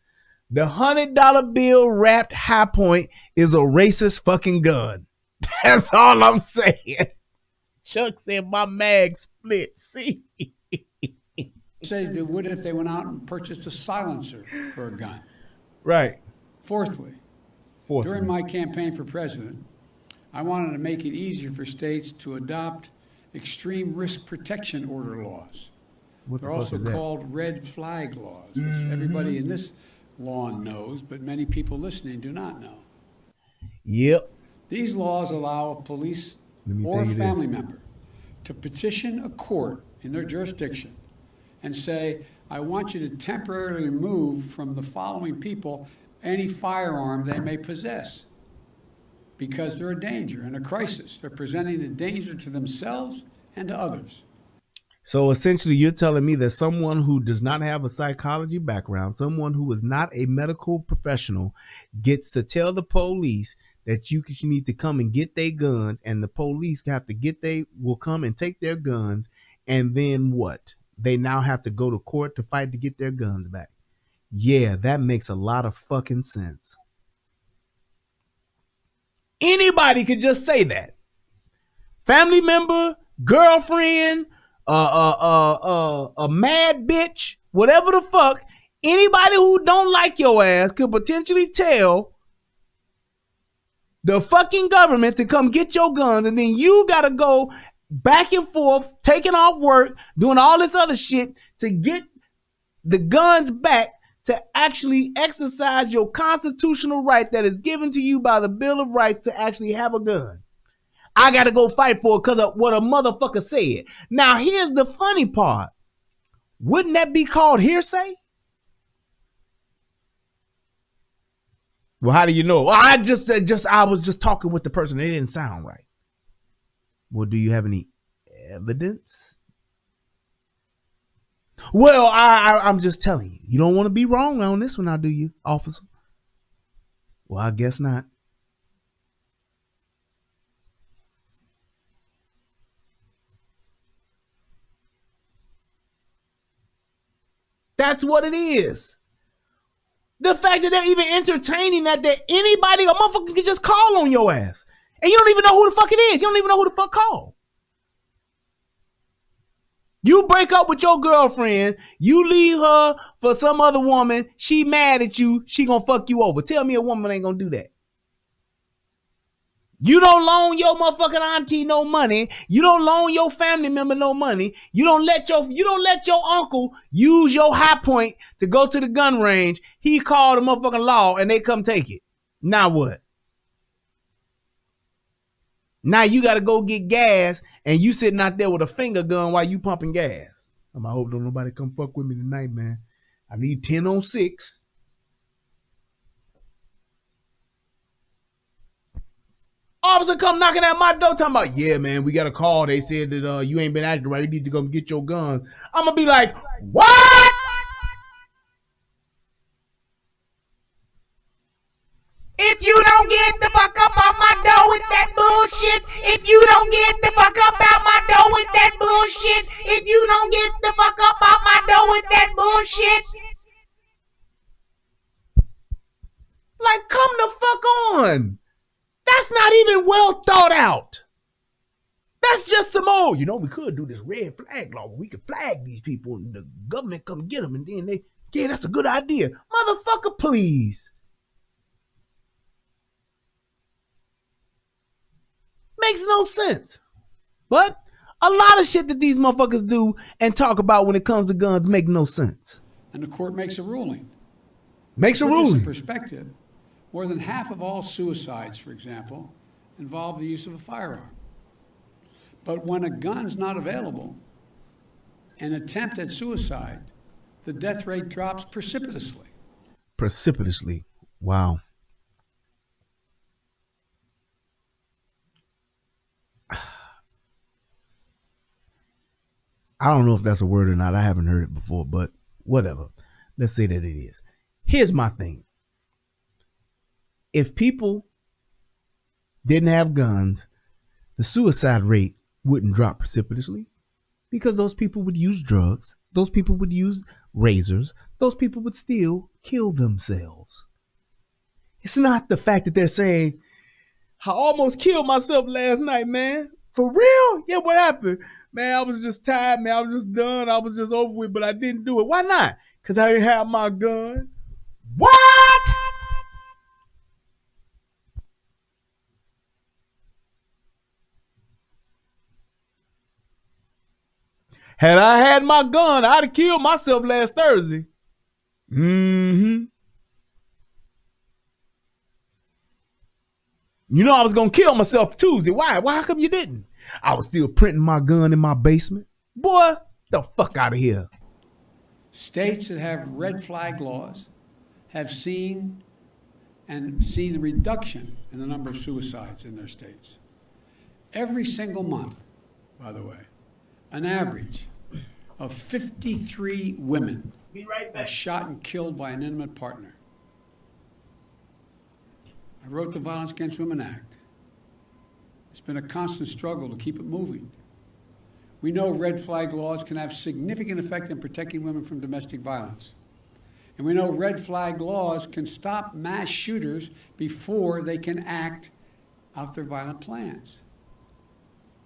The $100 bill wrapped High Point is a racist fucking gun. That's all I'm saying. Chuck said my mag split. See? Say they would if they went out and purchased a silencer for a gun. Right. Fourthly, during my campaign for president, I wanted to make it easier for states to adopt extreme risk protection order laws. They're also called red flag laws, which everybody in this lawn knows, but many people listening do not know. Yep. These laws allow a police or family member to petition a court in their jurisdiction and say, I want you to temporarily remove from the following people any firearm they may possess because they're a danger and a crisis. They're presenting a danger to themselves and to others. So essentially, you're telling me that someone who does not have a psychology background, someone who is not a medical professional, gets to tell the police that you need to come and get their guns, and the police will come and take their guns, and then what? They now have to go to court to fight to get their guns back. Yeah, that makes a lot of fucking sense. Anybody could just say that. Family member, girlfriend, a mad bitch, whatever the fuck, anybody who don't like your ass could potentially tell the fucking government to come get your guns, and then you gotta go back and forth, taking off work, doing all this other shit to get the guns back to actually exercise your constitutional right that is given to you by the Bill of Rights to actually have a gun. I got to go fight for it because of what a motherfucker said. Now, here's the funny part. Wouldn't that be called hearsay? Well, how do you know? Well, I was just talking with the person. They didn't sound right. Well, do you have any evidence? Well, I'm just telling you. You don't want to be wrong on this one now, do you, officer? Well, I guess not. That's what it is. The fact that they're even entertaining that anybody, a motherfucker can just call on your ass. And you don't even know who the fuck it is. You don't even know who the fuck called. You break up with your girlfriend, you leave her for some other woman, she mad at you, she gonna fuck you over. Tell me a woman ain't gonna do that. You don't loan your motherfucking auntie no money. You don't loan your family member no money. You don't let your uncle use your high point to go to the gun range. He called the motherfucking law and they come take it. Now what? Now you got to go get gas and you sitting out there with a finger gun while you pumping gas. I hope don't nobody come fuck with me tonight, man. I need 10 on 6. Officer come knocking at my door talking about, yeah, man, we got a call. They said that you ain't been acting right. You need to come get your guns. I'm going to be like, what? If you don't get the fuck up off my door with that bullshit, if you don't get the fuck up out my door with that bullshit, if you don't get the fuck up out my door with that bullshit. Like, come the fuck on. That's not even well thought out. That's just some old, we could do this red flag law. We could flag these people and the government come get them and then that's a good idea. Motherfucker, please. Makes no sense. But a lot of shit that these motherfuckers do and talk about when it comes to guns make no sense. And the court makes a ruling. Makes a Put this ruling. in perspective, more than half of all suicides, for example, involve the use of a firearm. But when a gun's not available, an attempt at suicide, the death rate drops precipitously. Precipitously. Wow. I don't know if that's a word or not. I haven't heard it before, but whatever. Let's say that it is. Here's my thing. If people didn't have guns, the suicide rate wouldn't drop precipitously because those people would use drugs. Those people would use razors. Those people would still kill themselves. It's not the fact that they're saying, I almost killed myself last night, man. For real? Yeah, what happened? Man, I was just tired, man. I was just done. I was just over with, but I didn't do it. Why not? Because I didn't have my gun. What? Had I had my gun, I'd have killed myself last Thursday. Mm-hmm. I was going to kill myself Tuesday. Why? How come you didn't? I was still printing my gun in my basement. Boy, the fuck out of here. States that have red flag laws have seen the reduction in the number of suicides in their states. Every single month, by the way, an average of 53 women are shot and killed by an intimate partner. I wrote the Violence Against Women Act. It's been a constant struggle to keep it moving. We know red flag laws can have significant effect in protecting women from domestic violence. And we know red flag laws can stop mass shooters before they can act out their violent plans.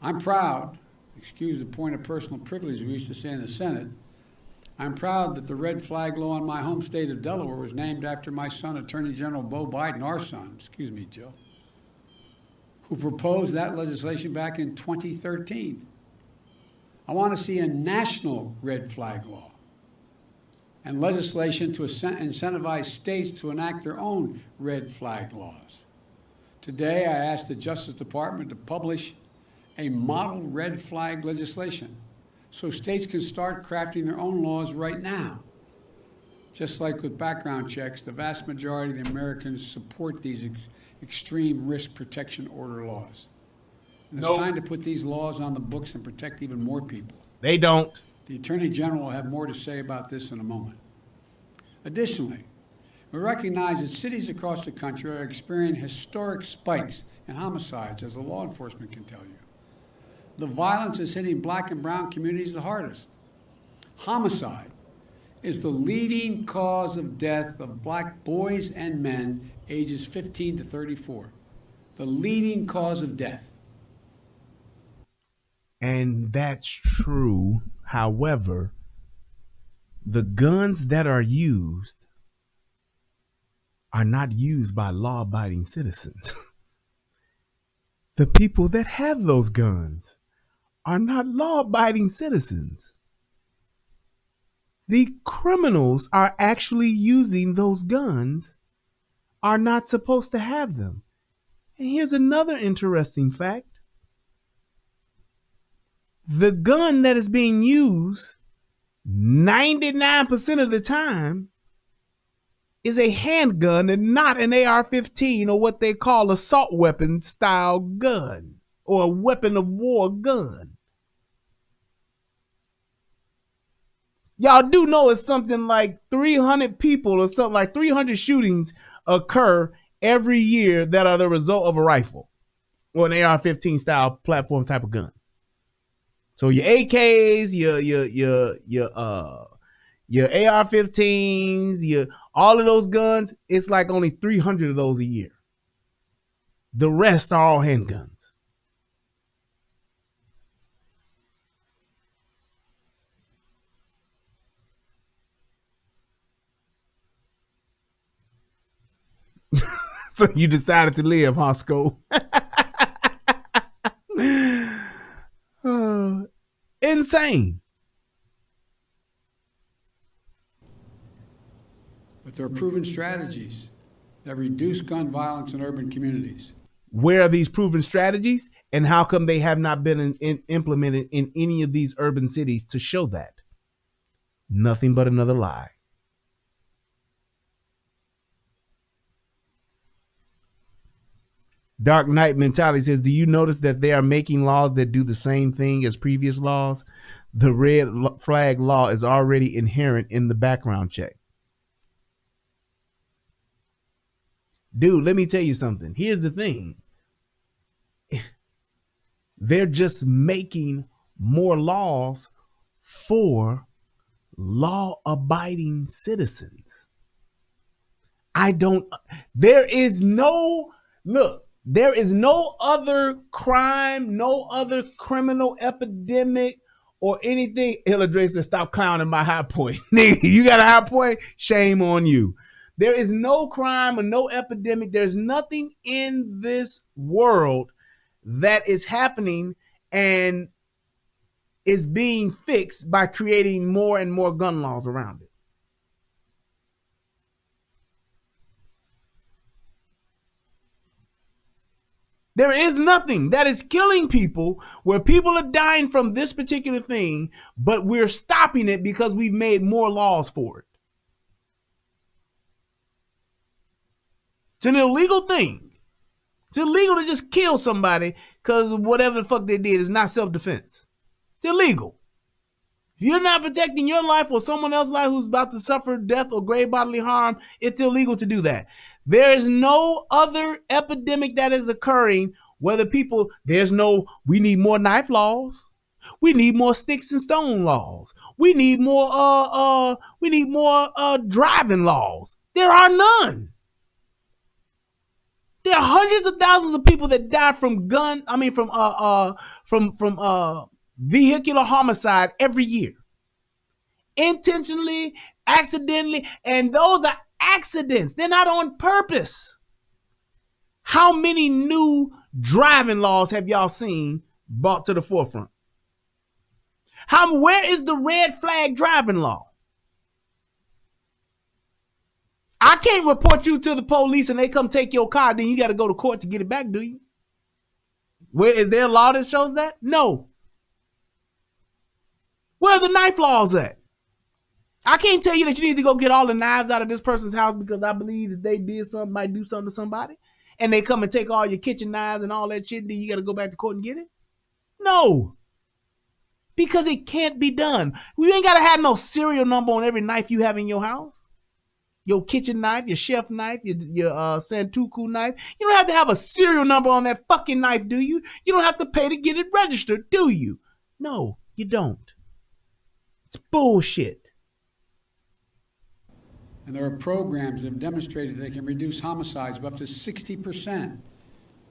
I'm proud, excuse the point of personal privilege we used to say in the Senate, I'm proud that the red flag law in my home state of Delaware was named after my son, Attorney General Beau Biden, our son, excuse me, Joe, who proposed that legislation back in 2013. I want to see a national red flag law and legislation to incentivize states to enact their own red flag laws. Today, I asked the Justice Department to publish a model red flag legislation so states can start crafting their own laws right now. Just like with background checks, the vast majority of the Americans support these extreme risk protection order laws. And it's time to put these laws on the books and protect even more people. They don't. The Attorney General will have more to say about this in a moment. Additionally, we recognize that cities across the country are experiencing historic spikes in homicides, as the law enforcement can tell you. The violence is hitting Black and brown communities the hardest. Homicide is the leading cause of death of Black boys and men ages 15 to 34. The leading cause of death. And that's true. However, the guns that are used are not used by law-abiding citizens. The people that have those guns are not law-abiding citizens. The criminals are actually using those guns, are not supposed to have them. And here's another interesting fact. The gun that is being used 99% of the time is a handgun and not an AR-15 or what they call assault weapon style gun or a weapon of war gun. Y'all do know it's something like 300 people or something like 300 shootings occur every year that are the result of a rifle or an AR-15 style platform type of gun. So your AKs, your AR-15s, all of those guns, it's like only 300 of those a year. The rest are all handguns. So you decided to live, huh, Sko? Insane. But there are proven strategies that reduce gun violence in urban communities. Where are these proven strategies, and how come they have not been implemented in any of these urban cities to show that? Nothing but another lie. Dark Knight Mentality says, do you notice that they are making laws that do the same thing as previous laws? The red flag law is already inherent in the background check. Dude, let me tell you something. Here's the thing. They're just making more laws for law-abiding citizens. There is no other crime, no other criminal epidemic or anything. Hillary said, stop clowning my high point. Nigga, you got a high point? Shame on you. There is no crime or no epidemic. There's nothing in this world that is happening and is being fixed by creating more and more gun laws around it. There is nothing that is killing people where people are dying from this particular thing, but we're stopping it because we've made more laws for it. It's an illegal thing. It's illegal to just kill somebody because whatever the fuck they did is not self-defense. It's illegal. If you're not protecting your life or someone else's life who's about to suffer death or grave bodily harm, it's illegal to do that. There is no other epidemic that is occurring where the people, we need more knife laws. We need more sticks and stone laws. We need more driving laws. There are none. There are hundreds of thousands of people that die from vehicular homicide every year. Intentionally, accidentally, and those are accidents. They're not on purpose. How many new driving laws have y'all seen brought to the forefront? Where is the red flag driving law? I can't report you to the police and they come take your car, then you got to go to court to get it back, do you? Where is there a law that shows that? No. Where are the knife laws at? I can't tell you that you need to go get all the knives out of this person's house because I believe that they did something, might do something to somebody, and they come and take all your kitchen knives and all that shit, then you got to go back to court and get it? No. Because it can't be done. You ain't got to have no serial number on every knife you have in your house. Your kitchen knife, your chef knife, your Santoku knife. You don't have to have a serial number on that fucking knife, do you? You don't have to pay to get it registered, do you? No, you don't. It's bullshit. And there are programs that have demonstrated they can reduce homicides by up to 60%.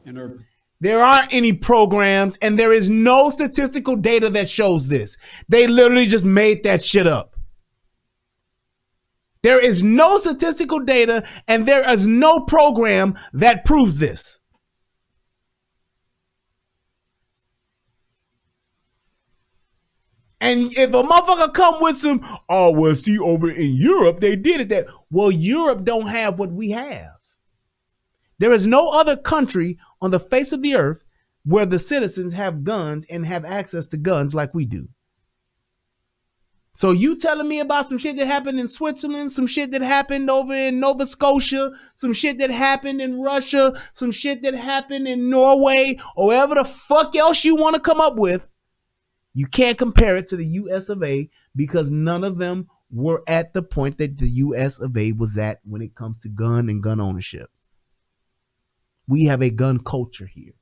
And there aren't any programs, and there is no statistical data that shows this. They literally just made that shit up. There is no statistical data, and there is no program that proves this. And if a motherfucker come with some, oh, well, see, over in Europe, they did it that. Well, Europe don't have what we have. There is no other country on the face of the earth where the citizens have guns and have access to guns like we do. So you telling me about some shit that happened in Switzerland, some shit that happened over in Nova Scotia, some shit that happened in Russia, some shit that happened in Norway, or wherever the fuck else you want to come up with. You can't compare it to the US of A because none of them were at the point that the US of A was at when it comes to gun and gun ownership. We have a gun culture here.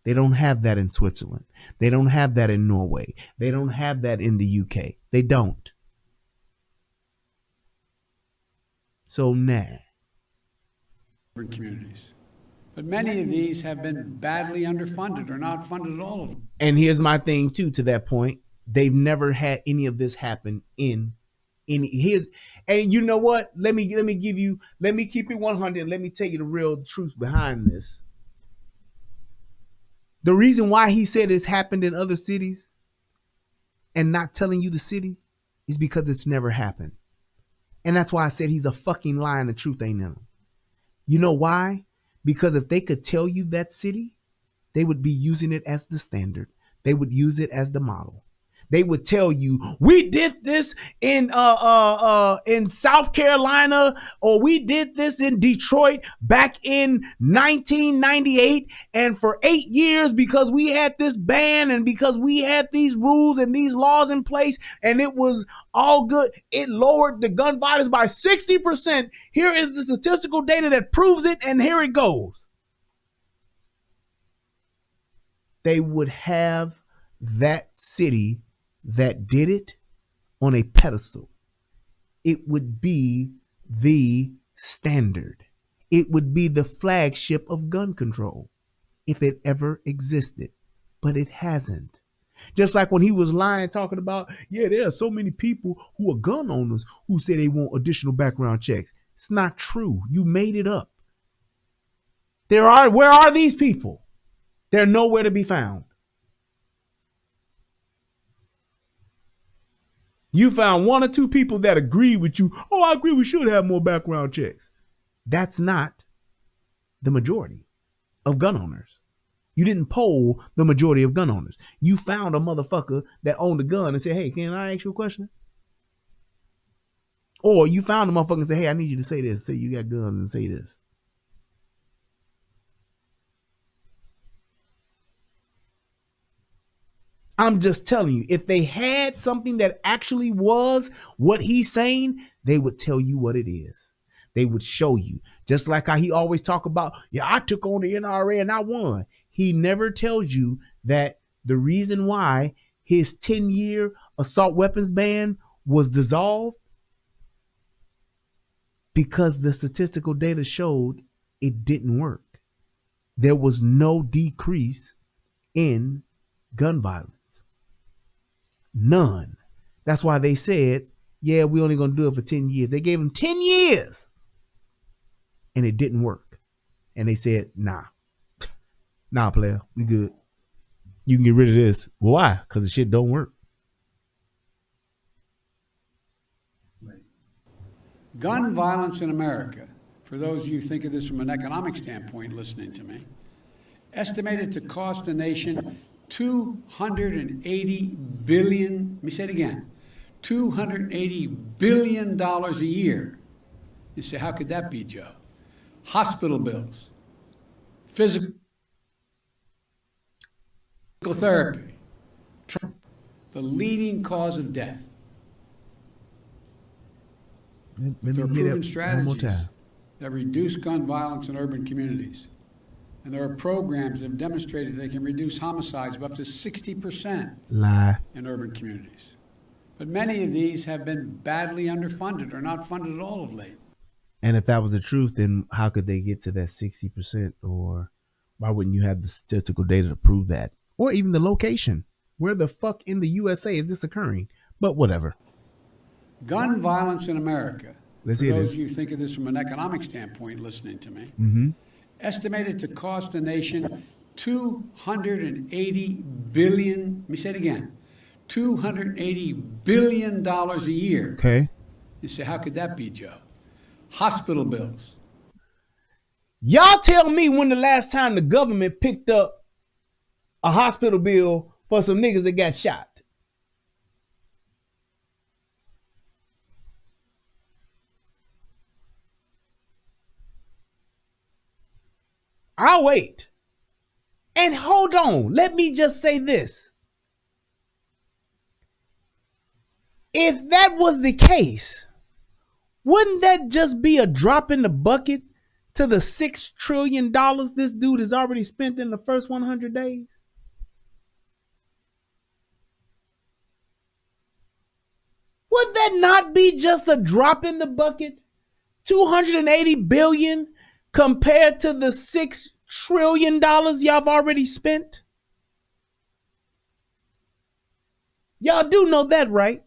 They don't have that in Switzerland. They don't have that in Norway. They don't have that in the UK. They don't. So nah. Communities. But many of these have been badly underfunded or not funded at all of them. And here's my thing too, to that point. They've never had any of this happen in his. And you know what? Let me keep it 100 and let me tell you the real truth behind this. The reason why he said it's happened in other cities and not telling you the city is because it's never happened. And that's why I said he's a fucking lie and the truth ain't in him. You know why? Because if they could tell you that city, they would be using it as the standard. They would use it as the model. They would tell you, we did this in South Carolina, or we did this in Detroit back in 1998. And for 8 years, because we had this ban and because we had these rules and these laws in place, and it was all good, it lowered the gun violence by 60%. Here is the statistical data that proves it, and here it goes. They would have that city that did it on a pedestal. It would be the standard. It would be the flagship of gun control if it ever existed, but it hasn't. Just like when he was lying, talking about, yeah, there are so many people who are gun owners who say they want additional background checks. It's not true. You made it up. Where are these people? They're nowhere to be found. You found one or two people that agree with you. Oh, I agree we should have more background checks. That's not the majority of gun owners. You didn't poll the majority of gun owners. You found a motherfucker that owned a gun and said, hey, can I ask you a question? Or you found a motherfucker and said, hey, I need you to say this. Say you got guns and say this. I'm just telling you, if they had something that actually was what he's saying, they would tell you what it is. They would show you. Just like how he always talk about, yeah, I took on the NRA and I won. He never tells you that the reason why his 10-year assault weapons ban was dissolved, because the statistical data showed it didn't work. There was no decrease in gun violence. None. That's why they said, yeah, we're only going to do it for 10 years. They gave him 10 years and it didn't work. And they said, nah, player, we good. You can get rid of this. Well, why? Because the shit don't work. Gun violence in America, for those of you who think of this from an economic standpoint listening to me, estimated to cost the nation $280 billion, let me say it again, $280 billion a year. You say, how could that be, Joe? Hospital bills, physical therapy, the leading cause of death. There are proven strategies that reduce gun violence in urban communities. And there are programs that have demonstrated they can reduce homicides by up to 60% in urban communities. But many of these have been badly underfunded or not funded at all of late. And if that was the truth, then how could they get to that 60%? Or why wouldn't you have the statistical data to prove that? Or even the location. Where the fuck in the USA is this occurring? But whatever. Gun violence in America, Let's for hear those this. of you who think of this from an economic standpoint listening to me, estimated to cost the nation $280 billion, let me say it again, $280 billion a year. Okay. You say, how could that be, Joe? Hospital bills. Y'all tell me when the last time the government picked up a hospital bill for some niggas that got shot. I'll wait. And hold on, let me just say this. If that was the case, wouldn't that just be a drop in the bucket to the $6 trillion this dude has already spent in the first 100 days? Would that not be just a drop in the bucket? 280 billion compared to the $6 trillion y'all have already spent? Y'all do know that, right?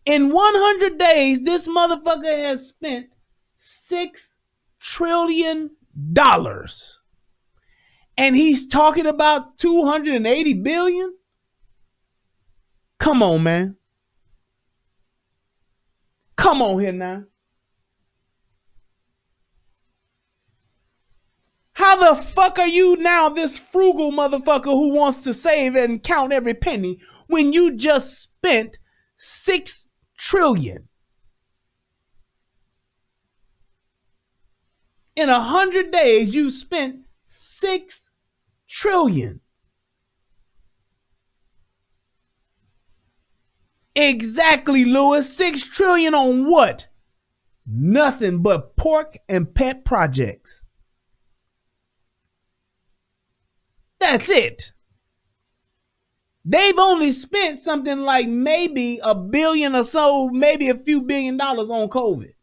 In 100 days, this motherfucker has spent $6 trillion. And he's talking about 280 billion? Come on, man. Come on here now. How the fuck are you now this frugal motherfucker who wants to save and count every penny when you just spent $6 trillion? In 100 days, you spent $6 trillion. Exactly, Lewis. $6 trillion on what? Nothing but pork and pet projects. That's it. They've only spent something like maybe $1 billion or so, maybe a few $1 billion on COVID.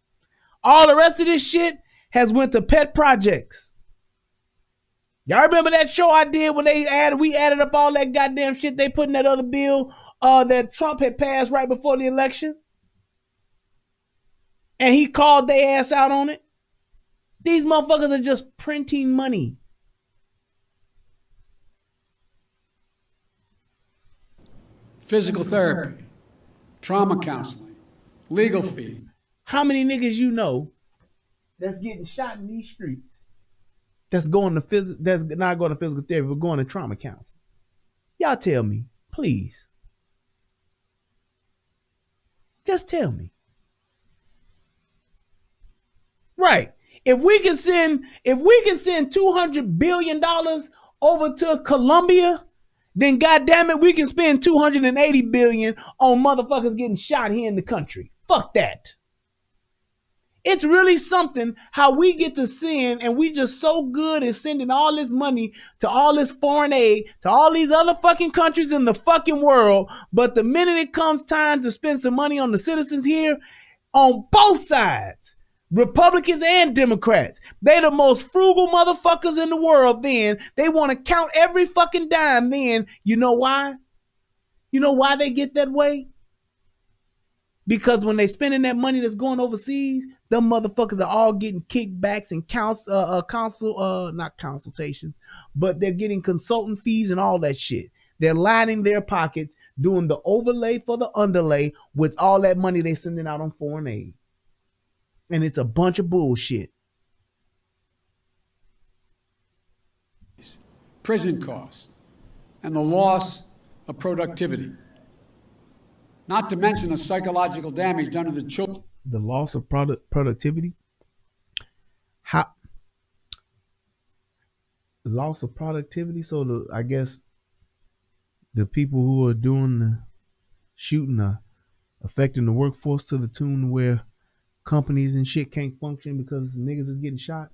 All the rest of this shit has went to pet projects. Y'all remember that show I did when we added up all that goddamn shit they put in that other bill that Trump had passed right before the election? And he called their ass out on it. These motherfuckers are just printing money. Physical therapy, trauma counseling, legal fees. How many niggas you know that's getting shot in these streets that's not going to physical therapy, but going to trauma counseling? Y'all tell me, please. Just tell me. Right. If we can send $200 billion over to Colombia, then goddamn it, we can spend $280 billion on motherfuckers getting shot here in the country. Fuck that. It's really something how we get to send, and we just so good at sending all this money to all this foreign aid to all these other fucking countries in the fucking world. But the minute it comes time to spend some money on the citizens here, on both sides, Republicans and Democrats, they the most frugal motherfuckers in the world. Then they want to count every fucking dime. Then you know why? You know why they get that way? Because when they spending that money that's going overseas, them motherfuckers are all getting kickbacks and not consultation, but they're getting consultant fees and all that shit. They're lining their pockets, doing the overlay for the underlay with all that money they sending out on foreign aid. And it's a bunch of bullshit. Prison costs and the loss of productivity. not to mention the psychological damage done to the children. The loss of productivity. How loss of productivity? So I guess the people who are doing the shooting are affecting the workforce to the tune where companies and shit can't function because niggas is getting shot.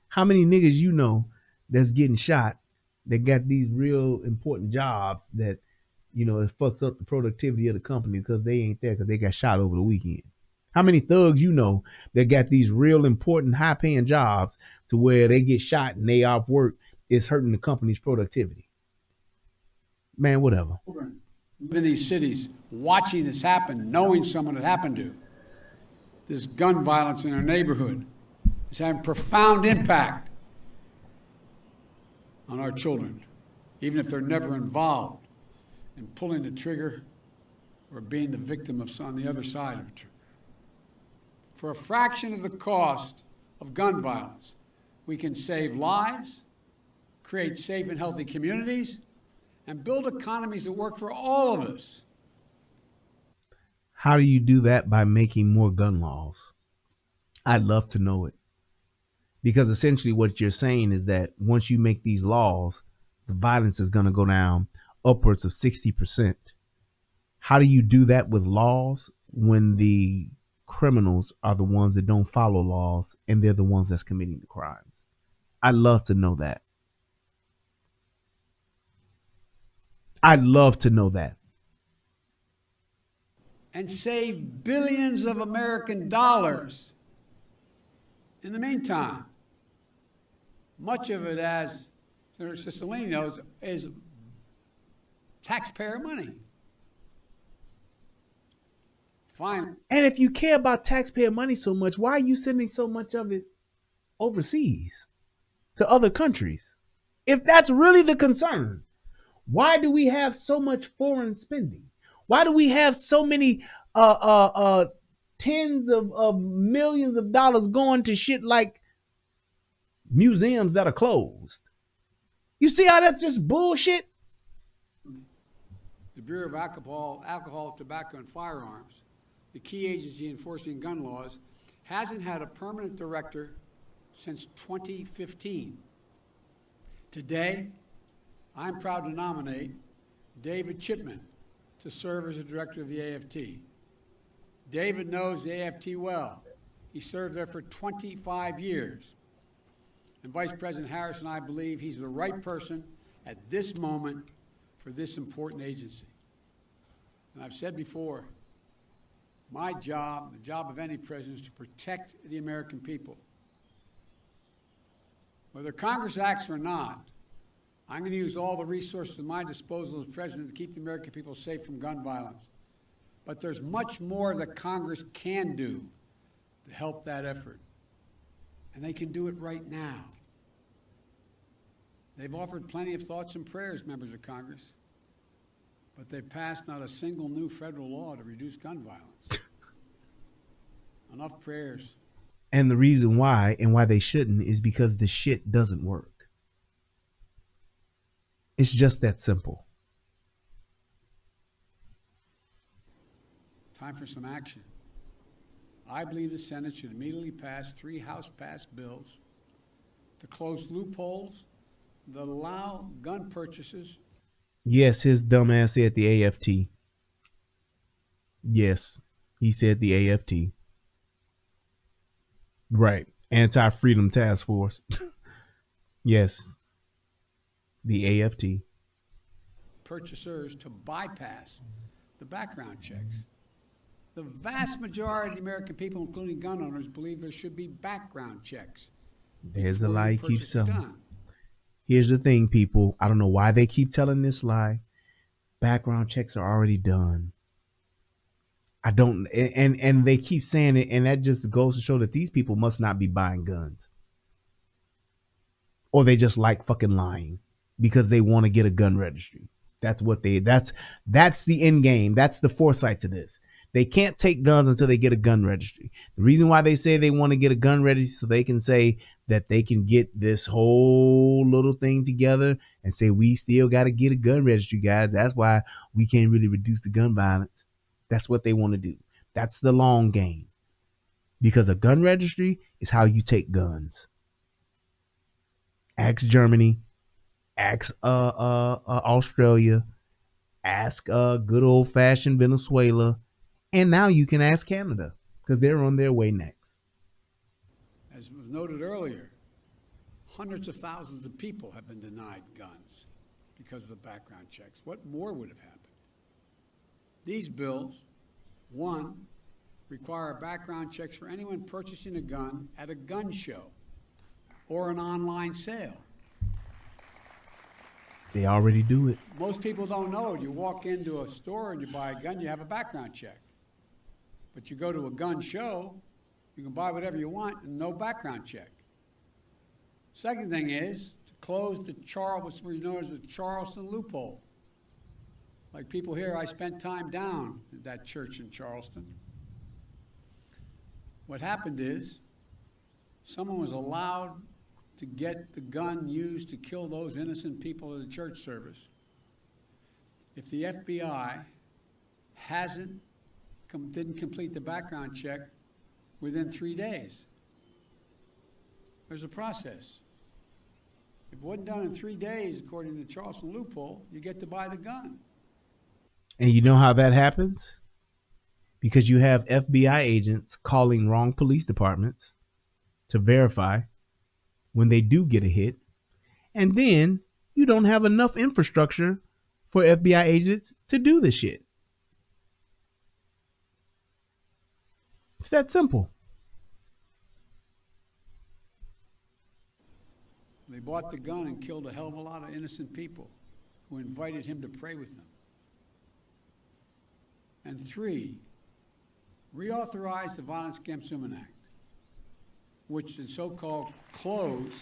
How many niggas you know that's getting shot that got these real important jobs that, you know, it fucks up the productivity of the company because they ain't there because they got shot over the weekend? How many thugs you know that got these real important high paying jobs to where they get shot and they off work? It's hurting the company's productivity. Man, whatever. In these cities, watching this happen, knowing someone it happened to. This gun violence in our neighborhood is having profound impact on our children, even if they're never involved in pulling the trigger or being the victim of on the other side of a trigger. For a fraction of the cost of gun violence, we can save lives, create safe and healthy communities, and build economies that work for all of us. How do you do that? By making more gun laws? I'd love to know it. Because essentially what you're saying is that once you make these laws, the violence is going to go down upwards of 60%. How do you do that with laws when the criminals are the ones that don't follow laws and they're the ones that's committing the crimes? I'd love to know that. I'd love to know that. And save billions of American dollars. In the meantime, much of it, as Senator Cicilline knows, is taxpayer money. Fine. And if you care about taxpayer money so much, why are you sending so much of it overseas to other countries? If that's really the concern, why do we have so much foreign spending? Why do we have so many tens of millions of dollars going to shit like museums that are closed? You see how that's just bullshit? The Bureau of Alcohol, Tobacco, and Firearms, the key agency enforcing gun laws, hasn't had a permanent director since 2015. Today, I'm proud to nominate David Chipman to serve as the director of the AFT. David knows the AFT well. He served there for 25 years. And Vice President Harris and I believe he's the right person at this moment for this important agency. And I've said before, my job, the job of any president, is to protect the American people. Whether Congress acts or not, I'm going to use all the resources at my disposal as president to keep the American people safe from gun violence. But there's much more that Congress can do to help that effort. And they can do it right now. They've offered plenty of thoughts and prayers, members of Congress, but they've passed not a single new federal law to reduce gun violence. Enough prayers. And the reason why and why they shouldn't is because the shit doesn't work. It's just that simple. Time for some action. I believe the Senate should immediately pass 3 House-passed bills to close loopholes that allow gun purchases. Yes, his dumb ass said the AFT. Yes, he said the AFT. Right. Anti-Freedom Task Force. Yes. The AFT. Purchasers to bypass the background checks. The vast majority of the American people, including gun owners, believe there should be background checks. There's a lie he keeps telling. Here's the thing, people. I don't know why they keep telling this lie. Background checks are already done. I don't, and they keep saying it, and that just goes to show that these people must not be buying guns. Or they just like fucking lying because they want to get a gun registry. That's what that's the end game. That's the foresight to this. They can't take guns until they get a gun registry. The reason why they say they want to get a gun registry so they can say that they can get this whole little thing together and say, we still got to get a gun registry, guys. That's why we can't really reduce the gun violence. That's what they want to do. That's the long game. Because a gun registry is how you take guns. Ask Germany, ask Australia, ask good old fashioned Venezuela, and now you can ask Canada because they're on their way next. As was noted earlier, hundreds of thousands of people have been denied guns because of the background checks. What more would have happened? These bills, one, require background checks for anyone purchasing a gun at a gun show or an online sale. They already do it. Most people don't know it. You walk into a store and you buy a gun, you have a background check. But you go to a gun show, you can buy whatever you want and no background check. Second thing is to close what's known as the Charleston loophole. Like people here, I spent time down at that church in Charleston. What happened is someone was allowed to get the gun used to kill those innocent people at the church service. If the FBI didn't complete the background check within 3 days, there's a process. If it wasn't done in 3 days, according to the Charleston loophole, you get to buy the gun. And you know how that happens? Because you have FBI agents calling wrong police departments to verify when they do get a hit. And then you don't have enough infrastructure for FBI agents to do this shit. It's that simple. They bought the gun and killed a hell of a lot of innocent people who invited him to pray with them. And three, reauthorize the Violence Against Women Act, which is so-called close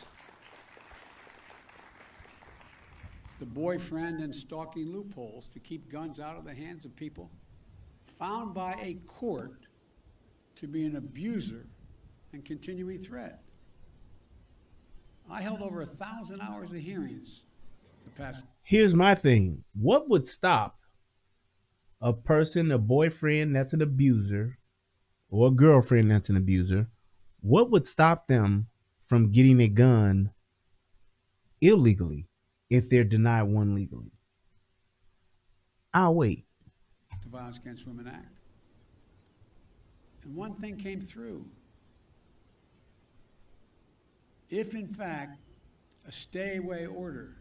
the boyfriend and stalking loopholes to keep guns out of the hands of people found by a court to be an abuser and continuing threat. I held over 1,000 hours of hearings to pass. Here's my thing. What would stop a person, a boyfriend that's an abuser, or a girlfriend that's an abuser? What would stop them from getting a gun illegally if they're denied one legally? I'll wait. The Violence Against Women Act. And one thing came through. If, in fact, a stay-away order,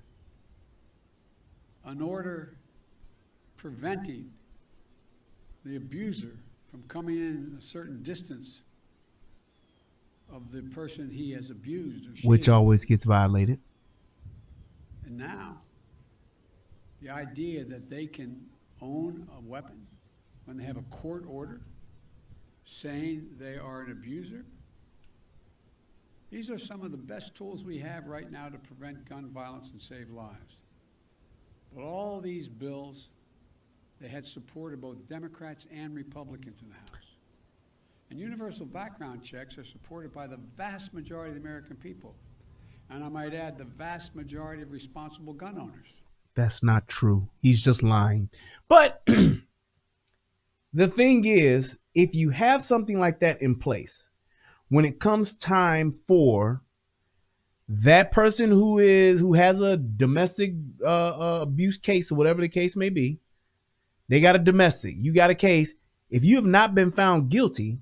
an order preventing the abuser from coming in a certain distance of the person he has abused, or which always gets violated. And now, the idea that they can own a weapon when they have a court order saying they are an abuser, these are some of the best tools we have right now to prevent gun violence and save lives. But all these bills, they had support of both Democrats and Republicans in the House. And universal background checks are supported by the vast majority of the American people. And I might add, the vast majority of responsible gun owners. That's not true. He's just lying. But the thing is, if you have something like that in place, when it comes time for that person who has a domestic abuse case or whatever the case may be, they got a domestic, you got a case. If you have not been found guilty,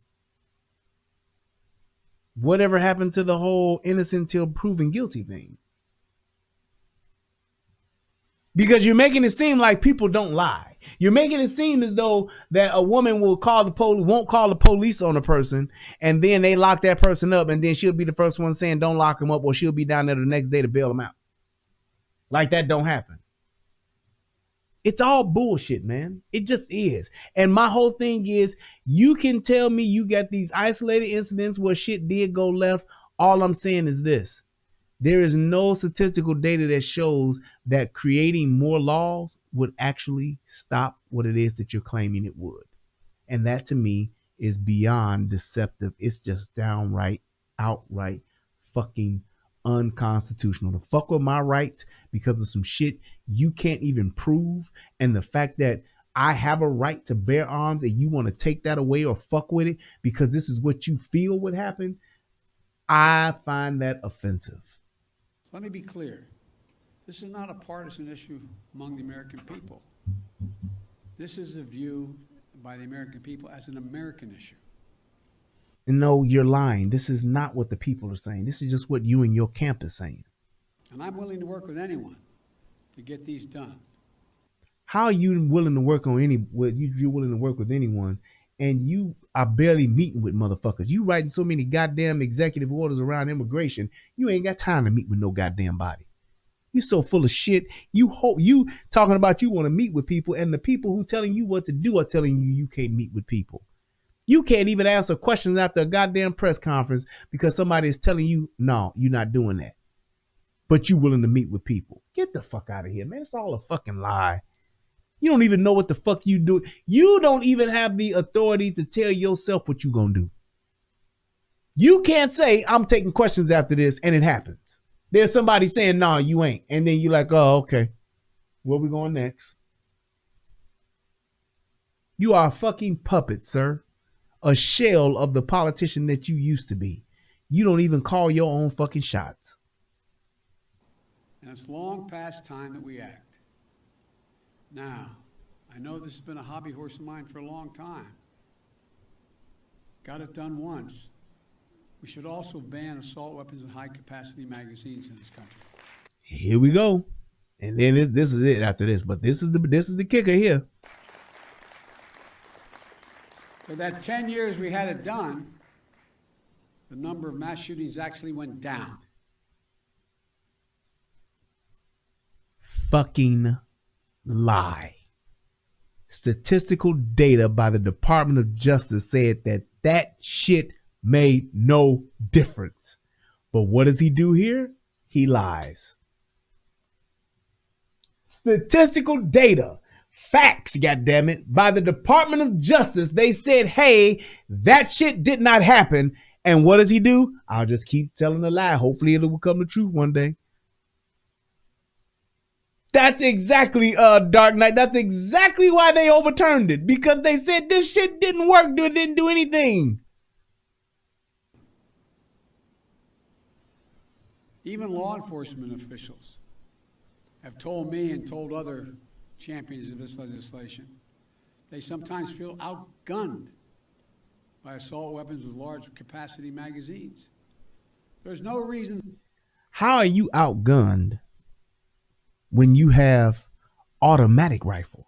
whatever happened to the whole innocent till proven guilty thing? Because you're making it seem like people don't lie. You're making it seem as though that a woman won't call the police on a person, and then they lock that person up, and then she'll be the first one saying don't lock him up, or she'll be down there the next day to bail him out. Like that don't happen. It's all bullshit, man. It just is. And my whole thing is, you can tell me you got these isolated incidents where shit did go left. All I'm saying is this. There is no statistical data that shows that creating more laws would actually stop what it is that you're claiming it would. And that to me is beyond deceptive. It's just outright fucking unconstitutional. To fuck with my rights because of some shit you can't even prove, and the fact that I have a right to bear arms and you want to take that away or fuck with it because this is what you feel would happen, I find that offensive. So let me be clear. This is not a partisan issue among the American people. This is a view by the American people as an American issue. No, you're lying. This is not what the people are saying. This is just what you and your camp is saying. And I'm willing to work with anyone to get these done. How are you willing to work on you're willing to work with anyone and you are barely meeting with motherfuckers? You writing so many goddamn executive orders around immigration, you ain't got time to meet with no goddamn body. You so full of shit. You talking about you want to meet with people, and the people who telling you what to do are telling you can't meet with people. You can't even answer questions after a goddamn press conference because somebody is telling you, no, you're not doing that. But you willing to meet with people. Get the fuck out of here, man. It's all a fucking lie. You don't even know what the fuck you do. You don't even have the authority to tell yourself what you gonna do. You can't say, I'm taking questions after this, and it happens. There's somebody saying, no, you ain't. And then you're like, oh, okay. Where we going next? You are a fucking puppet, sir. A shell of the politician that you used to be. You don't even call your own fucking shots. And it's long past time that we act. Now, I know this has been a hobby horse of mine for a long time. Got it done once. We should also ban assault weapons and high-capacity magazines in this country. Here we go. And then this is it after this. But this is the kicker here. For that 10 years we had it done, the number of mass shootings actually went down. Fucking lie. Statistical data by the Department of Justice said that shit made no difference. But what does he do here? He lies. Statistical data, facts, goddammit, by the Department of Justice. They said, hey, that shit did not happen. And what does he do? I'll just keep telling a lie. Hopefully it'll become the truth one day. That's exactly, Dark Knight. That's exactly why they overturned it. Because they said this shit didn't work. It didn't do anything. Even law enforcement officials have told me and told other champions of this legislation, they sometimes feel outgunned by assault weapons with large capacity magazines. There's no reason. How are you outgunned when you have automatic rifles?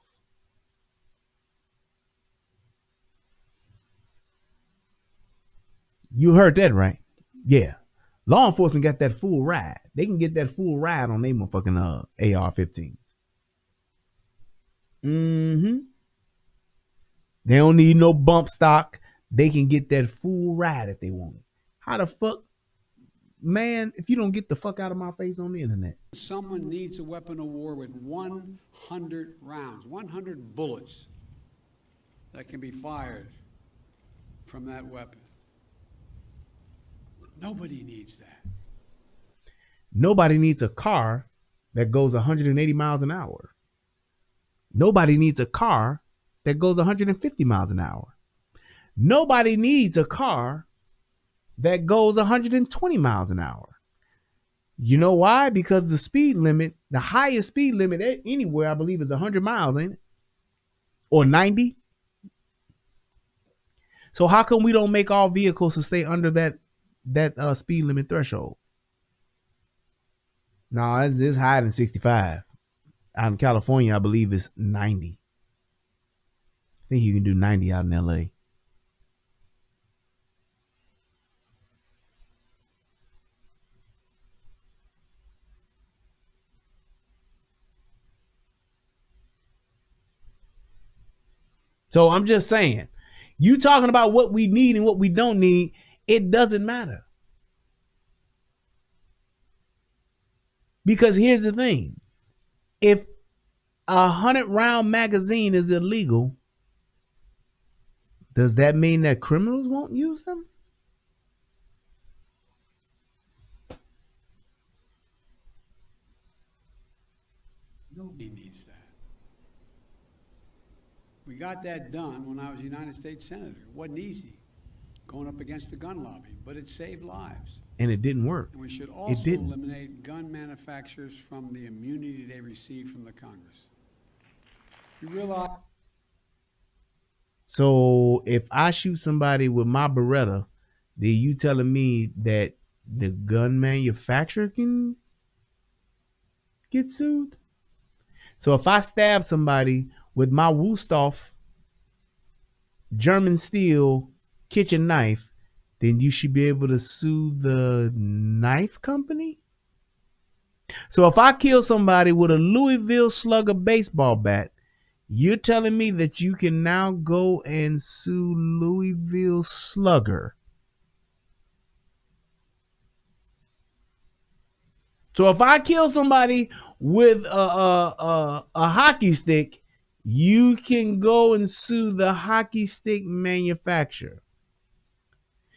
You heard that right. Yeah. Law enforcement got that full ride. They can get that full ride on their motherfucking AR-15s. They don't need no bump stock. They can get that full ride if they want it. How the fuck? Man, if you don't get the fuck out of my face on the internet. Someone needs a weapon of war with 100 rounds, 100 bullets that can be fired from that weapon. Nobody needs that. Nobody needs a car that goes 180 miles an hour. Nobody needs a car that goes 150 miles an hour. Nobody needs a car that goes 120 miles an hour. You know why? Because the speed limit, the highest speed limit anywhere, I believe, is 100 miles, ain't it? Or 90. So how come we don't make all vehicles to stay under that speed limit threshold? No, it's higher than 65. Out in California, I believe it's 90. I think you can do 90 out in LA. So I'm just saying, you talking about what we need and what we don't need, it doesn't matter. Because here's the thing. If a 100-round magazine is illegal, does that mean that criminals won't use them? Nobody needs that. We got that done when I was a United States Senator. It wasn't easy going up against the gun lobby, but it saved lives. And it didn't work. And we should also eliminate gun manufacturers from the immunity they receive from the Congress. You realize? So if I shoot somebody with my Beretta, then you telling me that the gun manufacturer can get sued? So if I stab somebody with my Wusthof German steel kitchen knife, then you should be able to sue the knife company? So if I kill somebody with a Louisville Slugger baseball bat, you're telling me that you can now go and sue Louisville Slugger? So if I kill somebody with a hockey stick, you can go and sue the hockey stick manufacturer.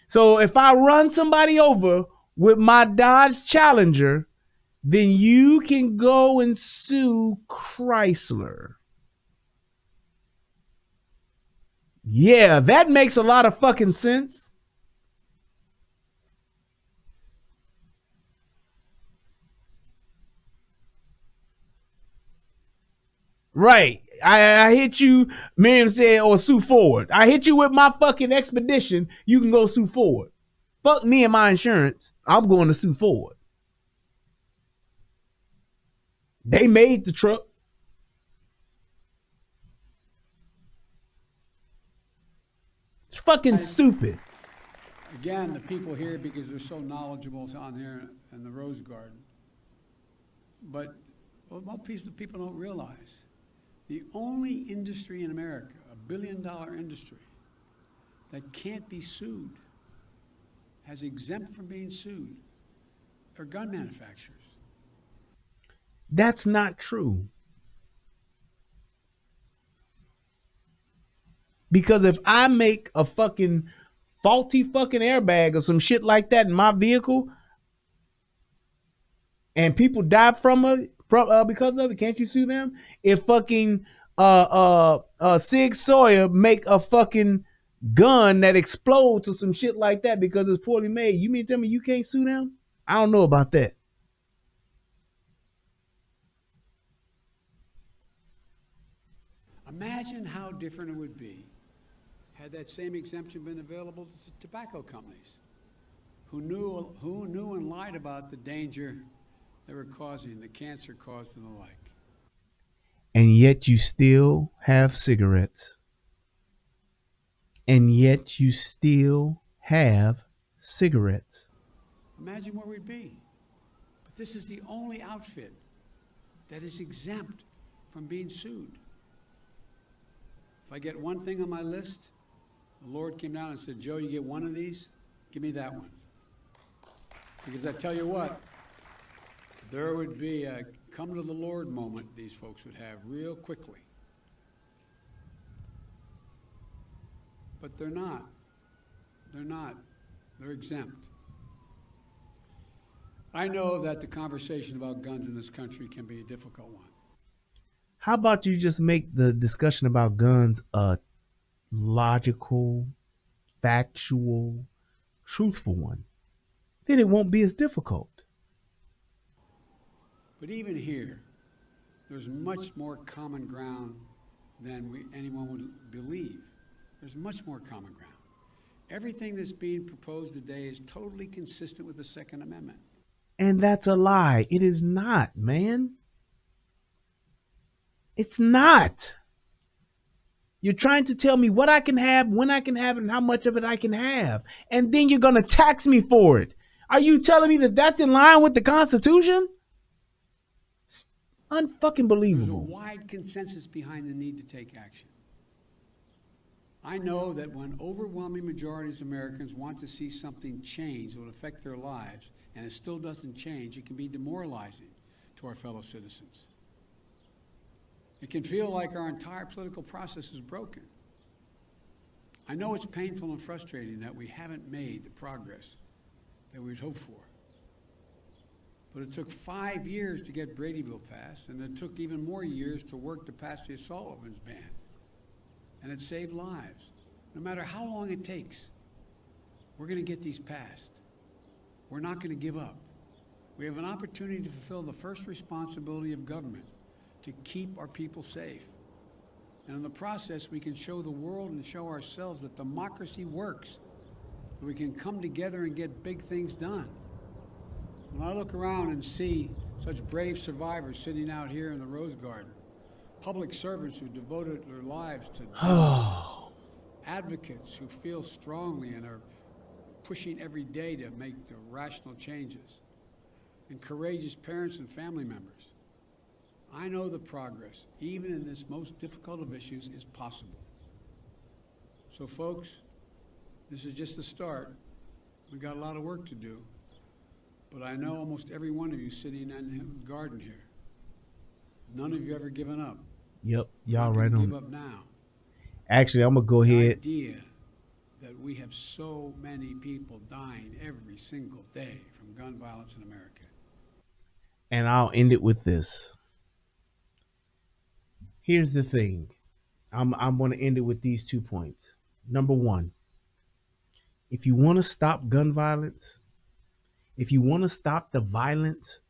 So if I run somebody over with my Dodge Challenger, then you can go and sue Chrysler. Yeah, that makes a lot of fucking sense. Right. I hit you, Miriam said, or sue Ford. I hit you with my fucking Expedition, you can go sue Ford. Fuck me and my insurance. I'm going to sue Ford. They made the truck. It's fucking stupid. Again, the people here, because they're so knowledgeable on here in the Rose Garden. But what most people don't realize, the only industry in America, $1 billion industry, that can't be sued, has exempt from being sued, are gun manufacturers. That's not true. Because if I make a fucking faulty fucking airbag or some shit like that in my vehicle and people die because of it, can't you sue them? If fucking Sig Sauer make a fucking gun that explodes or some shit like that because it's poorly made, you mean to tell me you can't sue them? I don't know about that. Imagine how different it would be had that same exemption been available to tobacco companies who knew and lied about the danger they were causing, the cancer caused and the like. And yet you still have cigarettes. And yet you still have cigarettes. Imagine where we'd be. But this is the only outfit that is exempt from being sued. If I get one thing on my list, the Lord came down and said, Joe, you get one of these, give me that one. Because I tell you what, there would be a come to the Lord moment these folks would have real quickly. But they're not. They're not. They're exempt. I know that the conversation about guns in this country can be a difficult one. How about you just make the discussion about guns a logical, factual, truthful one? Then it won't be as difficult. But even here, there's much more common ground than anyone would believe. There's much more common ground. Everything that's being proposed today is totally consistent with the Second Amendment. And that's a lie. It is not, man. It's not. You're trying to tell me what I can have, when I can have it, and how much of it I can have. And then you're going to tax me for it. Are you telling me that that's in line with the Constitution? It's unfucking believable. There's a wide consensus behind the need to take action. I know that when overwhelming majorities of Americans want to see something change that will affect their lives, and it still doesn't change, it can be demoralizing to our fellow citizens. It can feel like our entire political process is broken. I know it's painful and frustrating that we haven't made the progress that we'd hoped for. But it took 5 years to get Brady Bill passed, and it took even more years to work to pass the assault weapons ban. And it saved lives. No matter how long it takes, we're going to get these passed. We're not going to give up. We have an opportunity to fulfill the first responsibility of government, to keep our people safe. And in the process, we can show the world and show ourselves that democracy works. That we can come together and get big things done. When I look around and see such brave survivors sitting out here in the Rose Garden, public servants who devoted their lives to advocates who feel strongly and are pushing every day to make the rational changes, and courageous parents and family members, I know the progress, even in this most difficult of issues, is possible. So folks, this is just the start. We've got a lot of work to do. But I know almost every one of you sitting in the garden here. None of you ever given up. Yep, y'all right on. Give up now. Actually, I'm gonna go ahead. The idea that we have so many people dying every single day from gun violence in America. And I'll end it with this. Here's the thing. I'm going to end it with these 2 points. Number one, if you want to stop gun violence, if you want to stop the violence,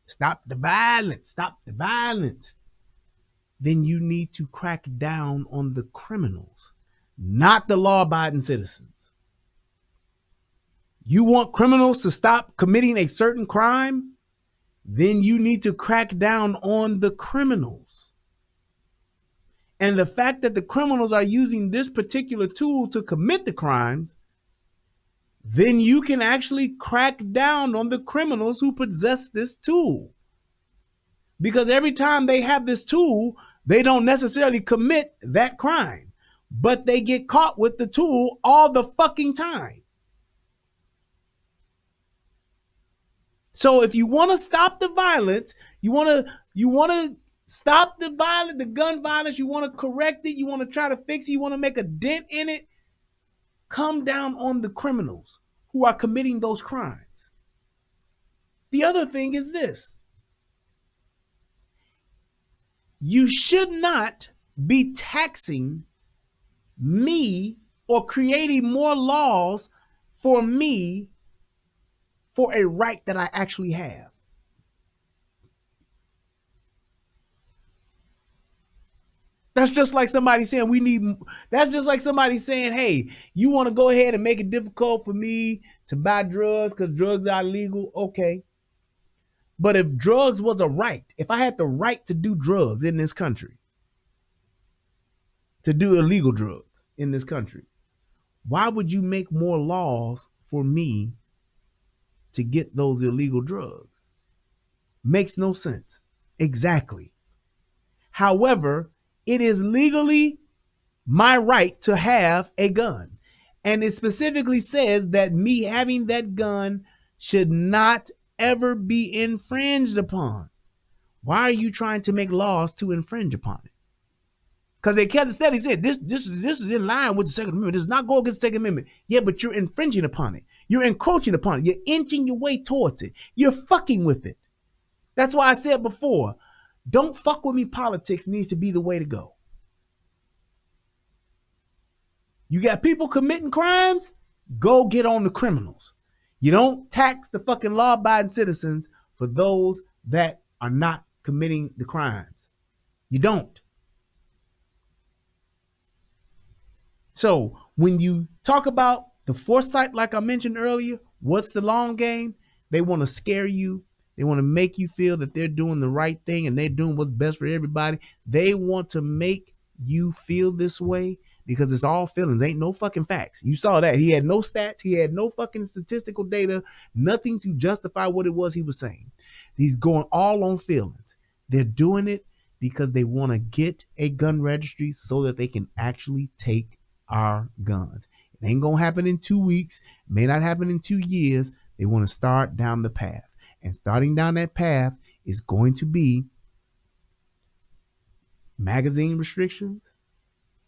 then you need to crack down on the criminals, not the law-abiding citizens. You want criminals to stop committing a certain crime? Then you need to crack down on the criminals. And the fact that the criminals are using this particular tool to commit the crimes, then you can actually crack down on the criminals who possess this tool. Because every time they have this tool, they don't necessarily commit that crime, but they get caught with the tool all the fucking time. So if you want to stop the violence, you want to stop the violence, the gun violence, you want to correct it, you want to try to fix it, you want to make a dent in it, come down on the criminals who are committing those crimes. The other thing is this. You should not be taxing me or creating more laws for me for a right that I actually have. That's just like somebody saying that's just like somebody saying, hey, you want to go ahead and make it difficult for me to buy drugs because drugs are illegal? Okay. But if drugs was a right, if I had the right to do drugs in this country, to do illegal drugs in this country, why would you make more laws for me to get those illegal drugs? Makes no sense. Exactly. However, it is legally my right to have a gun. And it specifically says that me having that gun should not ever be infringed upon. Why are you trying to make laws to infringe upon it? Because they kept steady said this is in line with the Second Amendment. It does not go against the Second Amendment. Yeah, but you're infringing upon it. You're encroaching upon it. You're inching your way towards it. You're fucking with it. That's why I said before, don't fuck with me politics needs to be the way to go. You got people committing crimes, go get on the criminals. You don't tax the fucking law-abiding citizens for those that are not committing the crimes. You don't. So when you talk about the foresight, like I mentioned earlier, what's the long game? They want to scare you. They want to make you feel that they're doing the right thing and they're doing what's best for everybody. They want to make you feel this way because it's all feelings. Ain't no fucking facts. You saw that. He had no stats. He had no fucking statistical data, nothing to justify what it was he was saying. He's going all on feelings. They're doing it because they want to get a gun registry so that they can actually take our guns. It ain't going to happen in 2 weeks. May not happen in 2 years. They want to start down the path. And starting down that path is going to be magazine restrictions,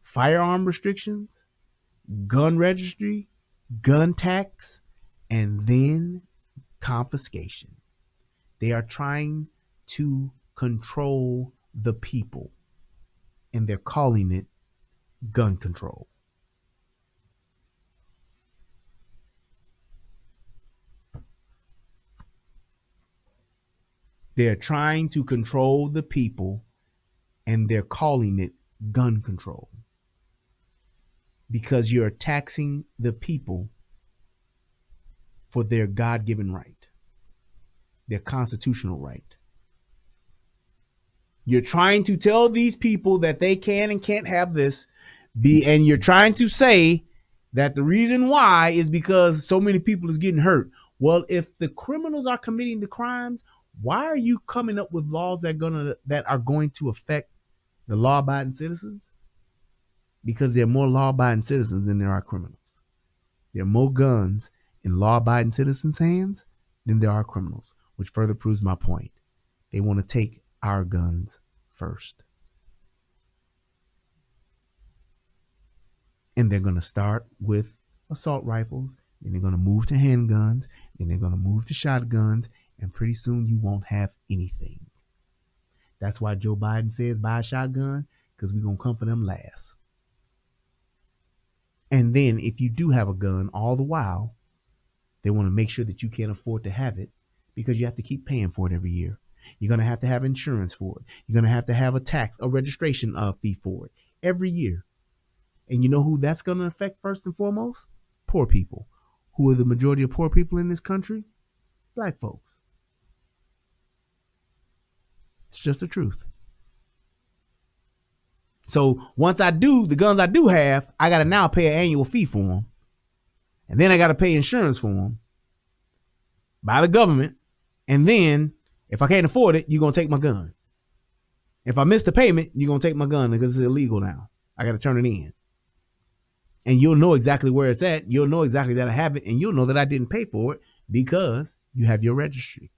firearm restrictions, gun registry, gun tax, and then confiscation. They are trying to control the people, and they're calling it gun control. They're trying to control the people, and they're calling it gun control. Because you're taxing the people for their God-given right, their constitutional right. You're trying to tell these people that they can and can't have this, and you're trying to say that the reason why is because so many people is getting hurt. Well, if the criminals are committing the crimes, why are you coming up with laws that are going to affect the law-abiding citizens? Because there are more law-abiding citizens than there are criminals. There are more guns in law-abiding citizens' hands than there are criminals, which further proves my point. They want to take our guns first. And they're going to start with assault rifles, then they're going to move to handguns, then they're going to move to shotguns, and pretty soon you won't have anything. That's why Joe Biden says buy a shotgun, because we're going to come for them last. And then if you do have a gun, all the while, they want to make sure that you can't afford to have it because you have to keep paying for it every year. You're going to have insurance for it. You're going to have a registration fee for it every year. And you know who that's going to affect first and foremost? Poor people. Who are the majority of poor people in this country? Black folks. It's just the truth. So once I do, the guns I do have, I got to now pay an annual fee for them. And then I got to pay insurance for them by the government. And then if I can't afford it, you're going to take my gun. If I miss the payment, you're going to take my gun because it's illegal now. I got to turn it in. And you'll know exactly where it's at. You'll know exactly that I have it. And you'll know that I didn't pay for it because you have your registry.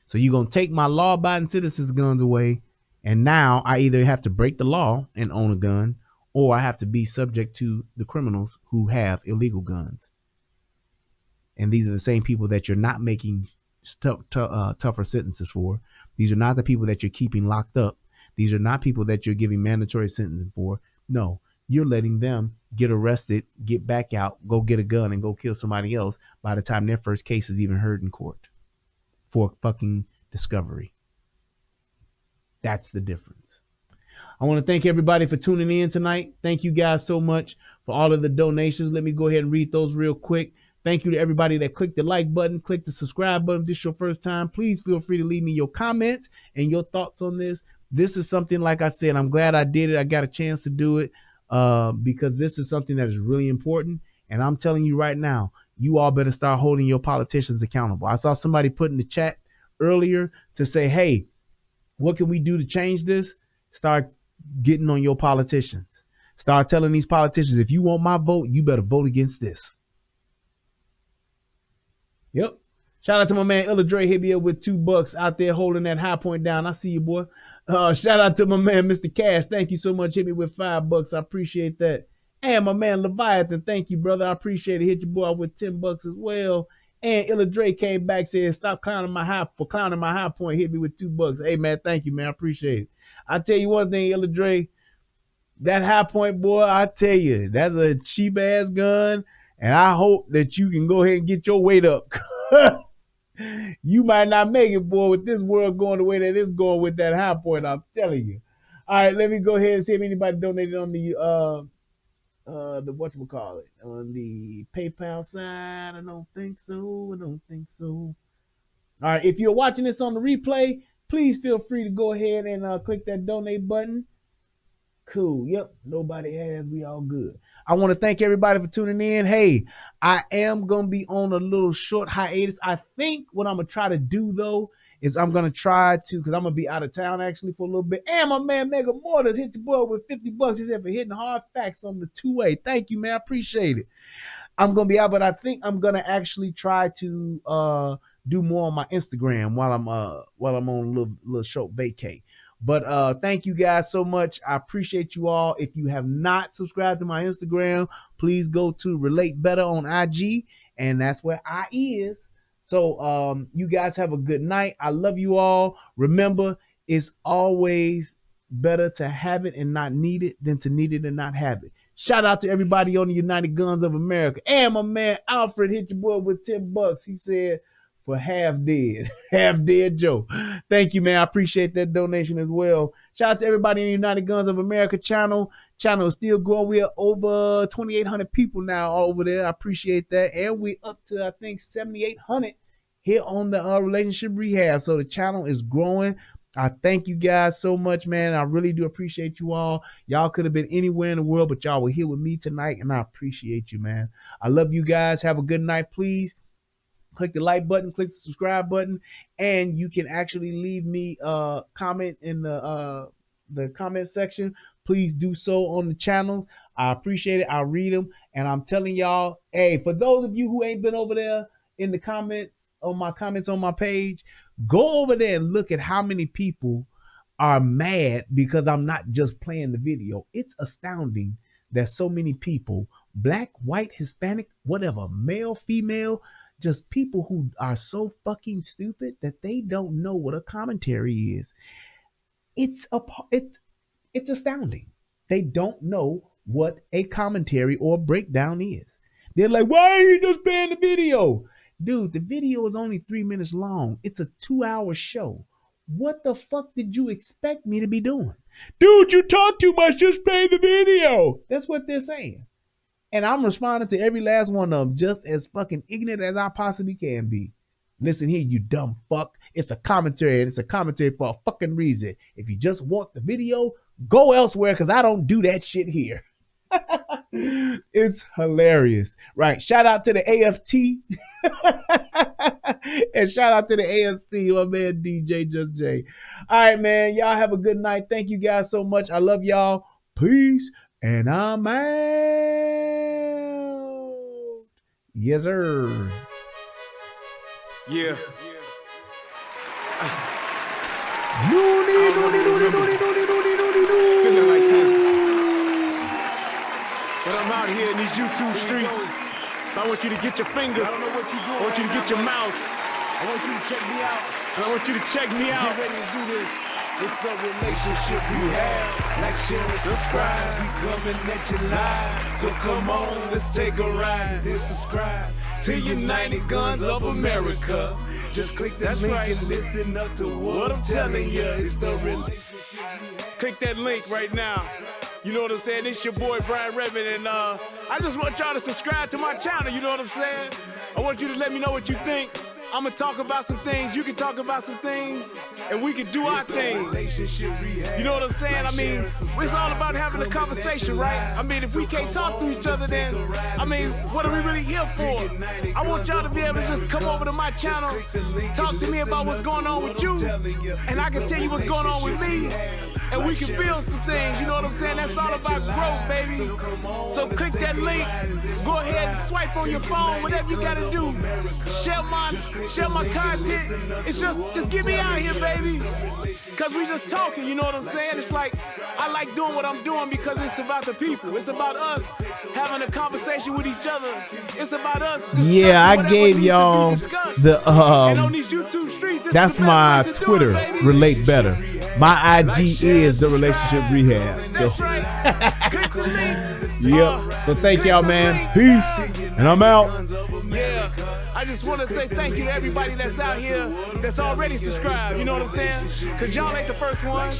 So you're going to take my law-abiding citizens' guns away, and now I either have to break the law and own a gun, or I have to be subject to the criminals who have illegal guns. And these are the same people that you're not making tougher sentences for. These are not the people that you're keeping locked up. These are not people that you're giving mandatory sentencing for. No, you're letting them get arrested, get back out, go get a gun, and go kill somebody else by the time their first case is even heard in court. For fucking discovery. That's the difference. I want to thank everybody for tuning in tonight. Thank you guys so much for all of the donations. Let me go ahead and read those real quick. Thank you to everybody that clicked the like button, click the subscribe button. If this is your first time, please feel free to leave me your comments and your thoughts on this. This is something, like I said, I'm glad I did it. I got a chance to do it because this is something that is really important. And I'm telling you right now, you all better start holding your politicians accountable. I saw somebody put in the chat earlier to say, hey, what can we do to change this? Start getting on your politicians. Start telling these politicians, if you want my vote, you better vote against this. Yep. Shout out to my man Illa Dre, hit me up with $2 out there holding that high point down. I see you, boy. Shout out to my man Mr. Cash. Thank you so much. Hit me with $5. I appreciate that. And my man Leviathan, thank you, brother. I appreciate it. Hit your boy with $10 as well. And Illa Dre came back, said, stop clowning my high point. Hit me with $2. Hey, man, thank you, man. I appreciate it. I tell you one thing, Illa Dre, that high point, boy, I tell you, that's a cheap ass gun. And I hope that you can go ahead and get your weight up. You might not make it, boy, with this world going the way that it's going with that high point. I'm telling you. All right, let me go ahead and see if anybody donated on the whatchamacallit, on the PayPal side. I don't think so. All right, if you're watching this on the replay, please feel free to go ahead and click that donate button. Cool. Yep. Nobody has. We all good. I want to thank everybody for tuning in. Hey, I am going to be on a little short hiatus. I think what I'm going to try to do, though, is I'm going to try to, because I'm going to be out of town actually for a little bit. And my man Mega Mortars hit the boy with $50. He said for hitting hard facts on the 2A. Thank you, man. I appreciate it. I'm going to be out, but I think I'm going to actually try to do more on my Instagram while I'm on a little short vacay. But thank you guys so much. I appreciate you all. If you have not subscribed to my Instagram, please go to Relate Better on IG and that's where I is. So you guys have a good night. I love you all. Remember, it's always better to have it and not need it than to need it and not have it. Shout out to everybody on the United Guns of America. And my man Alfred hit your boy with $10. He said, for half dead Joe. Thank you, man. I appreciate that donation as well. Shout out to everybody in the United Guns of America channel. Channel is still growing. We are over 2,800 people now all over there. I appreciate that. And we up to, I think, 7,800 here on the Relationship Rehab. So the channel is growing. I thank you guys so much, man. I really do appreciate you all. Y'all could have been anywhere in the world, but y'all were here with me tonight, and I appreciate you, man. I love you guys. Have a good night, please. Click the like button, click the subscribe button, and you can actually leave me a comment in the comment section. Please do so on the channel. I appreciate it. I'll read them. And I'm telling y'all, hey, for those of you who ain't been over there in the comments on my page, go over there and look at how many people are mad because I'm not just playing the video. It's astounding that so many people, black, white, Hispanic, whatever, male, female, just people who are so fucking stupid that they don't know what a commentary is. It's astounding. They don't know what a commentary or breakdown is. They're like, why are you just playing the video? Dude, the video is only 3 minutes long. It's a 2-hour show. What the fuck did you expect me to be doing? Dude, you talk too much. Just play the video. That's what they're saying. And I'm responding to every last one of them just as fucking ignorant as I possibly can be. Listen here, you dumb fuck. It's a commentary, and it's a commentary for a fucking reason. If you just want the video, go elsewhere because I don't do that shit here. It's hilarious. Right. Shout out to the AFT. And shout out to the AFC, my man DJ Just J. All right, man. Y'all have a good night. Thank you guys so much. I love y'all. Peace. And I'm out. Yes, sir. Yeah. Feeling like this. But I'm out here in these YouTube streets. So I want you to get your fingers. I want you to get your mouse. I want you to check me out. And I want you to check me out. Get ready to do this. It's the relationship we have. Like, share, and subscribe. We coming at you live. So come on, let's take a ride. Then subscribe to United Guns of America. Just click that link and listen up to what I'm telling you. It's the relationship we have. Click that link right now. You know what I'm saying? It's your boy Brian Redmond, and I just want y'all to subscribe to my channel. You know what I'm saying? I want you to let me know what you think. I'm gonna talk about some things, you can talk about some things, and we can do our thing. You know what I'm saying? I mean, it's all about having a conversation, right? I mean, if we can't talk to each other, then, I mean, what are we really here for? I want y'all to be able to just come over to my channel, talk to me about what's going on with you, and I can tell you what's going on with me, and we can build some things, you know what I'm saying? That's all about growth, baby. So click that link, go ahead and swipe on your phone, whatever you gotta do. Share my content. It's just get me out here, baby. Cause we just talking, you know what I'm saying? It's like, I like doing what I'm doing because it's about the people. It's about us having a conversation with each other. It's about us. Yeah, I gave y'all the and on these YouTube streets, that's my Twitter, Relate Better. My IG is the Relationship Rehab. So right. Click the link. Yep. So thank y'all, man. Peace. And I'm out. Yeah. I just want to say thank you to everybody that's out here that's already subscribed. You know what I'm saying? Because y'all ain't the first one.